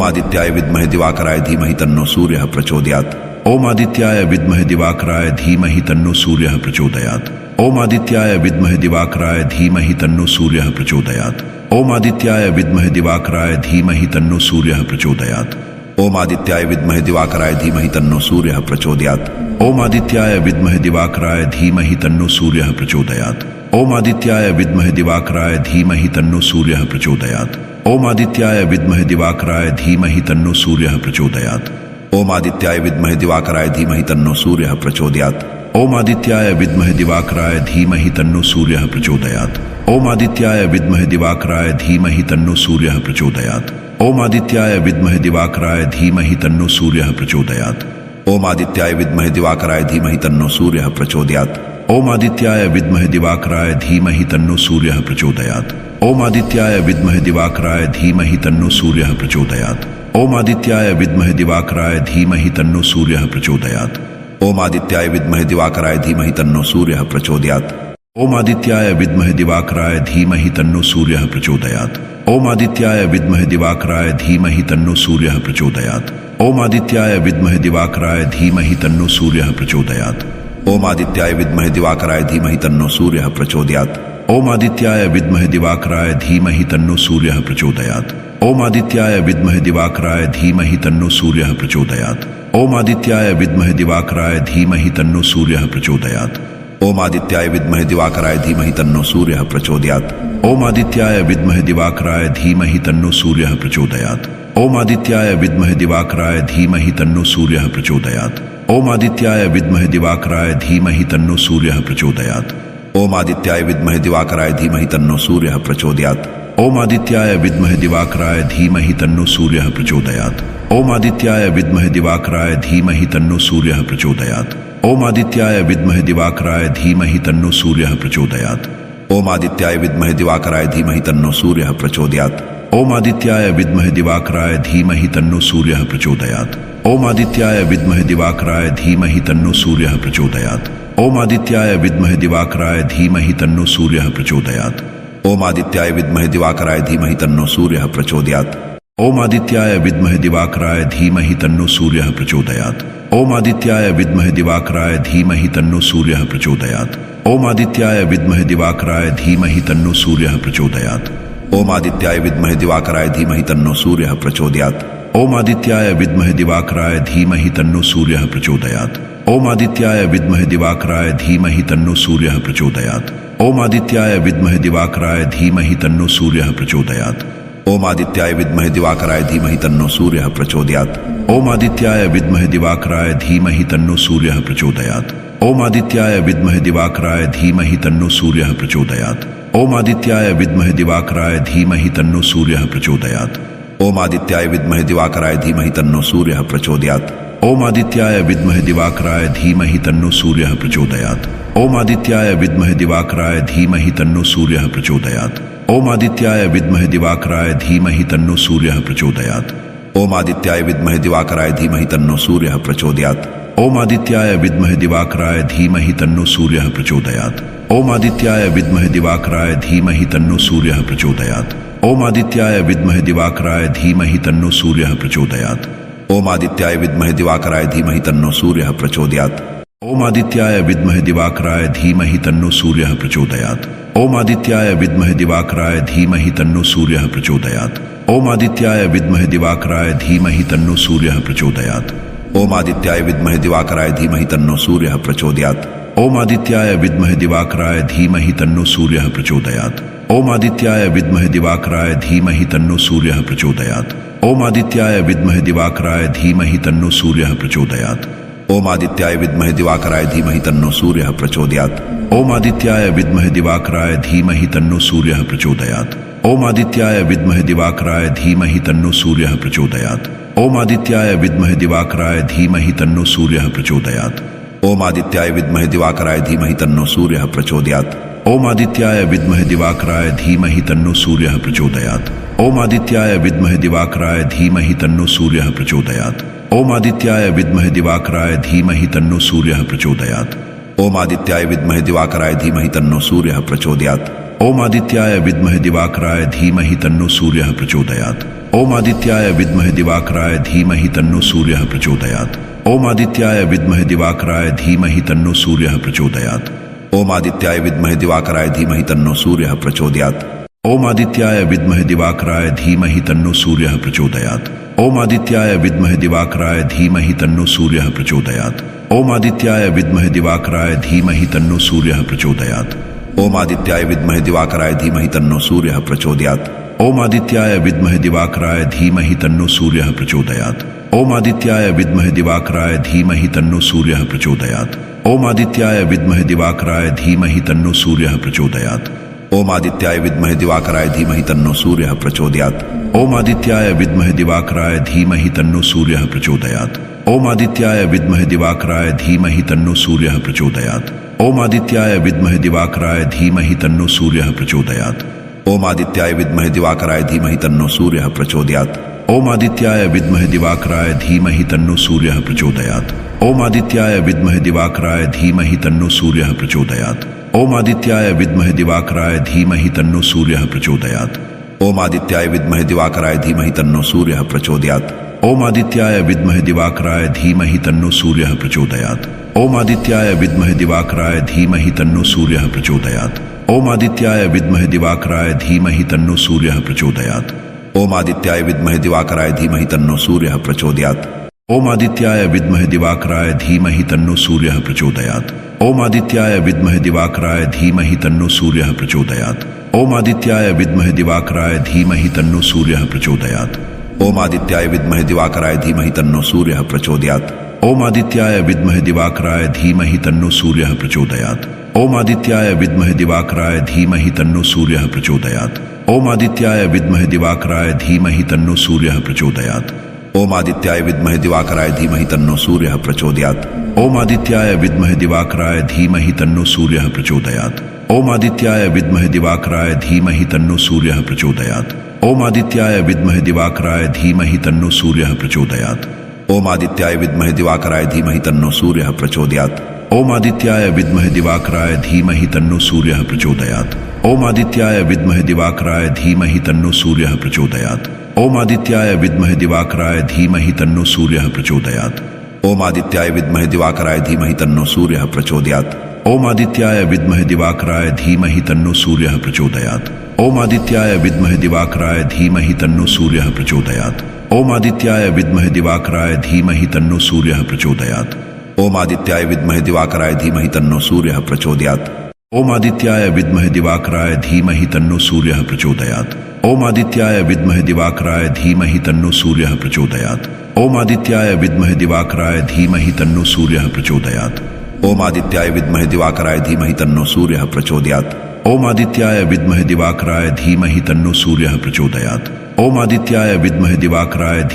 आदित्याय विद्महे दिवाकराय धीमहि तन्नो सूर्यः प्रचोदयात्। ओम आदित्याय विद्महे दिवाकराय धीमहि तन्नो सूर्यः प्रचोदयात्। ओम आदित्याय विद्महे दिवाकराय धीमहि तन्नो सूर्यः प्रचोदयात्। ओम आदित्याय विद्महे दिवाकराय धीमहि तन्नो सूर्यः प्रचोदयात्। ओम आदित्याय विद्महे दिवाकराय धीमहि तन्नो सूर्यः प्रचोदयात्। ओम आदित्याय विद्महे दिवाकराय धीमहि तन्नो सूर्यः प्रचोदयात्। ओम आदित्याय विद्महे दिवाकराय धीमहि तन्नो सूर्यः प्रचोदयात्। ओम आदित्याय विद्महे दिवाकराय धीमहि तन्नो सूर्यः प्रचोदयात्। ओम आदित्याय विद्महे दिवाकराय धीमहि तन्नो सूर्यः प्रचोदयात्। ओम आदित्याय विद्महे दिवाकराय धीमहि तन्नो सूर्यः प्रचोदयात्। ओम आदित्याय विद्महे दिवाकराय धीमहि तन्नो सूर्यः प्रचोदयात्। ओम आदित्याय विद्महे दिवाकराय धीमहि तन्नो सूर्यः प्रचोदयात्। ओम आदित्याय विद्महे दिवाकराय धीमहि तन्नो सूर्यः प्रचोदयात्। ओम आदित्याय विद्महे दिवाकराय धीमहि तन्नो सूर्यः प्रचोदयात्। ओम आदित्याय विद्महे दिवाकराय धीमहि तन्नो सूर्यः प्रचोदयात्। ओम आदित्याय विद्महे दिवाकराय धीमहि तन्नो सूर्यः प्रचोदयात्। ओम आदित्याय विद्महे दिवाकराय धीमहि तन्नो सूर्यः प्रचोदयात्। ओम आदित्याय विद्महे दिवाकराय धीमहि तन्नो सूर्यः प्रचोदयात्। ओम आदित्याय विद्महे दिवाकराय धीमहि तन्नो सूर्यः प्रचोदयात्। ओम आदित्याय विद्महे दिवाकराय धीमहि तन्नो सूर्यः प्रचोदयात्। ओम आदित्याय विद्महे दिवाकराय धीमहि तन्नो सूर्यः प्रचोदयात्। ओम आदित्याय विद्महे दिवाकराय धीमहि तन्नो सूर्यः प्रचोदयात्। ओम आदित्याय विद्महे दिवाकराय धीमहि तन्नो सूर्यः प्रचोदयात्। ओम आदित्याय विद्महे दिवाकराय धीमहि तन्नो सूर्यः प्रचोदयात्। ओम आदित्याय विद्महे दिवाकराय धीमहि तन्नो सूर्यः प्रचोदयात्। ओम आदित्याय विद्महे दिवाकराय धीमहि तन्नो सूर्यः प्रचोदयात्। ओम आदित्याय विद्महे दिवाकराय धीमहि तन्नो सूर्यः प्रचोदयात्। ओम आदित्याय विद्महे दिवाकराय धीमहि तन्नो सूर्यः प्रचोदयात्। ओम आदित्याय विद्महे दिवाकराय धीमहि तन्नो सूर्यः प्रचोदयात्। ओम आदित्याय विद्महे दिवाकराय धीमहि तन्नो सूर्यः प्रचोदयात्। ओम आदित्याय विद्महे दिवाकराय धीमहि तन्नो सूर्यः प्रचोदयात्। ओम आदित्याय विद्महे दिवाकराय धीमहि तन्नो सूर्यः प्रचोदयात्। ओम आदित्याय विद्महे दिवाकराय धीमहि तन्नो सूर्यः प्रचोदयात्। ओम आदित्याय विद्महे दिवाकराय धीमहि तन्नो सूर्यः प्रचोदयात्। ओम आदित्याय विद्महे दिवाकराय धीमहि तन्नो सूर्यः प्रचोदयात्। ओम आदित्याय विद्महे दिवाकराय धीमहि तन्नो सूर्यः प्रचोदयात्। ओम आदित्याय विद्महे दिवाकराय धीमहि तन्नो सूर्यः प्रचोदयात्। ओम आदित्याय विद्महे दिवाकराय धीमहि तन्नो सूर्यः प्रचोदयात्। ओम आदित्याय विद्महे दिवाकराय धीमहि तन्नो सूर्यः प्रचोदयात्। ओम आदित्याय विद्महे दिवाकराय धीमहि तन्नो सूर्यः प्रचोदयात्। ओम आदित्याय विद्महे दिवाकराय धीमहि तन्नो सूर्यः प्रचोदयात्। ओम आदित्याय विद्महे दिवाकराय धीमहि तन्नो सूर्यः प्रचोदयात्। ओम आदित्याय विद्महे दिवाकराय धीमहि तन्नो सूर्यः प्रचोदयात्। ओम आदित्याय विद्महे दिवाकराय धीमहि तन्नो सूर्यः प्रचोदयात्। ओम आदित्याय विद्महे दिवाकराय धीमहि तन्नो सूर्यः प्रचोदयात्। ओम आदित्याय विद्महे दिवाकराय धीमहि तन्नो सूर्यः प्रचोदयात्। ओम आदित्याय विद्महे दिवाकराय धीमहि तन्नो सूर्यः प्रचोदयात्। ओम आदित्याय विद्महे दिवाकराय धीमहि तन्नो सूर्यः प्रचोदयात्। ओम आदित्याय विद्महे दिवाकराय धीमहि तन्नो सूर्यः प्रचोदयात्। ओम आदित्याय विद्महे दिवाकराय धीमहि तन्नो सूर्यः प्रचोदयात्। ओम आदित्याय विद्महे दिवाकराय धीमहि तन्नो सूर्यः प्रचोदयात्। ओम आदित्याय विद्महे दिवाकराय धीमहि तन्नो सूर्यः प्रचोदयात्। ओम आदित्याय विद्महे दिवाकराय धीमहि तन्नो सूर्यः प्रचोदयात्। ओम आदित्याय विद्महे दिवाकराय धीमहि तन्नो सूर्यः प्रचोदयात्। ओम आदित्याय विद्महे दिवाकराय धीमहि तन्नो सूर्यः प्रचोदयात्। ओम आदित्याय विद्महे दिवाकराय धीमहि तन्नो सूर्यः प्रचोदयात्। ओम आदित्याय विद्महे दिवाकराय धीमहि तन्नो सूर्यः प्रचोदयात्। ओम आदित्याय विद्महे दिवाकराय धीमहि तन्नो सूर्यः प्रचोदयात्। ओम आदित्याय विद्महे दिवाकराय धीमहि तन्नो सूर्यः प्रचोदयात्। ओम आदित्याय विद्महे दिवाकराय धीमहि तन्नो सूर्यः प्रचोदयात्। ओम आदित्याय विद्महे दिवाकराय धीमहि तन्नो सूर्यः प्रचोदयात्। ओम आदित्याय विद्महे दिवाकराय धीमहि तन्नो सूर्यः प्रचोदयात्। ओम आदित्याय विद्महे दिवाकराय धीमहि तन्नो सूर्यः प्रचोदयात्। ओम आदित्याय विद्महे दिवाकराय धीमहि तन्नो सूर्यः प्रचोदयात्। ओम आदित्याय विद्महे दिवाकराय धीमहि तन्नो सूर्यः प्रचोदयात्। ओम आदित्याय विद्महे दिवाकराय धीमहि तन्नो सूर्यः प्रचोदयात्। ओम आदित्याय विद्महे दिवाकराय धीमहि तन्नो सूर्यः प्रचोदयात्। ओम आदित्याय विद्महे दिवाकराय धीमहि तन्नो सूर्यः प्रचोदयात्। ओम आदित्याय विद्महे दिवाकराय धीमहि तन्नो सूर्यः प्रचोदयात्। ओम आदित्याय विद्महे दिवाकराय धीमहि तन्नो सूर्यः प्रचोदयात्। ओम आदित्याय विद्महे दिवाकराय धीमहि तन्नो सूर्यः प्रचोदयात्। ओम आदित्याय विद्महे दिवाकराय धीमहि तन्नो सूर्यः प्रचोदयात्। ओम आदित्याय विद्महे दिवाकराय धीमहि तन्नो सूर्यः प्रचोदयात्। ओम आदित्याय विद्महे दिवाकराय धीमहि तन्नो सूर्यः प्रचोदयात्। ओम आदित्याय विद्महे दिवाकराय धीमहि तन्नो सूर्यः प्रचोदयात्। ओम आदित्याय विद्महे दिवाकराय धीमहि तन्नो सूर्यः प्रचोदयात्। ओम आदित्याय विद्महे दिवाकराय धीमहि तन्नो सूर्यः प्रचोदयात्। ओम आदित्याय विद्महे दिवाकराय धीमहि तन्नो सूर्यः प्रचोदयात्। ओम आदित्याय विद्महे दिवाकराय धीमहि तन्नो सूर्यः प्रचोदयात्। ओम आदित्याय विद्महे दिवाकराय धीमहि तन्नो सूर्यः प्रचोदयात्। ओम आदित्याय विद्महे दिवाकराय धीमहि तन्नो सूर्यः प्रचोदयात्। ओम आदित्याय विद्महे दिवाकराय धीमहि तन्नो सूर्यः प्रचोदयात्। ओम आदित्याय विद्महे दिवाकराय धीमहि तन्नो सूर्यः प्रचोदयात्। ओम आदित्याय विद्महे दिवाकराय धीमहि तन्नो सूर्यः प्रचोदयात्। ओम आदित्याय विद्महे दिवाकराय धीमहि तन्नो सूर्यः प्रचोदयात्। ओम आदित्याय विद्महे दिवाकराय धीमहि तन्नो सूर्यः प्रचोदयात्। ओम आदित्याय विद्महे दिवाकराय धीमहि तन्नो सूर्यः प्रचोदयात्। ओम आदित्याय विद्महे दिवाकराय धीमहि तन्नो सूर्यः प्रचोदयात्। ओम आदित्याय विद्महे दिवाकराय धीमहि तन्नो सूर्यः प्रचोदयात्। ओम आदित्याय विद्महे दिवाकराय धीमहि तन्नो सूर्यः प्रचोदयात्। ओम आदित्याय विद्महे दिवाकराय धीमहि तन्नो सूर्यः प्रचोदयात्। ओम आदित्याय विद्महे दिवाकराय धीमहि तन्नो सूर्यः प्रचोदयात्। ओम आदित्याय विद्महे दिवाकराय धीमहि तन्नो सूर्यः प्रचोदयात्। ओम आदित्याय विद्महे दिवाकराय धीमहि तन्नो सूर्यः प्रचोदयात्। ओम आदित्याय विद्महे दिवाकराय धीमहि तन्नो सूर्यः प्रचोदयात्। ओम आदित्याय विद्महे दिवाकराय धीमहि तन्नो सूर्यः प्रचोदयात्। ओम आदित्याय विद्महे दिवाकराय धीमहि तन्नो सूर्यः प्रचोदयात्। ओम आदित्याय विद्महे दिवाकराय धीमहि तन्नो सूर्यः प्रचोदयात्। ओम आदित्याय विद्महे दिवाकराय धीमहि तन्नो सूर्यः प्रचोदयात्। ओम आदित्याय विद्महे दिवाकराय धीमहि तन्नो सूर्यः प्रचोदयात्। ओम आदित्याय विद्महे दिवाकराय धीमहि तन्नो सूर्यः प्रचोदयात्। ओम आदित्याय विद्महे दिवाकराय धीमहि तन्नो सूर्यः प्रचोदयात्। ओम आदित्याय विद्महे दिवाकराय धीमहि तन्नो सूर्यः प्रचोदयात्। ओम आदित्याय विद्महे दिवाकराय धीमहि तन्नो सूर्यः प्रचोदयात्। ओम आदित्याय विद्महे दिवाकराय धीमहि तन्नो सूर्यः प्रचोदयात्। ओम आदित्याय विद्महे दिवाकराय धीमहि तन्नो सूर्यः प्रचोदयात्। ओम आदित्याय विद्महे दिवाकराय धीमहि तन्नो सूर्यः प्रचोदयात्। ओम आदित्याय विद्महे दिवाकराय धीमहि तन्नो सूर्यः प्रचोदयात्। ओम आदित्याय विद्महे दिवाकराय धीमहि तन्नो सूर्यः प्रचोदयात्। ओम आदित्याय विद्महे दिवाकराय धीमहि तन्नो सूर्यः प्रचोदयात्। ओम आदित्याय विद्महे दिवाकराय धीमहि तन्नो सूर्यः प्रचोदयात्। ओम आदित्याय विद्महे दिवाकराय धीमहि तन्नो सूर्यः प्रचोदयात्। ओम आदित्याय विद्महे दिवाकराय धीमहि तन्नो सूर्यः प्रचोदयात्। ओम आदित्याय विद्महे दिवाकराय धीमहि तन्नो सूर्यः प्रचोदयात्। ओम आदित्याय विद्महे दिवाकराय धीमहि तन्नो सूर्यः प्रचोदयात्। ओम आदित्याय विद्महे दिवाकराय धीमहि तन्नो सूर्यः प्रचोदयात्। ओम आदित्याय विद्महे दिवाकराय धीमहि तन्नो सूर्यः प्रचोदयात्। ओम आदित्याय विद्महे दिवाकराय धीमहि तन्नो सूर्यः प्रचोदयात्। ओम आदित्याय विद्महे दिवाकराय धीमहि तन्नो सूर्यः प्रचोदयात्। ओम आदित्याय विद्महे दिवाकराय धीमहि तन्नो सूर्यः प्रचोदयात्। ओम आदित्याय विद्महे दिवाकराय धीमहि तन्नो सूर्यः प्रचोदयात्। ओम आदित्याय विद्महे दिवाकराय धीमहि तन्नो सूर्यः प्रचोदयात्। ओम आदित्याय विद्महे दिवाकराय धीमहि तन्नो सूर्यः प्रचोदयात्। ओम आदित्याय विद्महे दिवाकराय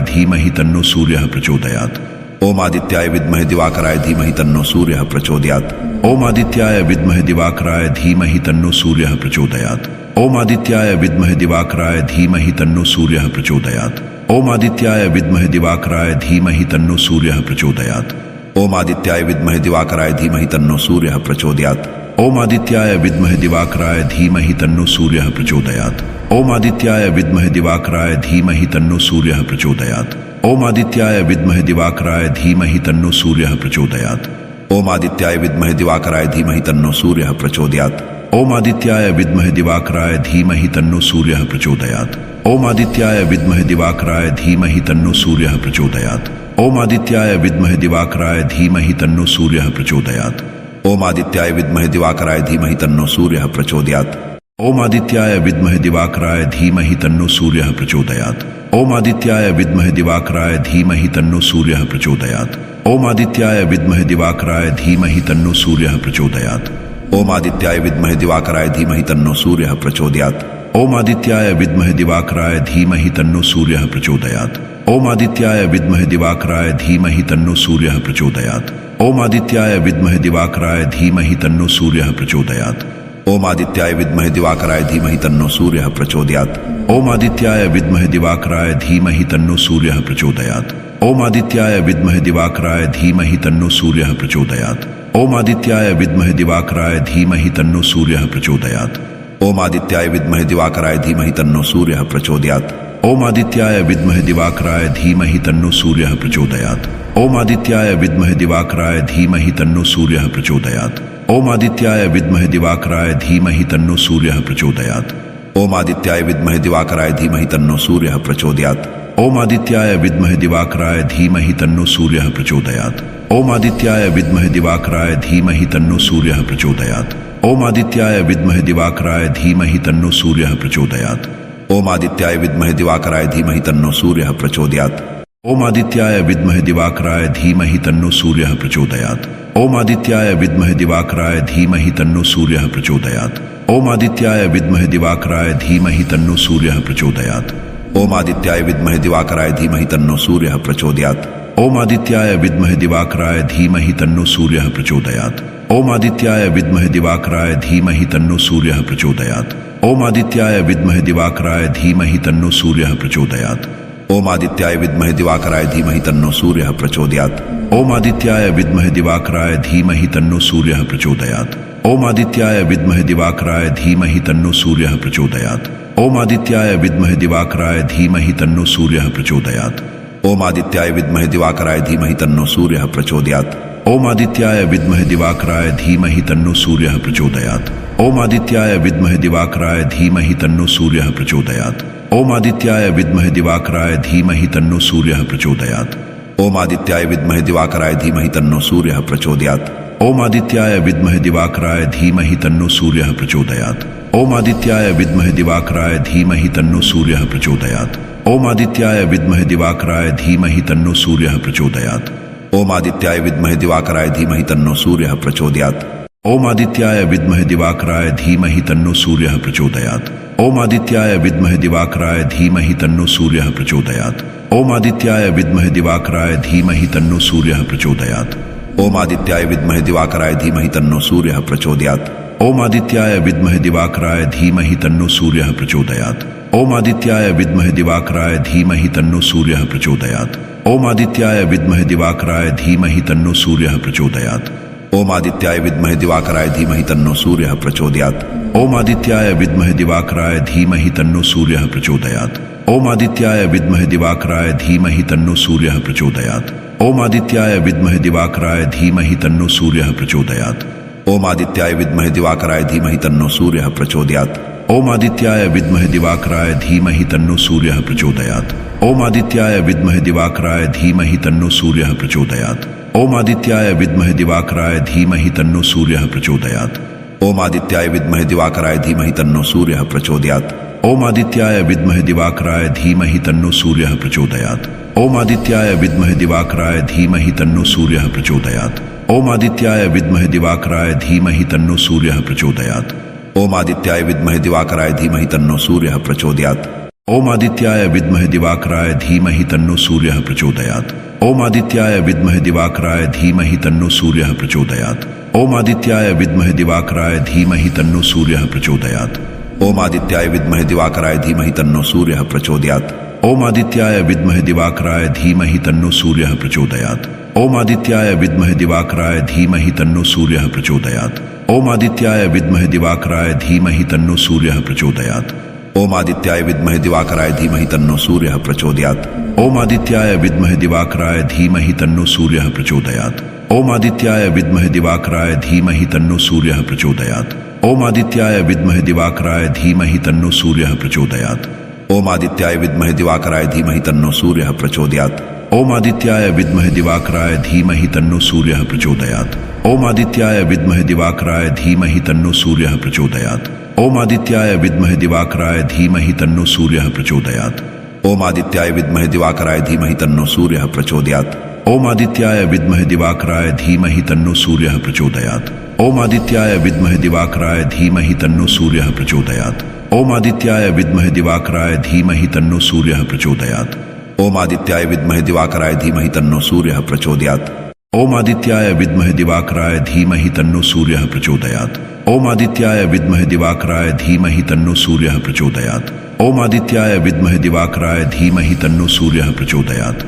धीमहि तन्नो सूर्यः प्रचोदयात्। ओम आदित्याय विद्महे दिवाकराय धीमहि तन्नो सूर्यः प्रचोदयात्। ओम आदित्याय विद्महे दिवाकराय धीमहि तन्नो सूर्यः प्रचोदयात्। ओम आदित्याय विद्महे दिवाकराय धीमहि तन्नो सूर्यः प्रचोदयात्। ओम आदित्याय विद्महे दिवाकराय धीमहि तन्नो सूर्यः प्रचोदयात्। ओम आदित्याय विद्महे दिवाकराय धीमहि तन्नो सूर्यः प्रचोदयात्। ओम आदित्याय विद्महे दिवाकराय धीमहि तन्नो सूर्यः प्रचोदयात्। ओम आदित्याय विद्महे दिवाकराय धीमहि तन्नो सूर्यः प्रचोदयात्। ओम आदित्याय विद्महे दिवाकराय धीमहि तन्नो सूर्यः प्रचोदयात्। ओम आदित्याय विद्महे दिवाकराय धीमहि तन्नो सूर्यः प्रचोदयात्। ओम आदित्याय विद्महे दिवाकराय धीमहि तन्नो सूर्यः प्रचोदयात्। ओम आदित्याय विद्महे दिवाकराय धीमहि तन्नो सूर्यः प्रचोदयात्। ओम आदित्याय विद्महे दिवाकराय धीमहि तन्नो सूर्यः प्रचोदयात्। ओम आदित्याय विद्महे दिवाकराय धीमहि तन्नो सूर्यः प्रचोदयात्। ओम आदित्याय विद्महे दिवाकराय धीमहि तन्नो सूर्यः प्रचोदयात्। ओम आदित्याय विद्महे दिवाकराय धीमहि तन्नो सूर्यः प्रचोदयात्। ओम आदित्याय विद्महे दिवाकराय धीमहि तन्नो सूर्यः प्रचोदयात्। ओम आदित्याय विद्महे दिवाकराय धीमहि तन्नो सूर्यः प्रचोदयात्। ओम आदित्याय विद्महे दिवाकराय धीमहि तन्नो सूर्यः प्रचोदयात्। ओम आदित्याय विद्महे दिवाकराय धीमहि तन्नो सूर्यः प्रचोदयात्। ओम आदित्याय विद्महे दिवाकराय धीमहि तन्नो सूर्यः प्रचोदयात्। ओम आदित्याय विद्महे दिवाकराय धीमहि तन्नो सूर्यः प्रचोदयात्। ओम आदित्याय विद्महे दिवाकराय धीमहि तन्नो सूर्यः प्रचोदयात्। ओम आदित्याय विद्महे दिवाकराय धीमहि तन्नो सूर्यः प्रचोदयात्। ओम आदित्याय विद्महे दिवाकराय धीमहि तन्नो सूर्यः प्रचोदयात्। ओम आदित्याय विद्महे दिवाकराय धीमहि तन्नो सूर्यः प्रचोदयात्। ओम आदित्याय विद्महे दिवाकराय धीमहि तन्नो सूर्यः प्रचोदयात्। ओम आदित्याय विद्महे दिवाकराय धीमहि तन्नो सूर्यः प्रचोदयात्। ओम आदित्याय विद्महे दिवाकराय धीमहि तन्नो सूर्यः प्रचोदयात्। ओम आदित्याय विद्महे दिवाकराय धीमहि तन्नो सूर्यः प्रचोदयात्। ओम आदित्याय विद्महे दिवाकराय धीमहि तन्नो सूर्यः प्रचोदयात्। ओम आदित्याय विद्महे दिवाकराय धीमहि तन्नो सूर्यः प्रचोदयात्। ओम आदित्याय विद्महे दिवाकराय धीमहि तन्नो सूर्यः प्रचोदयात्। ओम आदित्याय विद्महे दिवाकराय धीमहि तन्नो सूर्यः प्रचोदयात्। ओम आदित्याय विद्महे दिवाकराय धीमहि तन्नो सूर्यः प्रचोदयात्। ओम आदित्याय विद्महे दिवाकराय धीमहि तन्नो सूर्यः प्रचोदयात्। ओम आदित्याय विद्महे दिवाकराय धीमहि तन्नो सूर्यः प्रचोदयात्। ओम आदित्याय विद्महे दिवाकराय धीमहि तन्नो सूर्यः प्रचोदयात्। ओम आदित्याय विद्महे दिवाकराय धीमहि तन्नो सूर्यः प्रचोदयात्। ओम आदित्याय विद्महे दिवाकराय धीमहि तन्नो सूर्यः प्रचोदयात्। ओम आदित्याय विद्महे दिवाकराय धीमहि तन्नो सूर्यः प्रचोदयात्। ओम आदित्याय विद्महे दिवाकराय धीमहि तन्नो सूर्यः प्रचोदयात्। ओम आदित्याय विद्महे दिवाकराय धीमहि तन्नो सूर्यः प्रचोदयात्। ओम आदित्याय विद्महे दिवाकराय धीमहि तन्नो सूर्यः प्रचोदयात्। ओम आदित्याय विद्महे दिवाकराय धीमहि तन्नो सूर्यः प्रचोदयात्। ओम आदित्याय विद्महे दिवाकराय धीमहि तन्नो सूर्यः प्रचोदयात्। ओम आदित्याय विद्महे दिवाकराय धीमहि तन्नो सूर्यः प्रचोदयात्। ओम आदित्याय विद्महे दिवाकराय धीमहि तन्नो सूर्यः प्रचोदयात्। ओम आदित्याय विद्महे दिवाकराय धीमहि तन्नो सूर्यः प्रचोदयात्। ओम आदित्याय विद्महे दिवाकराय धीमहि तन्नो सूर्यः प्रचोदयात्। ओम आदित्याय विद्महे दिवाकराय धीमहि तन्नो सूर्यः प्रचोदयात्। ओम आदित्याय विद्महे दिवाकराय धीमहि तन्नो सूर्यः प्रचोदयात्। ओम आदित्याय विद्महे दिवाकराय धीमहि तन्नो सूर्यः प्रचोदयात्। ओम आदित्याय विद्महे दिवाकराय धीमहि तन्नो सूर्यः प्रचोदयात्। ओम आदित्याय विद्महे दिवाकराय धीमहि तन्नो सूर्यः प्रचोदयात्। ओम आदित्याय विद्महे दिवाकराय धीमहि तन्नो सूर्यः प्रचोदयात्। ओम आदित्याय विद्महे दिवाकराय धीमहि तन्नो सूर्यः प्रचोदयात्। ओम आदित्याय विद्महे दिवाकराय धीमहि तन्नो सूर्यः प्रचोदयात्। ओम आदित्याय विद्महे दिवाकराय धीमहि तन्नो सूर्यः प्रचोदयात्। ओम आदित्याय विद्महे दिवाकराय धीमहि तन्नो सूर्यः प्रचोदयात्। ओम आदित्याय विद्महे दिवाकराय धीमहि तन्नो सूर्यः प्रचोदयात्। ओम आदित्याय विद्महे दिवाकराय धीमहि तन्नो सूर्यः प्रचोदयात्। ओम आदित्याय विद्महे दिवाकराय धीमहि तन्नो सूर्यः प्रचोदयात्। ओम आदित्याय विद्महे दिवाकराय धीमहि तन्नो सूर्यः प्रचोदयात्। ओम आदित्याय विद्महे दिवाकराय धीमहि तन्नो सूर्यः प्रचोदयात्। ओम आदित्याय विद्महे दिवाकराय धीमहि तन्नो सूर्यः प्रचोदयात्। ओम आदित्याय विद्महे दिवाकराय धीमहि तन्नो सूर्यः प्रचोदयात्। ओम आदित्याय विद्महे दिवाकराय धीमहि तन्नो सूर्यः प्रचोदयात्। ओम आदित्याय विद्महे दिवाकराय धीमहि तन्नो सूर्यः प्रचोदयात्। ओम आदित्याय विद्महे दिवाकराय धीमहि तन्नो सूर्यः प्रचोदयात्। ओम आदित्याय विद्महे दिवाकराय धीमहि तन्नो सूर्यः प्रचोदयात्। ओम आदित्याय विद्महे दिवाकराय धीमहि तन्नो सूर्यः प्रचोदयात्। ओम आदित्याय विद्महे दिवाकराय धीमहि तन्नो सूर्यः प्रचोदयात्। ओम आदित्याय विद्महे दिवाकराय धीमहि तन्नो सूर्यः प्रचोदयात्। ओम आदित्याय विद्महे दिवाकराय धीमहि तन्नो सूर्यः प्रचोदयात्। ओम आदित्याय विद्महे दिवाकराय धीमहि तन्नो सूर्यः प्रचोदयात्। ओम आदित्याय विद्महे दिवाकराय धीमहि तन्नो सूर्यः प्रचोदयात्। ओम आदित्याय विद्महे दिवाकराय धीमहि तन्नो सूर्यः प्रचोदयात्। ओम आदित्याय विद्महे दिवाकराय धीमहि तन्नो सूर्यः प्रचोदयात्। ओम आदित्याय विद्महे दिवाकराय धीमहि तन्नो सूर्यः प्रचोदयात्। ओम आदित्याय विद्महे दिवाकराय धीमहि तन्नो सूर्यः प्रचोदयात्। ओम आदित्याय विद्महे दिवाकराय धीमहि तन्नो सूर्यः प्रचोदयात्। ओम आदित्याय विद्महे दिवाकराय धीमहि तन्नो सूर्यः प्रचोदयात्। ओम आदित्याय विद्महे दिवाकराय धीमहि तन्नो सूर्यः प्रचोदयात्। ओम आदित्याय विद्महे दिवाकराय धीमहि तन्नो सूर्यः प्रचोदयात्। ओम आदित्याय विद्महे दिवाकराय धीमहि तन्नो सूर्यः प्रचोदयात्। ओम आदित्याय विद्महे दिवाकराय धीमहि तन्नो सूर्यः प्रचोदयात्। ओम आदित्याय विद्महे दिवाकराय धीमहि तन्नो सूर्यः प्रचोदयात्। ओम आदित्याय विद्महे दिवाकराय धीमहि तन्नो सूर्यः प्रचोदयात्। ओम आदित्याय विद्महे दिवाकराय धीमहि तन्नो सूर्यः प्रचोदयात्। ओम आदित्याय विद्महे दिवाकराय धीमहि तन्नो सूर्यः प्रचोदयात्। ओम आदित्याय विद्महे दिवाकराय धीमहि तन्नो सूर्यः प्रचोदयात्। ओम आदित्याय विद्महे दिवाकराय धीमहि तन्नो सूर्यः प्रचोदयात्। ओम आदित्याय विद्महे दिवाकराय धीमहि तन्नो सूर्यः प्रचोदयात्। ओम आदित्याय विद्महे दिवाकराय धीमहि तन्नो सूर्यः प्रचोदयात्। ओम आदित्याय विद्महे दिवाकराय धीमहि तन्नो सूर्यः प्रचोदयात्। ओम आदित्याय विद्महे दिवाकराय धीमहि तन्नो सूर्यः प्रचोदयात्।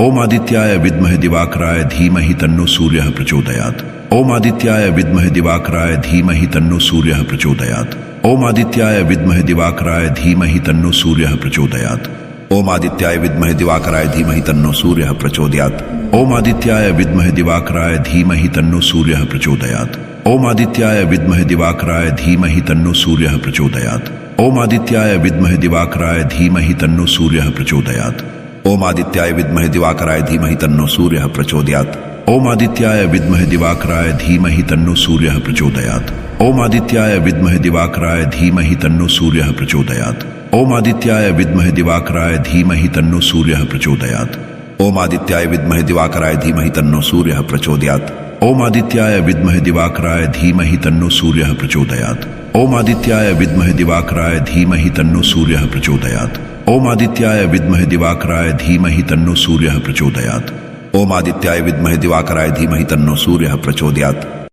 ओम आदित्याय विद्महे दिवाकराय धीमहि तन्नो सूर्यः प्रचोदयात्। ओम आदित्याय विद्महे दिवाकराय धीमहि तन्नो सूर्यः प्रचोदयात्। ओम आदित्याय विद्महे दिवाकराय धीमहि तन्नो सूर्यः प्रचोदयात्। ओम आदित्याय विद्महे दिवाकराय धीमहि तन्नो सूर्यः प्रचोदयात्। ओम आदित्याय विद्महे दिवाकराय धीमहि तन्नो सूर्यः प्रचोदयात्। ओम आदित्याय विद्महे दिवाकराय धीमहि तन्नो सूर्यः प्रचोदयात्। ओम आदित्याय विद्महे दिवाकराय धीमहि तन्नो सूर्यः प्रचोदयात्। ओम आदित्याय विद्महे दिवाकराय धीमहि तन्नो सूर्यः प्रचोदयात्। ओम आदित्याय विद्महे दिवाकराय धीमहि तन्नो सूर्यः प्रचोदयात्। ओम आदित्याय विद्महे दिवाकराय धीमहि तन्नो सूर्यः प्रचोदयात्। ओम आदित्याय विद्महे दिवाकराय धीमहि तन्नो सूर्यः प्रचोदयात्। ओम आदित्याय विद्महे दिवाकराय धीमहि तन्नो सूर्यः प्रचोदयात्। ओम आदित्याय विद्महे दिवाकराय धीमहि तन्नो सूर्यः प्रचोदयात्। ओम आदित्याय विद्महे दिवाकराय धीमहि तन्नो सूर्यः प्रचोदयात्। ओम आदित्याय विद्महे दिवाकराय धीमहि तन्नो सूर्यः प्रचोदयात्। ओम आदित्याय विद्महे दिवाकराय धीमहि तन्नो सूर्यः प्रचोदयात्।